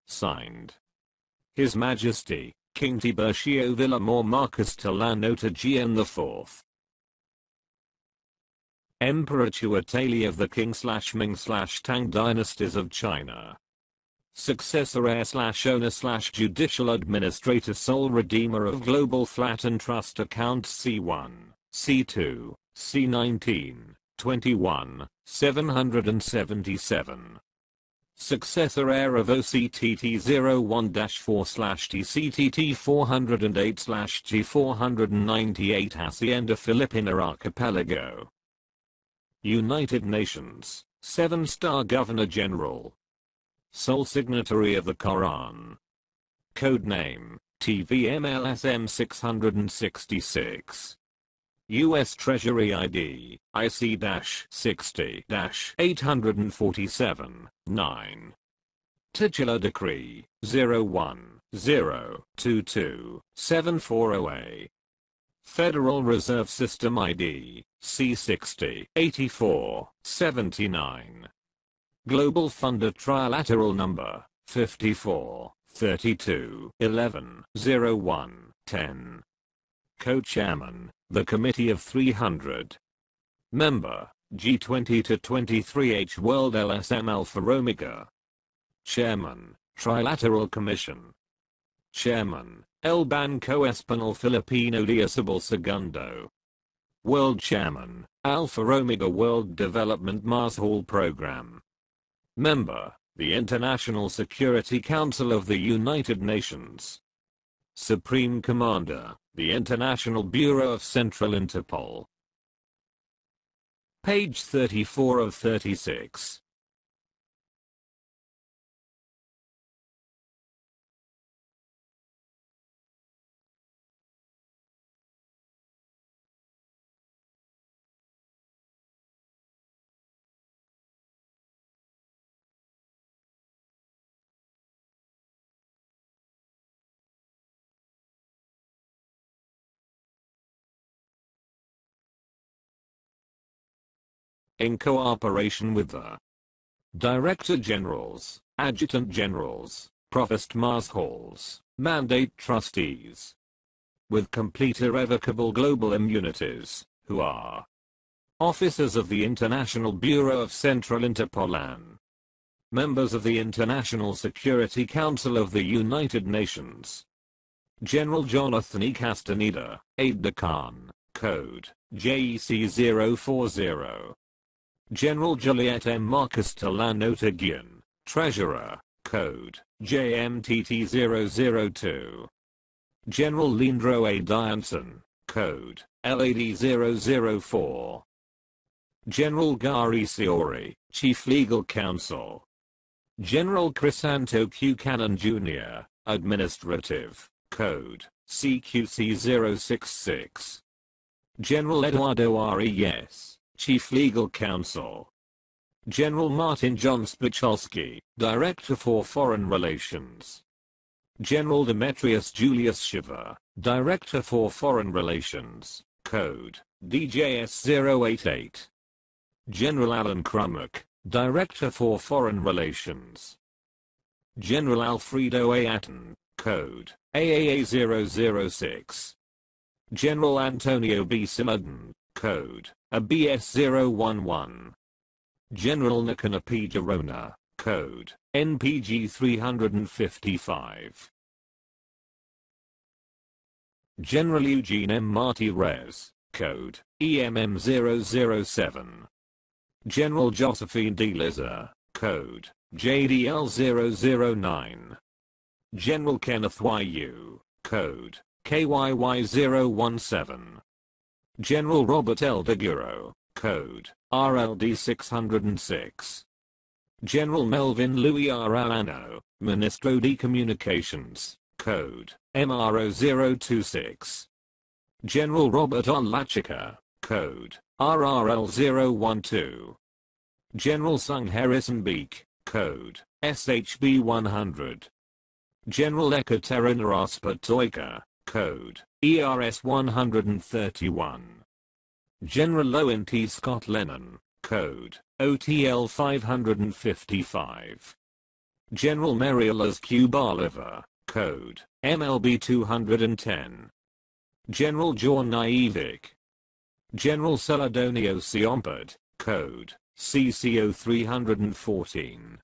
Signed, His Majesty, King Tiburcio Villamor Marcos Tilano Tajian IV. Emperor Chuatali of the Qing/Ming/Tang dynasties of China. Successor heir/owner/judicial administrator sole redeemer of Global Flat and Trust Accounts C1, C2, C19, 21, 777. Successor heir of OCTT-01-4/TCTT 408/G498 Hacienda Filipina Archipelago. United Nations, 7-star Governor General. Sole signatory of the K.O.R.A.N. Codename, TVM-LSM-666. U.S. Treasury ID, IC-60-847-9. Titular Decree, 01-022-740A. Federal Reserve System ID, C-60-84-79. Global Funder Trilateral Number, 54-32-11-01-10. Co-Chairman, the Committee of 300. Member, G20 to 23H World LSM Alpha Omega. Chairman, Trilateral Commission. Chairman, El Banco Espanol Filipino Diosable Segundo. World Chairman, Alpha Omega World Development Mars Hall Program. Member, the International Security Council of the United Nations. Supreme Commander, the International Bureau of Central Interpol. Page 34 of 36. In cooperation with the Director Generals, Adjutant Generals, Provost Mars Halls, Mandate Trustees, with complete irrevocable global immunities, who are officers of the International Bureau of Central Interpol (AN), members of the International Security Council of the United Nations. General Jonathan E. Castaneda, Aide-de-Camp, Code, JEC 040. General Juliet M. Marcus Talano Tagian, Treasurer, Code, JMTT 002. General Leandro A. Dianson, Code, LAD 004. General Gary Siori, Chief Legal Counsel. General Crisanto Q. Cannon Jr., Administrative, Code, CQC 066. General Eduardo R.E.S., Chief Legal Counsel. General Martin John Spicholsky, Director for Foreign Relations. General Demetrius Julius Shiva, Director for Foreign Relations, Code, DJS 088. General Alan Krummack, Director for Foreign Relations. General Alfredo A. Atten, Code, AAA 006. General Antonio B. Simaden, Code, ABS 011. General Nicanor P. Girona, Code, NPG 355. General Eugene M. Martínez, Code, EMM 007. General Josephine D. Liza, Code, JDL 009. General Kenneth Y.U., Code, KYY 017. General Robert L. DeGuro, Code, RLD 606. General Melvin Louis Arellano, Ministro de Communications, Code, MRO 026. General Robert R. Lachica, Code, RRL 012. General Sung Harrison Beek, Code, SHB 100. General Ekaterina Raspatoika, Code, ERS 131. General Owen T. Scott Lennon, Code, OTL 555. General Merrill Q. Bolivar, Code, MLB 210. General John Naivic. General Celadonio Siompad, Code, CCO 314.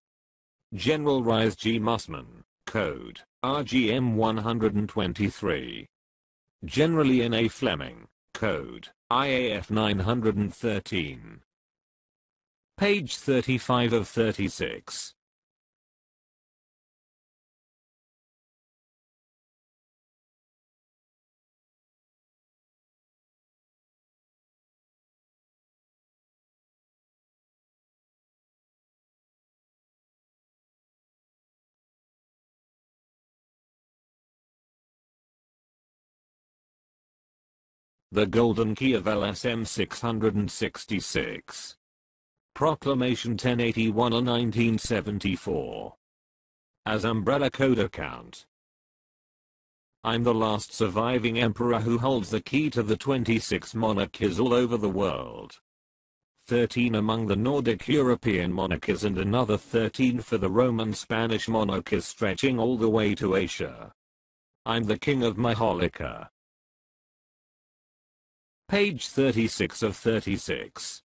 General Rise G. Mussman, Code, RGM 123. General Ian A. Fleming, Code, IAF 913. Page 35 of 36. The Golden Key of LSM-666. Proclamation 1081 1974. As Umbrella Code Account. I'm the last surviving emperor who holds the key to the 26 monarchies all over the world. 13 among the Nordic European monarchies and another 13 for the Roman Spanish monarchies stretching all the way to Asia. I'm the king of Maholika. Page 36 of 36.